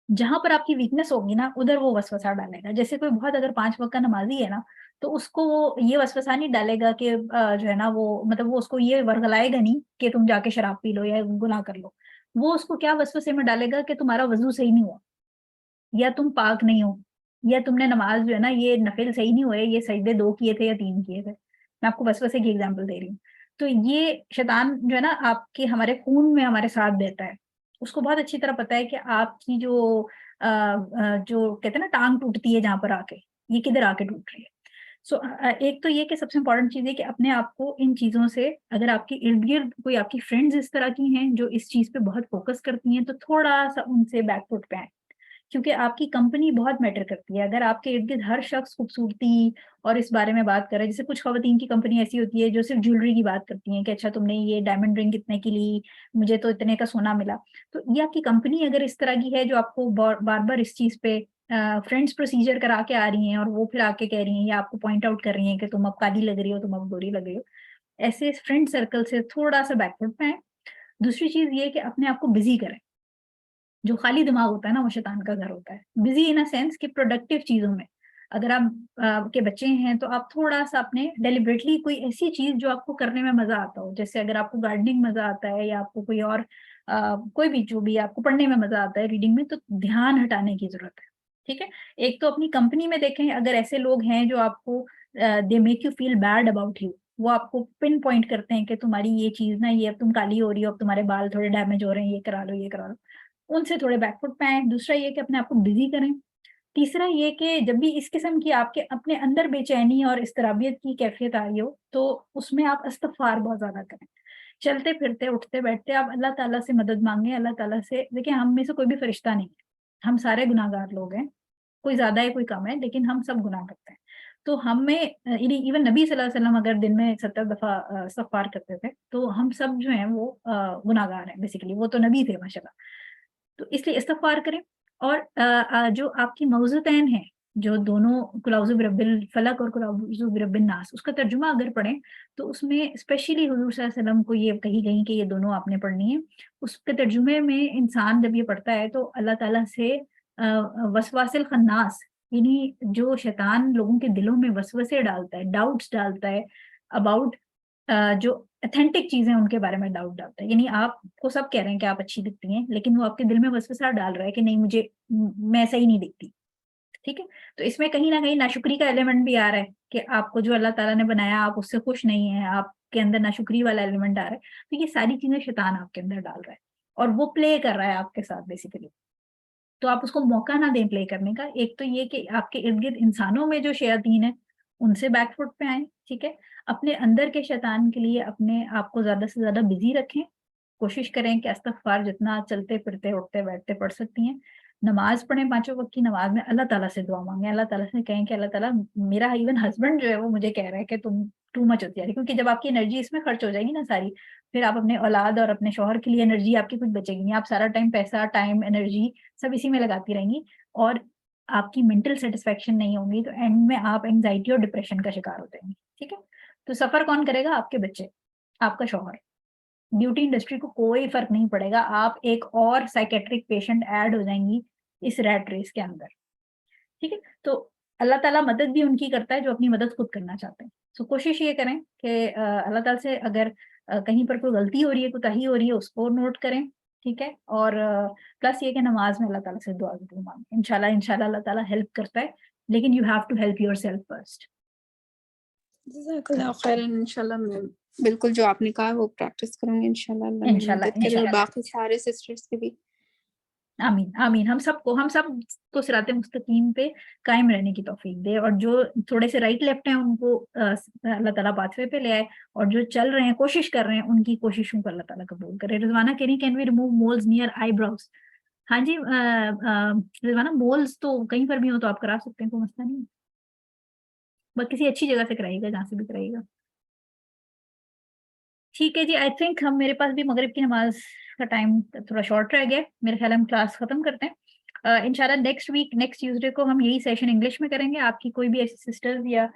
जहां पर आपकी वीकनेस होगी ना, उधर वो वसवसा डालेगा। जैसे कोई बहुत अगर 5 वक्त का नमाजी है ना, तो उसको वो ये वसवसा नहीं डालेगा कि जो है ना वो मतलब वो उसको ये वर्गलाएगा नहीं कि तुम जाके शराब पी लो या गुनाह कर लो। वो उसको क्या वसवसे में डालेगा कि तुम्हारा वज़ू सही नहीं हुआ, या तुम पाक नहीं हो, या तुमने नमाज़ जो है ना ये नफ़िल सही नहीं हुए, ये सजदे 2 किए थे या 3 किए थे। मैं आपको वसवसे की एग्ज़ाम्पल दे रही हूँ। तो ये शैतान जो है ना आपके हमारे खून में हमारे साथ देता है। उसको बहुत अच्छी तरह पता है कि आपकी जो कहते हैं ना टाँग टूटती है जहाँ पर आके, ये किधर आके टूट रही है। सो एक तो ये कि सबसे इम्पोर्टेंट चीज़ है कि अपने आप को इन चीज़ों से, अगर आपके इर्द-गिर्द कोई आपकी फ्रेंड्स इस तरह की हैं जो इस चीज़ पे बहुत फ़ोकस करती हैं, तो थोड़ा-सा उनसे बैक फुट पे आएँ। क्योंकि आपकी कंपनी बहुत मैटर करती है। अगर आपके इर्द-गिर्द हर शख्स खूबसूरती और इस बारे में बात कर रहा है, जैसे कुछ ख़वातीन की कंपनी ऐसी होती है जो सिर्फ़ ज्वेलरी की बात करती हैं कि अच्छा तुमने ये डायमंड रिंग कितने की ली, मुझे तो इतने का सोना मिला। तो ये आपकी कंपनी अगर इस तरह की है जो आपको बार-बार इस चीज़ पे फ्रेंड्स प्रोसीजर करा के आ रही हैं और वो फिर आके कह रही हैं या आपको पॉइंट आउट कर रही हैं कि तुम अब काली लग रही हो, तुम अब गोरी लग रही हो। ऐसे फ्रेंड सर्कल से थोड़ा-सा बैकफुट पे आएँ। दूसरी चीज़ ये है कि अपने आप को बिज़ी करें। जो खाली दिमाग होता है ना वो शैतान का घर होता है। बिज़ी इन अ सेंस कि प्रोडक्टिव चीज़ों में। अगर आप के बच्चे हैं तो आप थोड़ा-सा अपने डेलिबरेटली कोई ऐसी चीज़ जो आपको करने में मज़ा आता हो, जैसे अगर आपको गार्डनिंग मज़ा आता है या आपको कोई और कोई भी जो भी आपको पढ़ने में मज़ा आता है रीडिंग में, तो ध्यान हटाने की ज़रूरत है। ठीक है? एक तो अपनी कंपनी में देखें, अगर ऐसे लोग हैं जो आपको दे make you feel bad about you, वो आपको पिन पॉइंट करते हैं कि तुम्हारी ये चीज़ ना ये अब तुम काली हो रही हो, अब तुम्हारे बाल थोड़े डैमेज हो रहे हैं, ये करा लो, ये करा लो। उनसे थोड़े बैकफुट पे आएँ। दूसरा ये कि अपने आप को बिज़ी करें। तीसरा ये कि जब भी इस किस्म की आपके अपने अंदर बेचैनी और इज़्तिराबियत की कैफ़ियत आ रही हो, तो उसमें आप इस्तिग़फ़ार बहुत ज़्यादा करें। चलते-फिरते, उठते-बैठते आप अल्लाह ताला से मदद माँगे, अल्लाह ताला से देखिए हम में से कोई भी फ़रिश्ता नहीं है। हम सारे गुनाहगार लोग हैं। कोई ज़्यादा है, कोई कम है, लेकिन हम सब गुनाह करते हैं। तो हमें इवन नबी सल्लल्लाहु अलैहि वसल्लम अगर दिन में 70 दफ़ा इस्तिग़फ़ार करते थे, तो हम सब जो हैं वो गुनाहगार हैं बेसिकली, वो तो नबी थे माशाअल्लाह। तो इसलिए इस्तिग़फ़ार करें और जो आपकी मौज़ूतैन है, जो दोनों कुल औज़ु बिरब्बिल फ़लक और कुल औज़ु बिरब्बिन नास, उसका तर्जुमा अगर पढ़ें, तो उसमें स्पेशली हुज़ूर सल्लल्लाहु अलैहि वसल्लम को ये कही गई कि ये दोनों आपने पढ़नी है। उसके तर्जुमे में इंसान जब ये पढ़ता है तो अल्लाह ताला से वसवासिल खन्नास, यानी जो शैतान लोगों के दिलों में वसवसे डालता है, डाउट्स डालता है अबाउट जो ऑथेंटिक चीज़ें उनके बारे में डाउट डालता है। यानी आपको सब कह रहे हैं कि आप अच्छी दिखती हैं, लेकिन वो आपके दिल में वसवसा डाल रहा है कि नहीं मुझे मैं सही नहीं दिखती, ठीक है? तो इसमें कहीं न कहीं नाशुक्री का एलिमेंट भी आ रहा है कि आपको जो अल्लाह ताला ने बनाया आप उससे खुश नहीं हैं, आपके अंदर नाशुक्री वाला एलिमेंट आ रहा है। तो ये सारी चीज़ें शैतान आपके अंदर डाल रहा है और वो प्ले कर रहा है आपके साथ बेसिकली। तो आप उसको मौका ना दें प्ले करने का। एक तो ये कि आपके इर्द-गिर्द इंसानों में जो शयातीन हैं, उनसे बैक फुट पे आएँ, ठीक है? अपने अंदर के शैतान के लिए अपने आप को ज़्यादा से ज़्यादा बिज़ी रखें। कोशिश करें कि इस्तिग़फ़ार जितना चलते-फिरते, उठते-बैठते पढ़ सकती हैं। नमाज़ पढ़ें, पाँचों वक़्त की नमाज़ में अल्लाह ताला से दुआ माँगे। अल्लाह ताला से कहें कि अल्लाह ताला मेरा इवन हस्बैंड जो है वो मुझे कह रहा है कि तुम टू मच होती जा रही है। क्योंकि जब आपकी एनर्जी इसमें खर्च हो जाएगी ना सारी, फिर आप अपने औलाद और अपने शौहर के लिए एनर्जी आपकी कुछ बचेगी नहीं। आप सारा टाइम पैसा, टाइम, एनर्जी सब इसी में लगाती रहेंगी और आपकी मेंटल सैटिस्फैक्शन नहीं होगी, तो एंड में आप एंग्ज़ायटी और डिप्रेशन का शिकार हो जाएँगी, ठीक है? तो सफ़र कौन करेगा? आपके बच्चे, आपका शौहर। ब्यूटी इंडस्ट्री को कोई फ़र्क नहीं पड़ेगा, आप एक और साइकियाट्रिक पेशेंट ऐड हो जाएँगी इस रैट रेस के अंदर, ठीक है? तो अल्लाह ताला मदद भी उनकी करता है जो अपनी मदद खुद करना चाहते हैं। सो कोशिश ये करें कि अल्लाह ताला से अगर कहीं पर कोई गलती हो रही है, कोताही हो रही है, उसको नोट करें, ठीक है? और प्लस ये कि नमाज़ में अल्लाह ताला से दुआ ज़रूर माँगे। इंशाल्लाह इंशाल्लाह अल्लाह ताला हेल्प करता है, लेकिन you have to help yourself first. जज़ाकल्लाह खैरन। इंशाल्लाह मैं बिल्कुल जो आपने कहा वो प्रैक्टिस करूँगी इंशाल्लाह। अल्लाह मेरी इंशाल्लाह, मदद करे और इंशाल्लाह। बाकी सारे सिस्टर्स की भी। आमीन, आमीन। हम सबको सिराते मुस्तकीम पे कायम रहने की तौफ़ीक दे और जो थोड़े से राइट लेफ्ट हैं उनको अल्लाह ताला पाथवे पे ले आए और जो चल रहे हैं, कोशिश कर रहे हैं, उनकी कोशिशों को अल्लाह ताला कबूल करे। रिज़वाना कह रही can we remove moles near eyebrows? हाँ जी, रिज़वाना मोल्स तो कहीं पर भी हो तो आप करा सकते हैं, कोई मसला नहीं है। बस किसी अच्छी जगह से कराइएगा, जहाँ से भी कराइएगा। ठीक है जी, आई थिंक हम मेरे पास भी मगरिब की नमाज़ का टाइम थोड़ा शॉर्ट रह गया है। मेरे ख़्याल है हम क्लास ख़त्म करते हैं। इंशाल्लाह नेक्स्ट वीक, नेक्स्ट ट्यूज़डे को हम यही सेशन इंग्लिश में करेंगे। आपकी कोई भी ऐसी सिस्टर्स या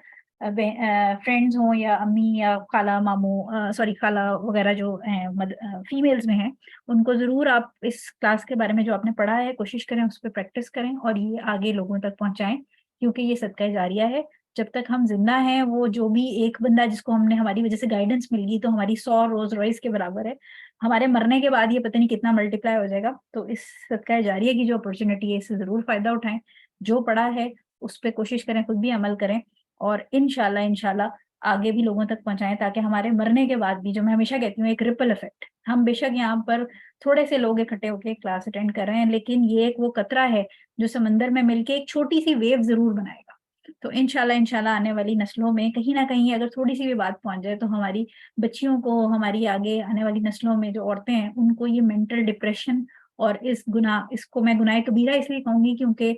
फ्रेंड्स हों या अम्मी या खाला, मामू सॉरी खाला वग़ैरह जो हैं फीमेल्स में हैं, उनको ज़रूर आप इस क्लास के बारे में जो आपने पढ़ा है, कोशिश करें उस पे प्रैक्टिस करें और ये आगे लोगों तक पहुँचाएँ, क्योंकि ये सदका जारिया है। जब तक हम जिंदा हैं, वो जो भी एक बंदा जिसको हमने हमारी वजह से गाइडेंस मिल गई तो हमारी 100 रोज रॉयस के बराबर है। हमारे मरने के बाद ये पता नहीं कितना मल्टीप्लाई हो जाएगा। तो इस सदका जारिया की जो अपॉर्चुनिटी है, इससे जरूर फायदा उठाएं। जो पढ़ा है उस पर कोशिश करें, खुद भी अमल करें, और इंशाल्लाह आगे भी लोगों तक पहुंचाएं, ताकि हमारे मरने के बाद भी, जो मैं हमेशा कहती हूँ, एक रिपल इफेक्ट, हम बेशक यहाँ पर थोड़े से लोग इकट्ठे होकर क्लास अटेंड कर रहे हैं, लेकिन ये एक वो कतरा है जो समंदर में मिलके एक छोटी सी वेव जरूर बनाएगा। तो इंशाल्लाह आने वाली नस्लों में कहीं ना कहीं अगर थोड़ी सी भी बात पहुंच जाए, तो हमारी बच्चियों को, हमारी आगे आने वाली नस्लों में जो औरतें हैं, उनको ये मेंटल डिप्रेशन और इस गुनाह, इसको मैं गुनाह कबीरा इसलिए कहूंगी क्योंकि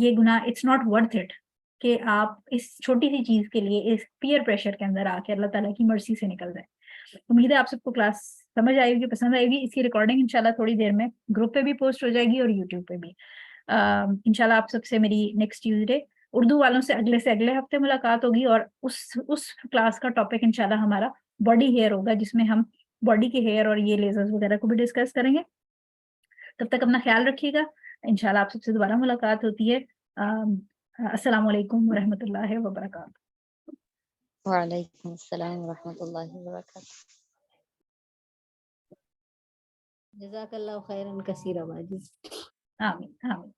ये गुनाह, इट्स नॉट वर्थ इट कि आप इस छोटी सी चीज के लिए इस पीयर प्रेशर के अंदर आके अल्लाह ताला की मर्जी से निकल जाए। उम्मीद है आप सबको क्लास समझ आएगी, पसंद आएगी। इसकी रिकॉर्डिंग इंशाल्लाह थोड़ी देर में ग्रुप पे भी पोस्ट हो जाएगी और यूट्यूब पे भी। इंशाल्लाह आप सबसे मेरी नेक्स्ट ट्यूसडे उर्दू वालों से अगले हफ्ते मुलाकात होगी, और उस क्लास का टॉपिक इंशाल्लाह हमारा बॉडी हेयर होगा, जिसमें हम बॉडी के हेयर और ये लेजर्स वगैरह को भी डिस्कस करेंगे। तब तक अपना ख्याल रखिएगा। इंशाल्लाह आप सबसे दोबारा मुलाकात होती है। अस्सलाम वालेकुम व रहमतुल्लाहि व बरकातहू। वालेकुम अस्सलाम व रहमतुल्लाहि व बरकातहू। जज़ाकल्लाहु खैरन कसीरा बाजी। आमीन आमीन।